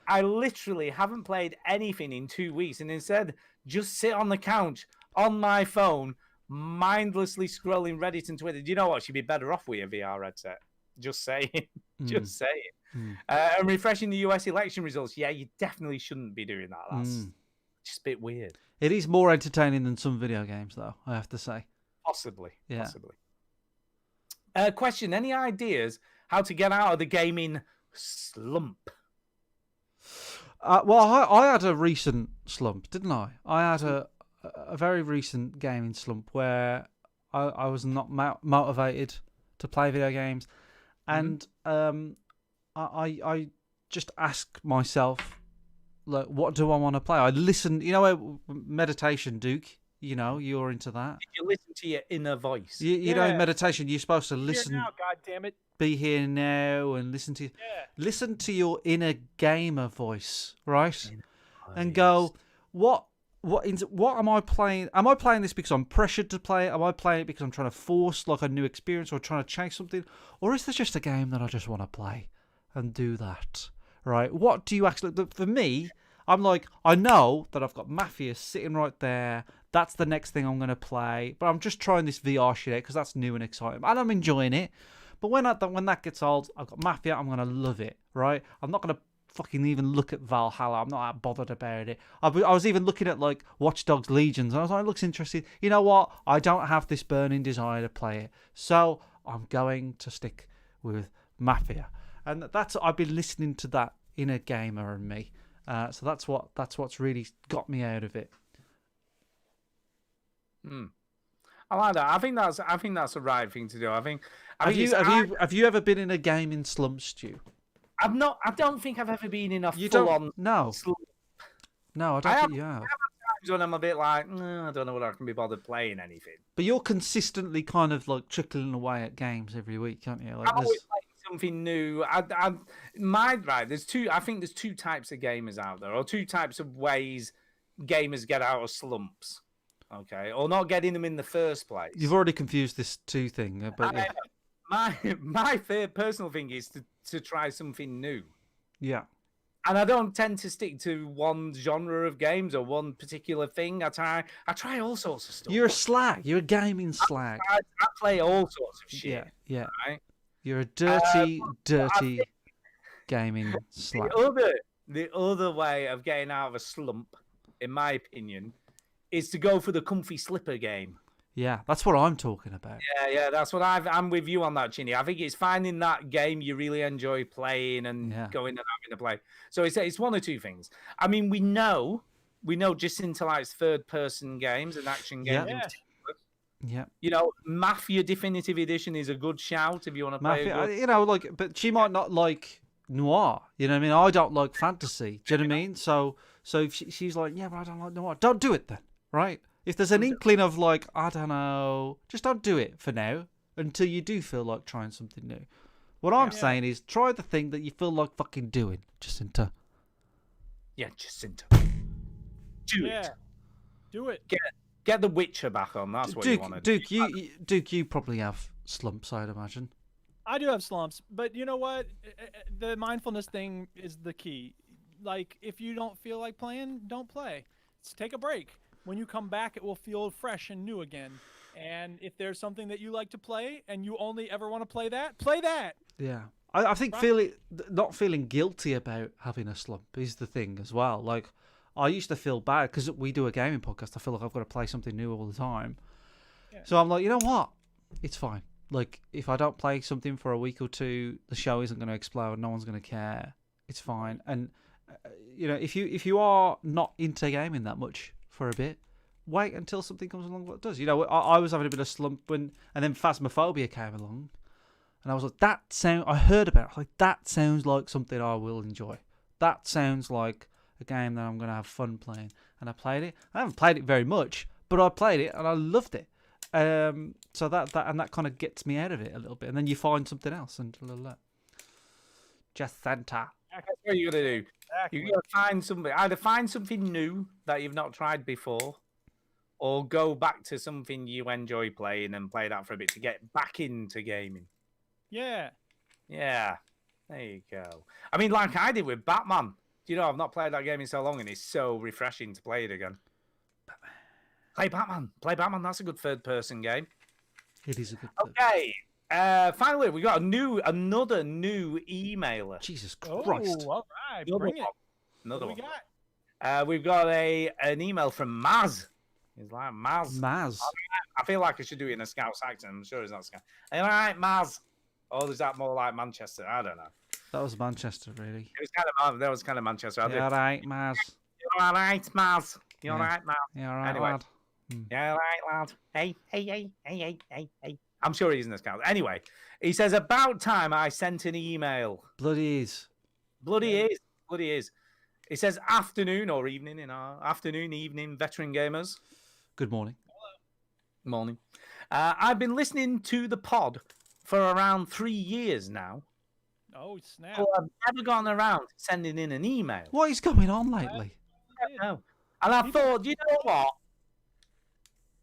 I literally haven't played anything in 2 weeks, and instead just sit on the couch on my phone, mindlessly scrolling Reddit and Twitter. Do you know what? She'd be better off with a VR headset. Just saying. Just saying. And refreshing the US election results. Yeah, you definitely shouldn't be doing that. That's just a bit weird. It is more entertaining than some video games, though, I have to say. Possibly. Yeah. Possibly. Question: any ideas how to get out of the gaming slump? Well, I had a recent slump, didn't I? I had a very recent gaming slump where I was not motivated to play video games, and I just ask myself, like, what do I want to play? I listen, meditation, Duke. You know, you're into that. Did you listen to your inner voice? You know, in meditation, you're supposed to listen. Here now, God damn it. Be here now and listen to your inner gamer voice, right? And go, what am I playing? Am I playing this because I'm pressured to play it? Am I playing it because I'm trying to force like a new experience or trying to change something? Or is this just a game that I just want to play and do that? Right? What do you actually? For me, I'm like, I know that I've got Mafia sitting right there. That's the next thing I'm going to play. But I'm just trying this VR shit out because that's new and exciting. And I'm enjoying it. But when that gets old, I've got Mafia, I'm going to love it, right? I'm not going to fucking even look at Valhalla. I'm not that bothered about it. I was even looking at, like, Watch Dogs Legions, and I was like, it looks interesting. You know what? I don't have this burning desire to play it. So I'm going to stick with Mafia. And I've been listening to that inner gamer in me. So that's what's really got me out of it. I like that. I think that's the right thing to do. Have you ever been in a gaming slump, Stu? I've not. I don't think I've ever been in a You full don't? on. No. Slump. No, I don't think you have. I have times when I'm a bit like, I don't know whether I can be bothered playing anything. But you're consistently kind of like trickling away at games every week, aren't you? Like, I'm always playing something new. There's two. I think there's two types of gamers out there, or two types of ways gamers get out of slumps. Okay, or not getting them in the first place. You've already confused this two thing, but yeah. My personal thing is to try something new. Yeah. And I don't tend to stick to one genre of games or one particular thing. I try all sorts of stuff. You're a slag. You're a gaming slag. I play all sorts of shit. Yeah. Right? You're a dirty gaming slag. The other way of getting out of a slump, in my opinion, is to go for the comfy slipper game. Yeah, that's what I'm talking about. Yeah, that's what I'm with you on that, Chinny. I think it's finding that game you really enjoy playing and going and having a play. So it's one or two things. I mean, we know Jacinta likes third-person games and action games in particular. Yeah. You know, Mafia Definitive Edition is a good shout if you want to play. Mafia, but she might not like noir. You know what I mean? I don't like fantasy. Do you know what I mean? So if she's like, yeah, but I don't like noir. Don't do it then, right? If there's an inkling of like, I don't know, just don't do it for now until you do feel like trying something new. What I'm saying is try the thing that you feel like fucking doing, Jacinta. Yeah, Jacinta. Do it. Do it. Get the Witcher back on. That's what you want to do. Duke, you probably have slumps, I'd imagine. I do have slumps, but you know what? The mindfulness thing is the key. Like, if you don't feel like playing, don't play. Just take a break. When you come back, it will feel fresh and new again. And if there's something that you like to play and you only ever want to play that, play that. Yeah. I think not feeling guilty about having a slump is the thing as well. Like, I used to feel bad because we do a gaming podcast. I feel like I've got to play something new all the time. Yeah. So I'm like, you know what? It's fine. like if I don't play something for a week or two, the show isn't going to explode. No one's going to care. It's fine. And if you are not into gaming that much for a bit, wait until something comes along that does. I was having a bit of slump and then Phasmophobia came along, and I was like, I heard about it. I was like, that sounds like something I will enjoy. That sounds like a game that I'm going to have fun playing. And I played it. I haven't played it very much, but I played it and I loved it. So that kind of gets me out of it a little bit, and then you find something else and just Santa. That's what you gotta do. You gotta find something. Either find something new that you've not tried before, or go back to something you enjoy playing and play that for a bit to get back into gaming. Yeah. Yeah, there you go. I mean, like I did with Batman. I've not played that game in so long, and it's so refreshing to play it again. Play Batman. That's a good third-person game. It is a good. Okay. Finally, we got another new emailer. Jesus Oh, Christ! all right. Another Bring it. one. Another What do one. we got? We've got an email from Maz. He's like, Maz. I feel like I should do it in a Scouse accent. I'm sure he's not Scouse. All right, Maz. Or is that more like Manchester? I don't know. That was Manchester, really. That was kind of Manchester. Yeah, right, Maz. You're all right, Maz. You're all Yeah. right, Maz. Yeah, all right, Anyway. lad. Yeah, all right, lad. Hey. I'm sure he isn't a Scouse. Anyway, he says, about time I sent an email. Bloody is. Bloody is. It says afternoon or evening in our evening, veteran gamers. Good morning. Morning. I've been listening to the pod for around 3 years now. Oh, snap. But I've never gotten around to sending in an email. What is going on lately? I don't know. And I thought, you know what?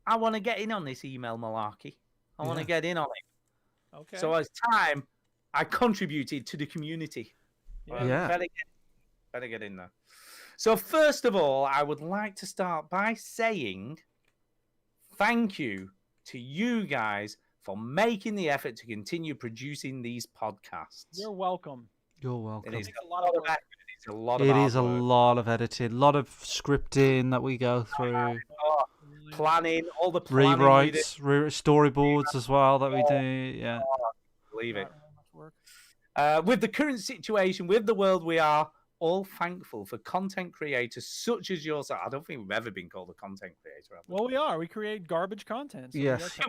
I want to get in on this email malarkey. I want to get in on it. Okay. So it's time I contributed to the community. Yeah. Better get in there. So first of all, I would like to start by saying thank you to you guys for making the effort to continue producing these podcasts. You're welcome. You're welcome. It is a lot of work. It's a lot of It hard is a work. lot of editing, a lot of scripting that we go through, Oh, planning, all the planning we did. rewrites, storyboards as well that we do. Yeah. Believe it. Not much work. With the current situation, with the world, we are all thankful for content creators such as yourself. I don't think we've ever been called a content creator. Have we? Well, we are. We create garbage content. So Yes.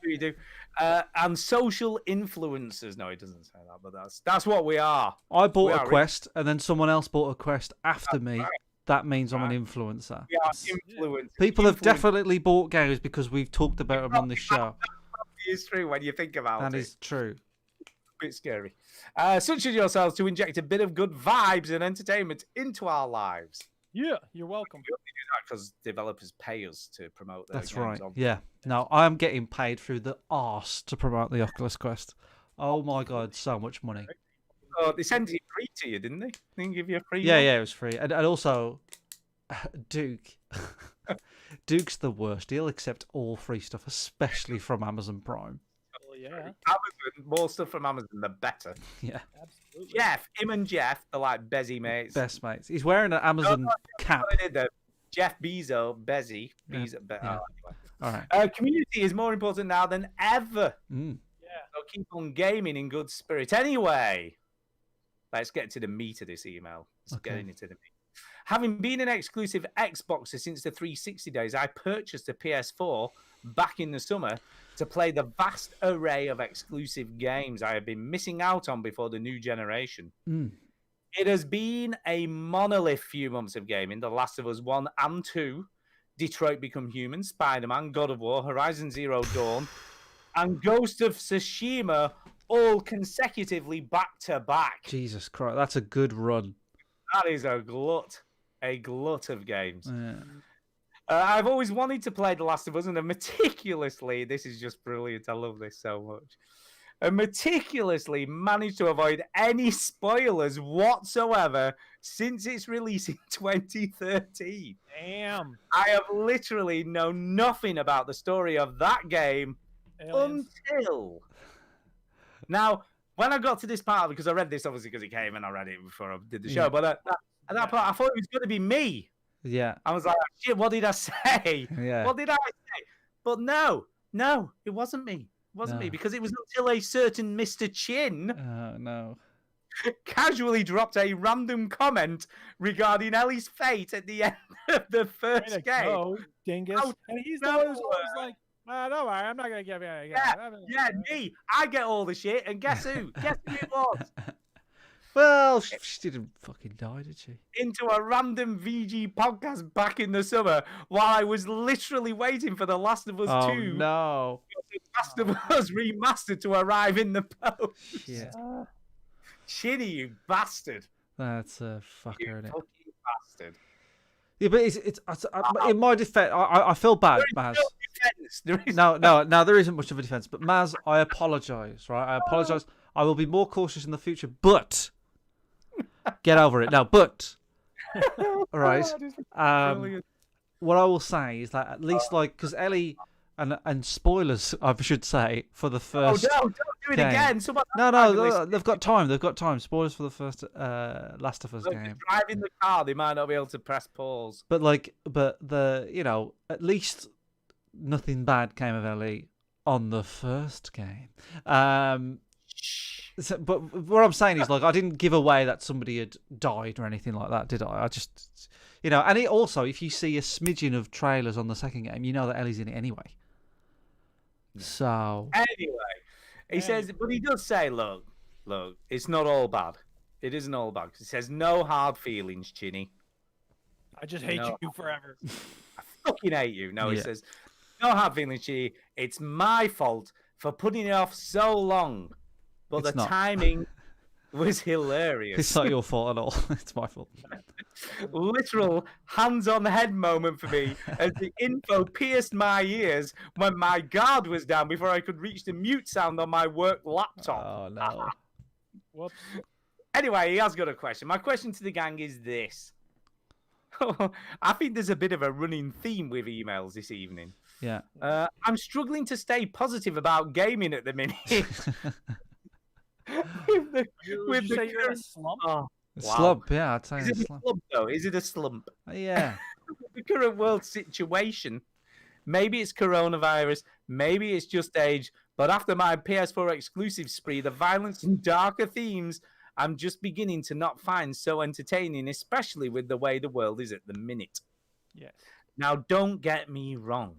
We do. And social influencers. No, it doesn't say that, but that's what we are. I bought We a are quest, and then someone else bought a quest after me. right. That means I'm an influencer. We are influencers. People have Influencers definitely bought games because we've talked about them on this show. is true when you think about That it. is true. A bit scary. Such as yourselves to inject a bit of good vibes and entertainment into our lives. Yeah, you're welcome. Because developers pay us to promote their That's games right. on- Yeah. No, I'm getting paid through the arse to promote the Oculus Quest. Oh my god, so much money. Oh, they sent it free to you, didn't they? They didn't give you a free Yeah, one? yeah, it was free. And also, Duke. Duke's the worst. He'll accept all free stuff, especially from Amazon Prime. Oh, yeah, Amazon, more stuff from Amazon, the better. Yeah. absolutely. Him and Jeff, they're like Bezzy mates. Best mates. He's wearing an Amazon cap. What I did there. Jeff Bezos, Bezzy. Yeah, Bezos, yeah. anyway. All right. Community is more important now than ever. Mm. So keep on gaming in good spirit. Anyway, let's get to the meat of this email. Let's get Okay. into the meat. Having been an exclusive Xboxer since the 360 days, I purchased a PS4 back in the summer to play the vast array of exclusive games I have been missing out on before the new generation. Mm. It has been a monolith few months of gaming. The Last of Us 1 and 2, Detroit Become Human, Spider-Man, God of War, Horizon Zero Dawn, and Ghost of Tsushima all consecutively back to back. Jesus Christ, that's a good run. That is a glut of games. Yeah. I've always wanted to play The Last of Us, and meticulously, this is just brilliant. I love this so much. And meticulously managed to avoid any spoilers whatsoever since its release in 2013. Damn. I have literally known nothing about the story of that game Aliens. until now. When I got to this part, because I read this obviously because it came and I read it before I did the show, Yeah. but at that part, I thought it was going to be me. Yeah. I was like, shit, what did I say? Yeah. What did I say? But no, it wasn't me. It wasn't No. me, because it was until a certain Mr. Chin No. casually dropped a random comment regarding Ellie's fate at the end of the Way first to game. go, dingus. Out And he's of the one who's nowhere. always like, don't worry, I'm not gonna give you. Yeah, me. I get all the shit, and guess who? Guess who it was? Well, she didn't fucking die, did she? Into a random VG podcast back in the summer while I was literally waiting for The Last of Us Oh 2, no. The Last of Us remastered to arrive in the post. Shit. Shitty, you bastard. That's a fucker, You isn't it? fucking bastard. Yeah, but in my defense, I feel bad, There Maz. is no defense. There is No, there isn't much of a defense. But Maz, I apologise, right? I apologise. I will be more cautious in the future, but get over it now. But all right, brilliant. what I will say is that at least because Ellie and spoilers, I should say, for the Oh, first. no, don't do it game. again. Someone No, they've got time. They've got time. Spoilers for the first Last of Us Look, game. driving the car, they might not be able to press pause. But at least nothing bad came of Ellie on the first game. But what I'm saying is, I didn't give away that somebody had died or anything like that, did I? I just, and it also, if you see a smidgen of trailers on the second game, you know that Ellie's in it anyway. So Anyway, he says, but he does say, look, it's not all bad. It isn't all bad. He says, no hard feelings, Chinny. I just hate No. you forever. I fucking hate you. No, he Yeah. says, no hard feelings, Chinny. It's my fault for putting it off so long. But It's the not. timing was hilarious. it's not your fault at all. It's my fault. Literal hands-on-head moment for me as the info pierced my ears when my guard was down before I could reach the mute sound on my work laptop. Oh no. Whoops. Anyway, he has got a question. My question to the gang is this. I think there's a bit of a running theme with emails this evening. Yeah. I'm struggling to stay positive about gaming at the minute. Would you say you're in a current- slump? Oh, wow. Slump, yeah, I'd say Is it's it a a slump. slump, though? Is it a slump? Yeah. The current world situation. Maybe it's coronavirus, maybe it's just age, but after my PS4 exclusive spree, the violence and darker themes I'm just beginning to not find so entertaining, especially with the way the world is at the minute. Yes. Now, don't get me wrong.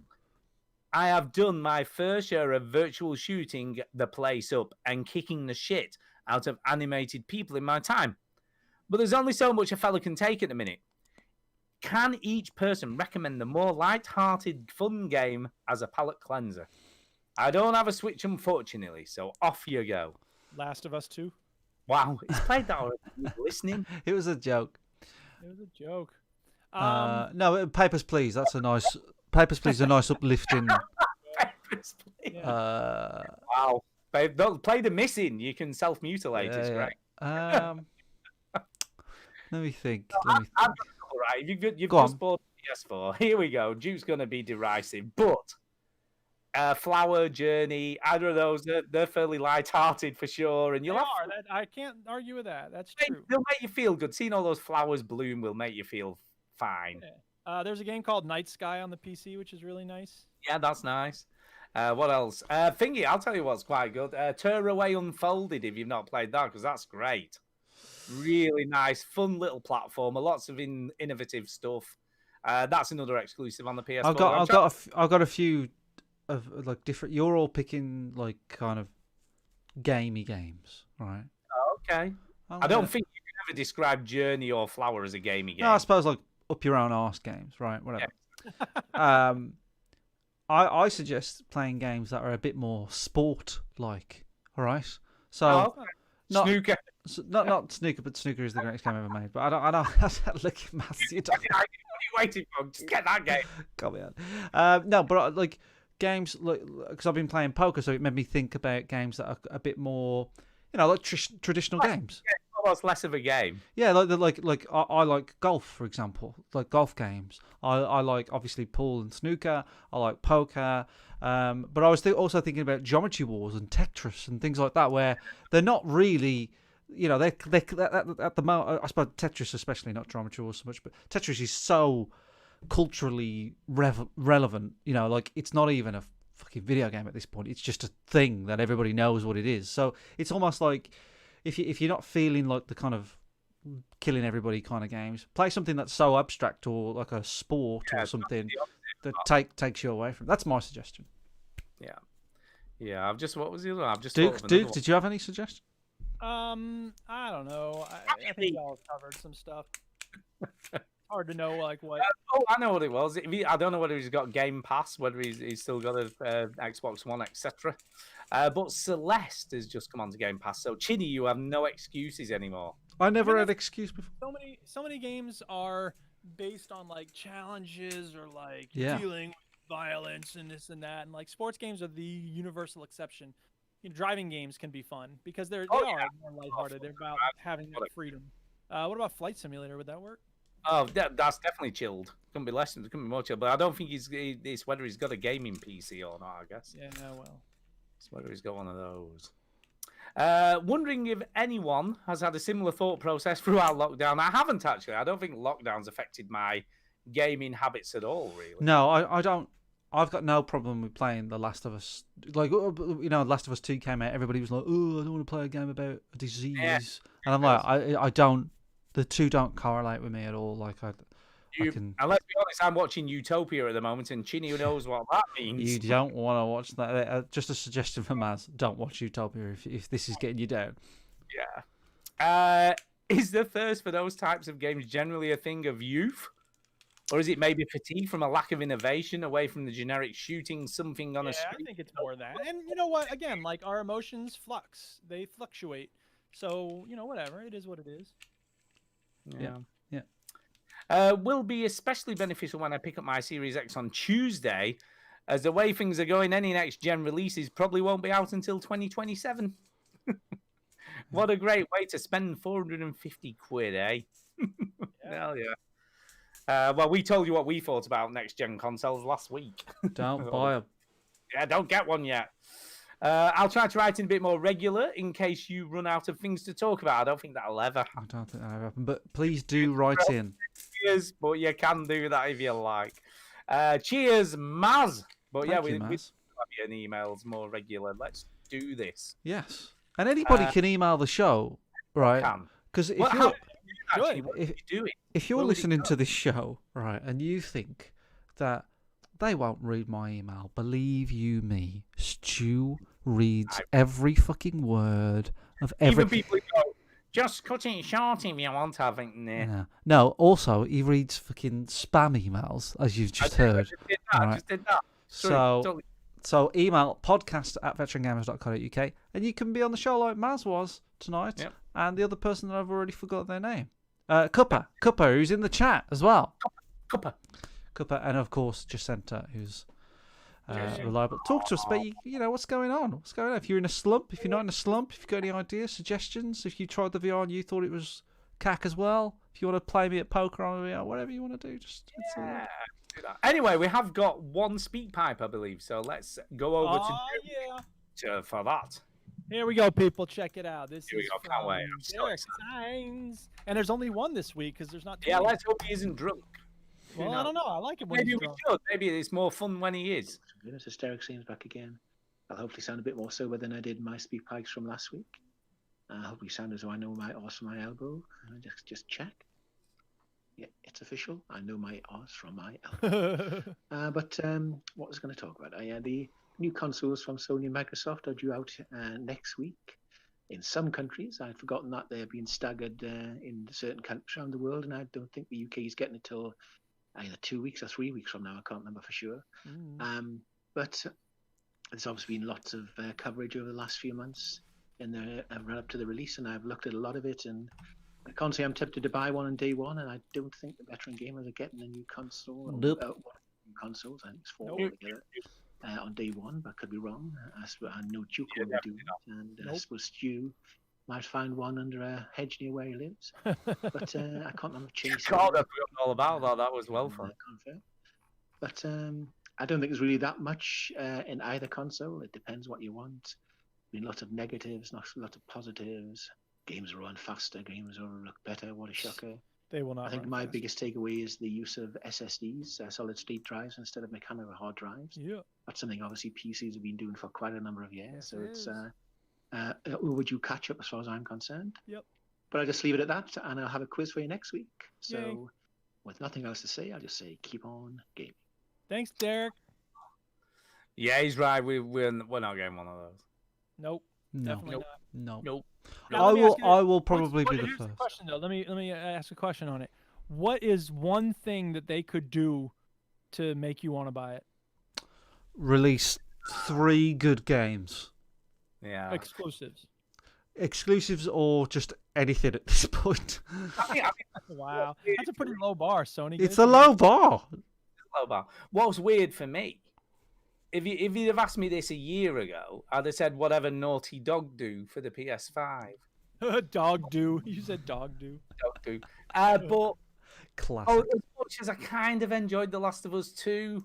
I have done my fair share of virtual shooting the place up and kicking the shit out of animated people in my time. But there's only so much a fella can take at the minute. Can each person recommend the more light-hearted, fun game as a palate cleanser? I don't have a Switch, unfortunately, so off you go. Last of Us 2. Wow, he's played that already. He's listening. It was a joke. It was a joke. No, Papers, Please. That's a nice. Papers, Please. A nice uplifting. Yeah. Wow. Babe, don't play the missing. You can self-mutilate. It's great. Let me think. I've got a couple, right? You've Go just on. bought PS4. Here we go. Duke's going to be derisive. But Flower, Journey, either of those, they're fairly light-hearted for sure. And They you'll have are. I can't argue with that. That's true. they'll make you feel good. Seeing all those flowers bloom will make you feel fine. There's a game called Night Sky on the PC, which is really nice. Yeah, that's nice. What else? Thingy, I'll tell you what's quite good. Tearaway Unfolded, if you've not played that, because that's great. Really nice, fun little platformer. Lots of innovative stuff. That's another exclusive on the PS4. I've got a few of like different. You're all picking like kind of gamey games, right? Okay. I don't think you can ever describe Journey or Flower as a gamey game. No, I suppose like up your own arse games, right? Whatever. I suggest playing games that are a bit more sport-like. All right. So not Snooker. not snooker, but snooker is the greatest game ever made. But I don't look at Matt. You don't. What are you waiting for? Just get that game. Come on. No, but like games like because I've been playing poker, so it made me think about games that are a bit more, like traditional games. Yeah, almost less of a game. Yeah, like I like golf, for example, like golf games. I like obviously pool and snooker. I like poker, but I was also thinking about Geometry Wars and Tetris and things like that, where they're not really, they at the moment. I suppose Tetris, especially not Geometry Wars so much, but Tetris is so culturally relevant. Like it's not even a fucking video game at this point. It's just a thing that everybody knows what it is. So it's almost like if you're not feeling like the kind of killing everybody kind of games, play something that's so abstract or like a sport or something that takes you away from. That's my suggestion. Yeah. What was the other one? I've just Duke, did you have any suggestions? I don't know. I think y'all have covered some stuff. Hard to know like what. I know what it was. I don't know whether he's got Game Pass, whether he's still got a Xbox One, etc. But Celeste has just come onto Game Pass. So Chinny, you have no excuses anymore. I never had excuse before. So many games are based on like challenges or like Yeah. dealing with violence and this and that, and like sports games are the universal exception. Driving games can be fun because they are more lighthearted. They're about having that freedom. What about Flight Simulator? Would that work? Oh, that's definitely chilled. Couldn't be less. Couldn't be more chilled. But I don't think it's whether he's got a gaming PC or not. I guess. Yeah. Well. It's whether he's got one of those. Wondering if anyone has had a similar thought process throughout lockdown. I haven't actually. I don't think lockdown's affected my gaming habits at all. Really. No, I don't. I've got no problem with playing The Last of Us. Like, Last of Us 2 came out. Everybody was like, "Oh, I don't want to play a game about a disease," and I'm like, I don't. The two don't correlate with me at all. Like I can. And let's be honest, I'm watching Utopia at the moment, and Chinny knows what that means. You don't want to watch that. Just a suggestion from Maz: don't watch Utopia if this is getting you down. Yeah. Is the thirst for those types of games generally a thing of youth? Or is it maybe fatigue from a lack of innovation away from the generic shooting something on a screen? I think it's more that. And you know what? Again, like our emotions flux. They fluctuate. So, whatever. It is what it is. Yeah. Will be especially beneficial when I pick up my Series X on Tuesday, as the way things are going, any next-gen releases probably won't be out until 2027. What a great way to spend 450 quid, eh? Hell yeah. Well, we told you what we thought about next-gen consoles last week. Don't buy them. Yeah, don't get one yet. I'll try to write in a bit more regular in case you run out of things to talk about. I don't think that'll ever happen. I don't think that'll happen. But please do write in. Cheers, but you can do that if you like. Cheers, Maz. But Thank we you, have Maz. in emails more regular. Let's do this. Yes. And anybody can email the show, right? Because if you're listening to this show, right, and you think that they won't read my email, believe you me, Stu reads every fucking word of every. Even people who go, just cut it short if you want. I think No. Also, he reads fucking spam emails, as you've just heard. I just did that. So email podcast@veterangamers.co.uk, and you can be on the show like Maz was tonight, and the other person that I've already forgot their name. Cuppa, who's in the chat as well. Cuppa, and of course Jacinta, who's reliable. Talk to us about what's going on. What's going on? If you're in a slump, if you're not in a slump, if you've got any ideas, suggestions, if you tried the VR and you thought it was cack as well, if you want to play me at poker on VR, whatever you want to do, just. Anyway, we have got one speak pipe, I believe. So let's go over for that. Here we go, people. Check it out. Here we go. Can't wait. I'm so excited. Signs. And there's only one this week because there's not. Yeah, let's hope he isn't drunk. Well, I don't know. I like it when Maybe he's we drunk. should. Maybe it's more fun when he is. Goodness, Hysteric Scenes back again. I'll hopefully sound a bit more sober than I did my speak pipes from last week. I hope we sound as though I know my arse from my elbow. Just check. Yeah, it's official. I know my arse from my elbow. But what was I going to talk about? The new consoles from Sony and Microsoft are due out next week. In some countries, I'd forgotten that they're being staggered in certain countries around the world, and I don't think the UK is getting it till either 2 weeks or 3 weeks from now. I can't remember for sure. But there's obviously been lots of coverage over the last few months in the run up to the release, and I've looked at a lot of it, and I can't say I'm tempted to buy one on day one, and I don't think the veteran gamers are getting a new console. Nope. New consoles, I think it's 4 altogether. On day one, but I could be wrong. I know Duke will do it, and I suppose Stu might find one under a hedge near where he lives. But I can't remember. God, I forgot all about that. That was well fun. But I don't think there's really that much in either console. It depends what you want. Been lots of negatives, not a lot of positives. Games run faster, games look better. What a shocker! They will not. I think run my fast. biggest takeaway is the use of SSDs, solid state drives, instead of mechanical hard drives. Yeah. That's something obviously PCs have been doing for quite a number of years. Yes, So it it's is. would you catch up as far as I'm concerned? Yep. But I'll just leave it at that, and I'll have a quiz for you next week. So, Yay. with nothing else to say, I'll just say keep on gaming. Thanks, Derek. Yeah, he's right. We're not getting one of those. Nope. No. Definitely Nope. not. No. Nope. Now, I let me will. ask you I this. will probably be the Here's the first. question though. Let me ask a question on it. What is one thing that they could do to make you want to buy it? Release 3 good games, Yeah. Exclusives. exclusives or just anything at this point. Wow, that's a pretty low bar, Sony. It's a low bar. Low bar. What's weird for me, if you'd have asked me this a year ago, I'd have said whatever Naughty Dog do for the PS5. Dog do. You said dog do. Dog do. But Classic. as much as I kind of enjoyed The Last of Us 2,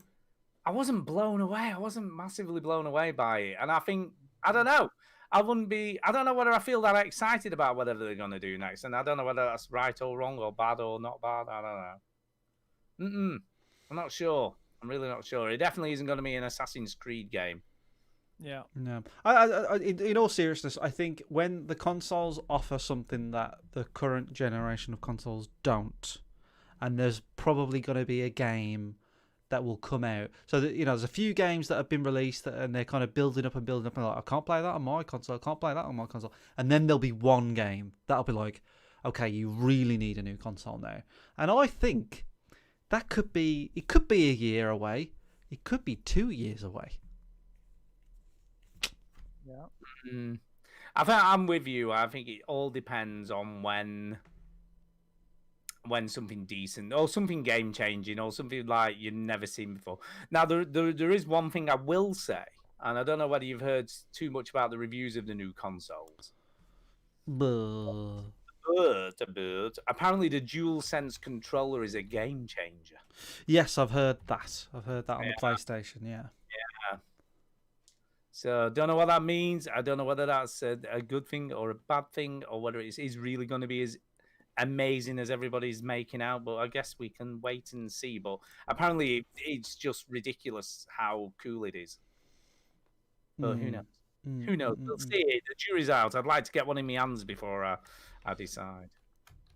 I wasn't blown away. I wasn't massively blown away by it. And I think, I don't know. I don't know whether I feel that excited about whatever they're going to do next. And I don't know whether that's right or wrong or bad or not bad. I don't know. I'm not sure. I'm really not sure. It definitely isn't going to be an Assassin's Creed game. Yeah. No. In all seriousness, I think when the consoles offer something that the current generation of consoles don't, and there's probably going to be a game that will come out. So that, there's a few games that have been released and they're kind of building up and like, I can't play that on my console. I can't play that on my console. And then there'll be one game that'll be like, okay, you really need a new console now. And I think it could be a year away. It could be 2 years away. Yeah. I think I'm with you. I think it all depends on when something decent or something game changing or something like you've never seen before. Now there is one thing I will say, and I don't know whether you've heard too much about the reviews of the new consoles. But apparently the DualSense controller is a game changer. Yes, I've heard that. I've heard that on the PlayStation. Yeah. Yeah. So don't know what that means. I don't know whether that's a good thing or a bad thing, or whether it is really going to be as amazing as everybody's making out. But I guess we can wait and see. But apparently it's just ridiculous how cool it is. But who knows? Who knows? We'll see. The jury's out. I'd like to get one in my hands before I decide.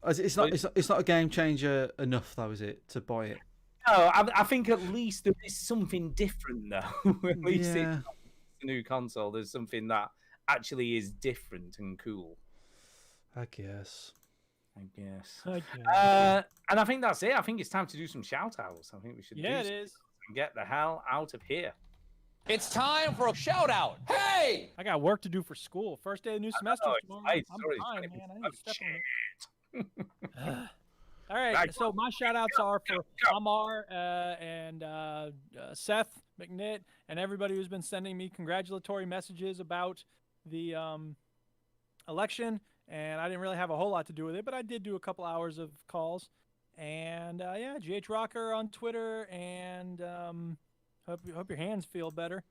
It's not a game changer enough, though, is it, to buy it? No, I think at least there is something different, though. At least it's not a new console. There's something that actually is different and cool. I guess. And I think that's it. I think it's time to do some shout-outs. I think we should do it is. And get the hell out of here. It's time for a shout out. Hey! I got work to do for school. First day of the new semester. know, tomorrow. it's I'm late. behind, Sorry, man. I need to step on it. All right. So my shout outs are for Amar and Seth McNitt and everybody who's been sending me congratulatory messages about the election. And I didn't really have a whole lot to do with it, but I did do a couple hours of calls. And GH Rocker on Twitter, and hope your hands feel better.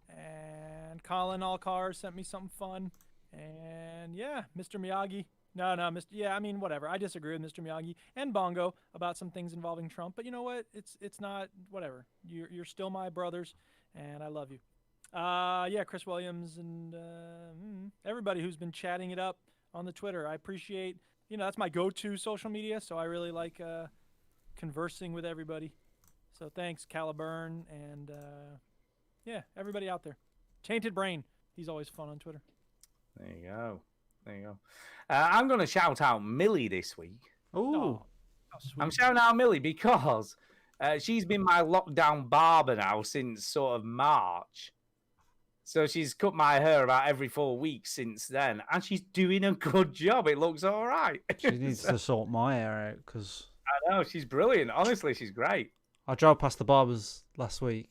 And Colin Allcar sent me something fun. And Mr. Miyagi. Whatever. I disagree with Mr. Miyagi and Bongo about some things involving Trump, but you know what? It's not whatever. You're still my brothers, and I love you. Chris Williams and everybody who's been chatting it up on the Twitter. I appreciate. That's my go-to social media, so I really like conversing with everybody. So thanks, Caliburn, and everybody out there. Tainted Brain. He's always fun on Twitter. There you go. I'm going to shout out Millie this week. Oh, I'm shouting out Millie because she's been my lockdown barber now since sort of March. So she's cut my hair about every 4 weeks since then, and she's doing a good job. It looks all right. She needs to sort my hair out because I know she's brilliant. Honestly, she's great. I drove past the barbers this week,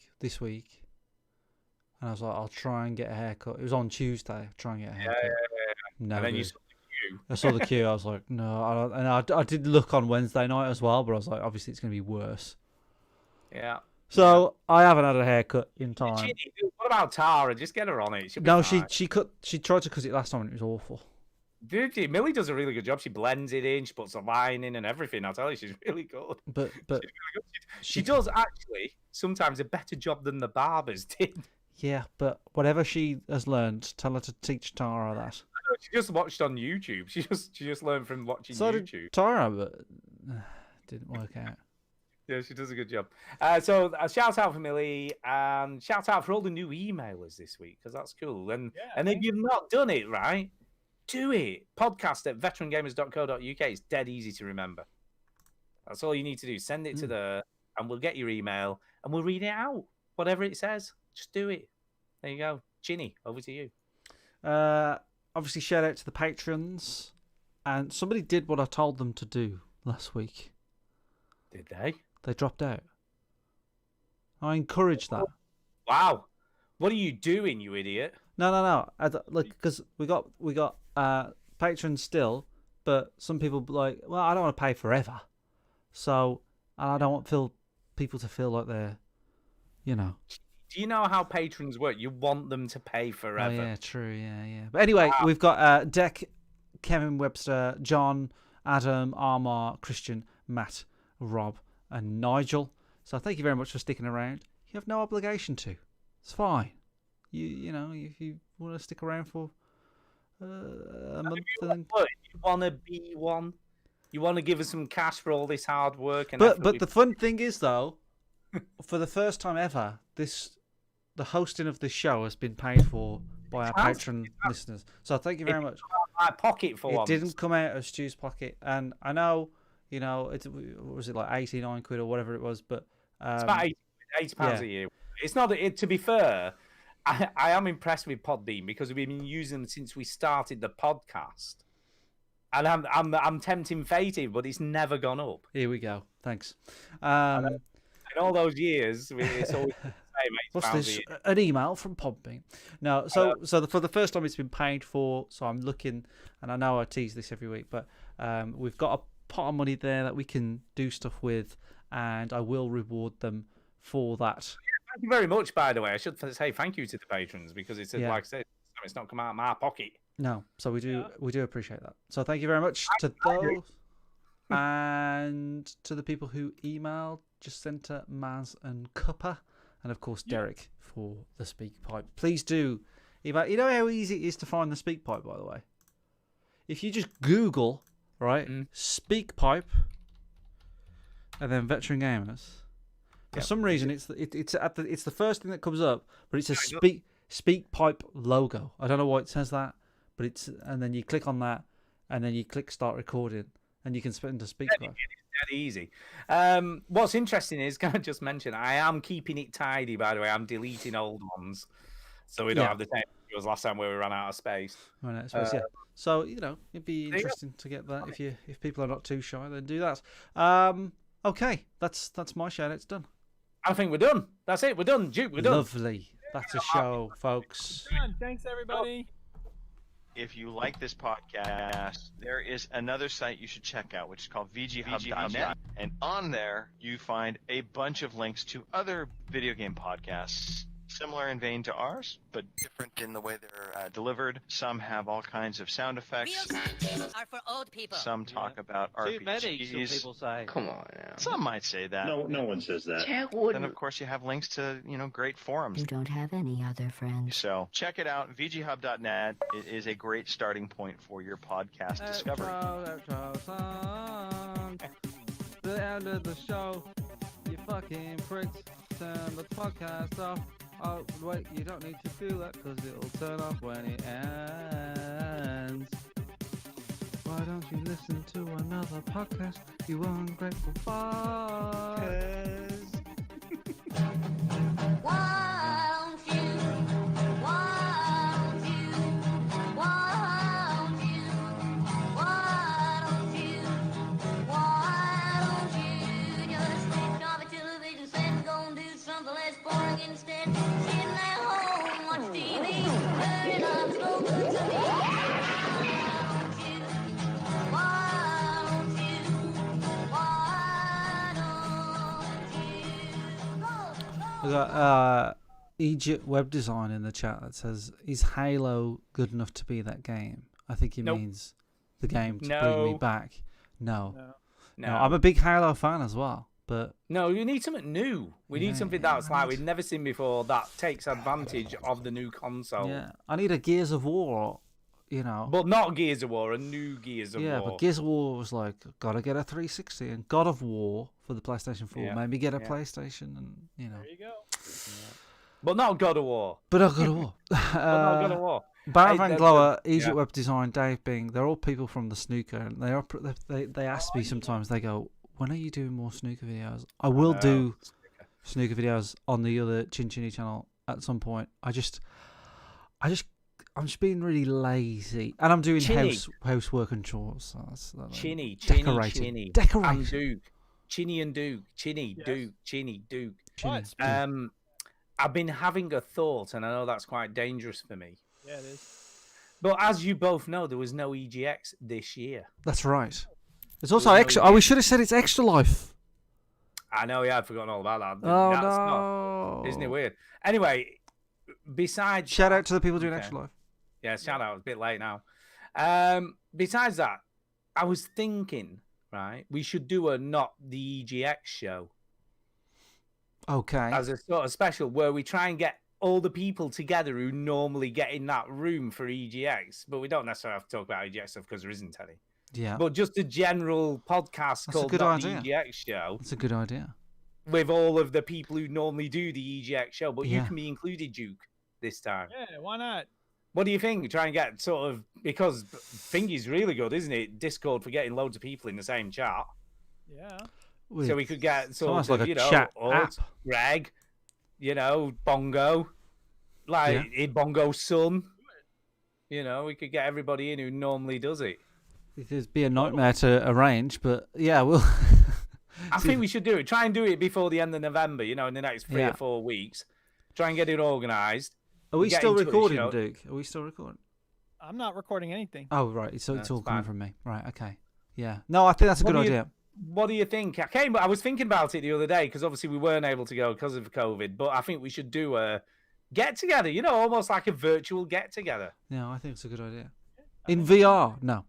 and I was like, I'll try and get a haircut. It was on Tuesday. I'll try and get a haircut. Yeah. No, And then you saw the queue. I saw the queue. I was like, no. I did look on Wednesday night as well, but I was like, obviously it's going to be worse. Yeah. So I haven't had a haircut in time. What about Tara? Just get her on it. She'll be No, fine. she tried to cut it last time and it was awful. Dude, Millie does a really good job. She blends it in, she puts a line in and everything. I'll tell you, she's really good. But She's really good. She does actually sometimes a better job than the barbers did. yeah, but whatever she has learned, tell her to teach Tara that. She just watched on YouTube. She just learned from watching So YouTube. did Tara, but didn't work out. Yeah, she does a good job. So a shout out for Millie and shout out for all the new emailers this week because that's cool. And if you've not done it, right, do it. Podcast at veterangamers.co.uk. It's dead easy to remember. That's all you need to do. Send it to there and we'll get your email and we'll read it out. Whatever it says, just do it. There you go. Ginny, over to you. Obviously, shout out to the patrons. And somebody did what I told them to do last week. Did they? They dropped out. I encourage that. Wow. What are you doing, you idiot? No. Like, because we got patrons still, but some people be like, well, I don't want to pay forever. So, and I don't want people to feel like they're, you know. Do you know how patrons work? You want them to pay forever. Oh, yeah, true, yeah. But anyway, we've got Deck, Kevin Webster, John, Adam, Armar, Christian, Matt, Rob, and Nigel. So thank you very much for sticking around. You have no obligation to. It's fine. You know, if you want to stick around for a month, then... You want to be one. You want to give us some cash for all this hard work. And but the fun thing is, though, for the first time ever, the hosting of this show has been paid for by our patron listeners. So thank you very much. My pocket for it didn't come out of Stu's pocket, and I know, you know, was it like 89 quid or whatever it was, but it's about £80 a year. It's not. To be fair, I am impressed with Podbean because we've been using them since we started the podcast, and I'm tempting fated, but it's never gone up. Here we go. Thanks. In all those years, it's always. What's this? An email from Podbean. No, so for the first time it's been paid for. So I'm looking, and I know I tease this every week, but we've got a pot of money there that we can do stuff with, and I will reward them for that. Thank you very much. By the way, I should say thank you to the patrons because it's like I said, it's not come out of my pocket. No, so we do appreciate that. So thank you very much to those, and to the people who emailed, Jacinta, Maz, and Cuppa. And of course, Derek for the speak pipe. Please do. You know how easy it is to find the speak pipe, by the way? If you just Google, right, speak pipe, and then Veteran Gamers, for some reason it's the first thing that comes up, but it's a speak pipe logo. I don't know why it says that, but and then you click on that, and then you click start recording, and you can spit into speak pipe. Dead easy. What's interesting is, can I just mention, I am keeping it tidy, by the way. I'm deleting old ones so we don't have the same it was last time where we ran out of space. Ran out of space, yeah. So, you know, it'd be interesting to get that. If people are not too shy, then do that. Okay, that's my shout. It's done. I think we're done. That's it. We're done. Duke, we're done. Lovely. That's a show, folks. Thanks, everybody. If you like this podcast, there is another site you should check out, which is called VGHub.net. And on there, you find a bunch of links to other video game podcasts, similar in vein to ours, but different in the way they're delivered. Some have all kinds of sound effects. Are for old people. Some talk about RPGs. Some people say. Come on now. Some might say that. No one says that. Then, of course, you have links to, great forums. You don't have any other friends. So check it out, VGHub.net. It is a great starting point for your podcast discovery. The end of the show, you fucking pricks. Turn the podcast off. Oh, wait, you don't need to do that because it'll turn off when it ends. Why don't you listen to another podcast, you ungrateful fuck? We got Egypt Web Design in the chat that says, "Is Halo good enough to be that game? I think he Nope. means the game to bring me No. back. No. No. I'm a big Halo fan as well, but No, you need something new. We need something that's like we've never seen before that takes advantage of the new console. yeah, I need a Gears of War, you know. But not Gears of War, a new Gears of yeah, War. but Gears of War was like, gotta get a 360, and God of War for the PlayStation 4, Yeah, maybe get a yeah. PlayStation, and you know. There you go. But not God of War. But not God of War. But not God of War. Baron Hey, Van the- Glower, the- Egypt yeah. Web Design, Dave Bing, they're all people from the snooker, and they ask me sometimes, they go, when are you doing more snooker videos? I will do snooker videos on the other Chin Chinny channel at some point. I'm just being really lazy, and I'm doing Chinny. housework and chores. So that's Chinny, decorating. and Duke. Chinny and Duke. Chinny, Duke, Chinny, Duke. Chinny. I've been having a thought, and I know that's quite dangerous for me. Yeah, it is. But as you both know, there was no EGX this year. That's right. It's also extra. Oh, we should have said it's Extra Life. I know, yeah, I'd forgotten all about that. Oh That's no! Not, isn't it weird? Anyway, besides Shout that- out to the people doing Okay. Extra Life. Yeah, shout out. It's a bit late now. Besides that, I was thinking, right, we should do a not the EGX show Okay. as a sort of special where we try and get all the people together who normally get in that room for EGX, but we don't necessarily have to talk about EGX stuff because there isn't any. Yeah. But just a general podcast That's a called good Not idea. the EGX Show That's a good idea. with all of the people who normally do the EGX show, but you Yeah. can be included, Duke, this time. Yeah, why not? What do you think? Try and get sort of, because Thingy's really good, isn't it? Discord for getting loads of people in the same chat. Yeah. So we could get It's sort almost of, like a you know, chat us, app. Greg, you know, Bongo, like Bongo's son. You know, we could get everybody in who normally does it. It'd be a nightmare to arrange, but yeah, we'll. I think we should do it. Try and do it before the end of November, you know, in the next 3 Yeah. or 4 weeks. Try and get it organised. Are we Get still into it, recording, show. Duke? Are we still recording? I'm not recording anything. Oh, right. So it's That's all coming fine. from me. Right. Okay. Yeah. No, I think that's a What good do you- idea. What do you think? I was thinking about it the other day because obviously we weren't able to go because of COVID, but I think we should do a get together, you know, almost like a virtual get together. Yeah, I think it's a good idea. In VR? No.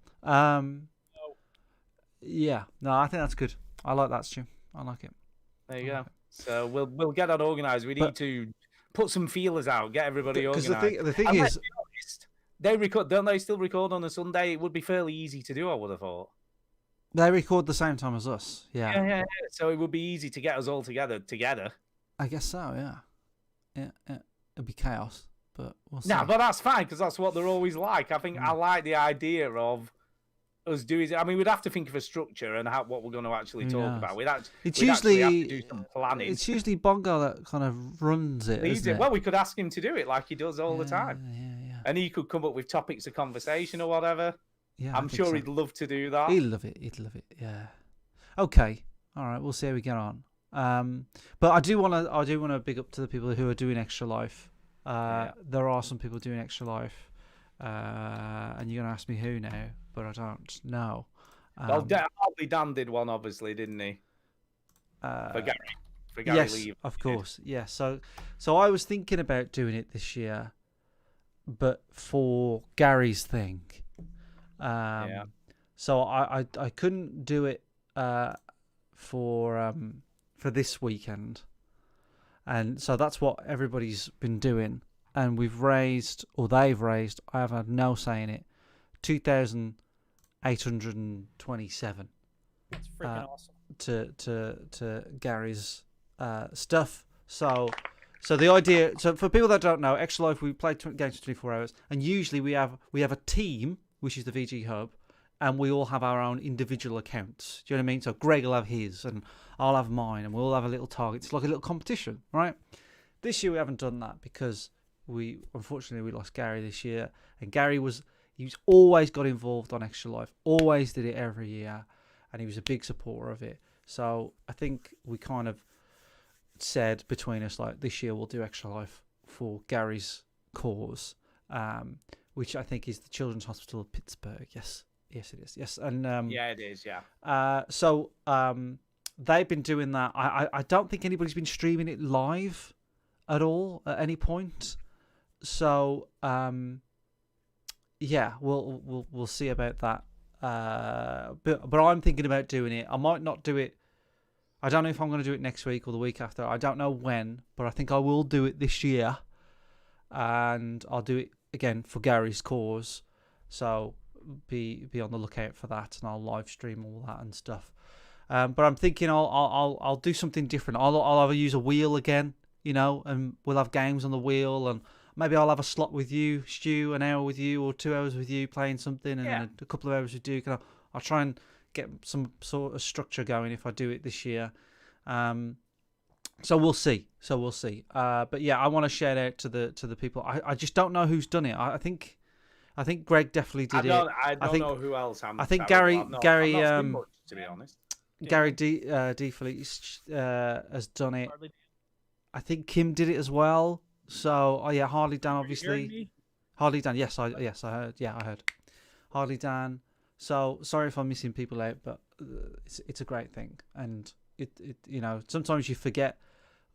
Yeah. No, I think that's good. I like that, Stu. I like it. There you go. So we'll get that organised. We need But- to put some feelers out, get everybody Because organised. the thing And is, let's be honest, they record. Don't they still record on a Sunday? It would be fairly easy to do, I would have thought. they record the same time as us. Yeah. So it would be easy to get us all together. I guess so. Yeah. Yeah. It'd be chaos, but we'll see. No, but that's fine because that's what they're always like. I think I like the idea of us doing it. I mean, we'd have to think of a structure and what we're going to actually Who talk knows? about. It's we'd actually have to usually do some planning. it's usually Bongo that kind of runs it, Leads isn't it? Well, we could ask him to do it like he does all the time. Yeah. And he could come up with topics of conversation or whatever. Yeah, I I'm think sure so. he'd love to do that. He'd love it. He'd love it. Yeah. Okay. All right. We'll see how we get on. But I do want to big up to the people who are doing Extra Life. There are some people doing Extra Life, and you're gonna ask me who now, but I don't know. Well, Harley Dan did one, obviously, didn't he? For Gary yes, Lee. of course. Yeah. So I was thinking about doing it this year, but for Gary's thing. So I couldn't do it for this weekend, and so that's what everybody's been doing, and they've raised, I have had no say in it, 2,827. That's freaking awesome. To Gary's stuff. So the idea. So for people that don't know, Extra Life, we play games for 24 hours, and usually we have a team, which is the VG Hub, and we all have our own individual accounts. Do you know what I mean? So Greg will have his, and I'll have mine, and we'll all have a little target. It's like a little competition, right? This year we haven't done that because unfortunately we lost Gary this year, and he's always got involved on Extra Life, always did it every year, and he was a big supporter of it. So I think we kind of said between us, like, this year we'll do Extra Life for Gary's cause, which I think is the Children's Hospital of Pittsburgh. Yes, it is. Yes, and Yeah, it is. Yeah. so they've been doing that. I don't think anybody's been streaming it live at all at any point. So yeah, we'll see about that. But I'm thinking about doing it. I might not do it. I don't know if I'm going to do it next week or the week after. I don't know when, but I think I will do it this year, and I'll do it again for Gary's cause. So be on the lookout for that, and I'll live stream all that and stuff. But I'm thinking I'll do something different. I'll either use a wheel again, and we'll have games on the wheel, and maybe I'll have a slot with you, Stu, an hour with you or 2 hours with you playing something, and then a couple of hours with Duke. I'll try and get some sort of structure going if I do it this year. So we'll see. But yeah, I want to shout out to the people. I just don't know who's done it. I think Greg definitely did it. I don't know who else. I think Gary much, to be honest. Gary D. Felice has done it. I think Kim did it as well. So yeah, Harley Dan obviously. Harley Dan, yes, I heard. Yeah, I heard. Harley Dan. So sorry if I'm missing people out, but it's a great thing, and it sometimes you forget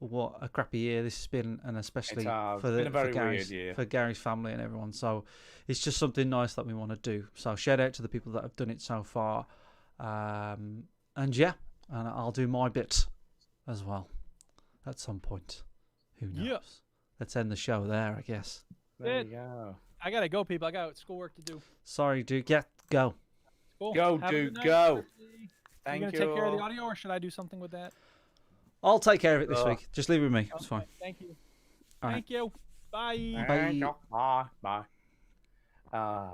what a crappy year this has been, and especially for Gary's family and everyone. So it's just something nice that we want to do. So shout out to the people that have done it so far, and I'll do my bit as well at some point. Who knows? Yep. Let's end the show there, I guess. There you go. I gotta go, people. I got schoolwork to do. Sorry, Duke. Yeah, go. Cool. Go, Have a Duke, good night, go. everybody. Thank you. Gonna take care of the audio, or should I do something with that? I'll take care of it this week. Just leave it with me. It's fine. Thank you. All right. Thank you. Bye. Bye. Bye.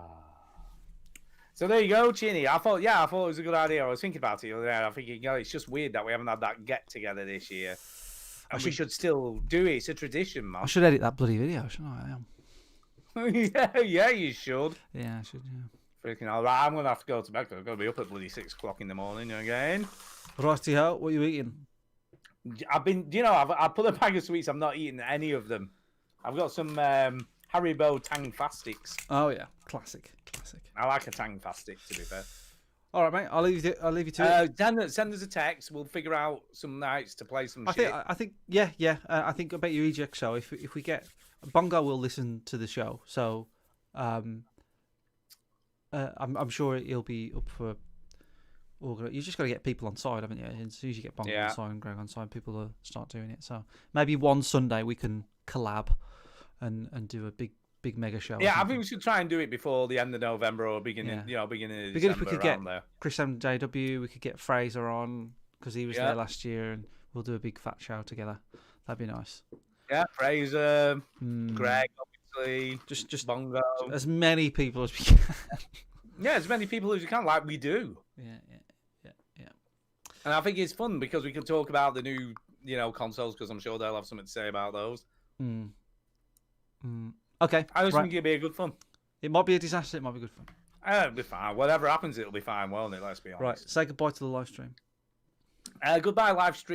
So there you go, Chinny. I thought it was a good idea. I was thinking about it the other day. I'm thinking, it's just weird that we haven't had that get together this year. And we should still do it. It's a tradition, man. I should edit that bloody video, shouldn't I? yeah, you should. Yeah, I should. Yeah. Freaking all right. I'm gonna have to go to bed. I've got to be up at bloody 6 o'clock in the morning again. Righty-ho, what are you eating? I've been, I put a bag of sweets. I'm not eating any of them. I've got some Haribo Tang Fastics. Oh yeah, classic. I like a Tang Fastic, to be fair. All right, mate. I'll leave you to it. Send us a text. We'll figure out some nights to play some I shit. think, I think about your eject show. If we get Bongo, will listen to the show. So, I'm sure he'll be up for. You just got to get people on side, haven't you? And as soon as you get Bongo on side and Greg on side, people will start doing it. So maybe one Sunday we can collab and do a big mega show. Yeah, I think we should try and do it before the end of November or beginning of December. If we could get there. Chris MJW, we could get Fraser on because he was there last year, and we'll do a big fat show together. That'd be nice. Yeah, Fraser, Greg, obviously, just Bongo, as many people as we can. Yeah, as many people as we can, like we do. Yeah. And I think it's fun because we can talk about the new, consoles because I'm sure they'll have something to say about those. Okay. I just think it'll be a good fun. It might be a disaster. It might be good fun. It'll be fine. Whatever happens, it'll be fine, won't it? Let's be honest. Right. Say goodbye to the live stream. Goodbye, live stream.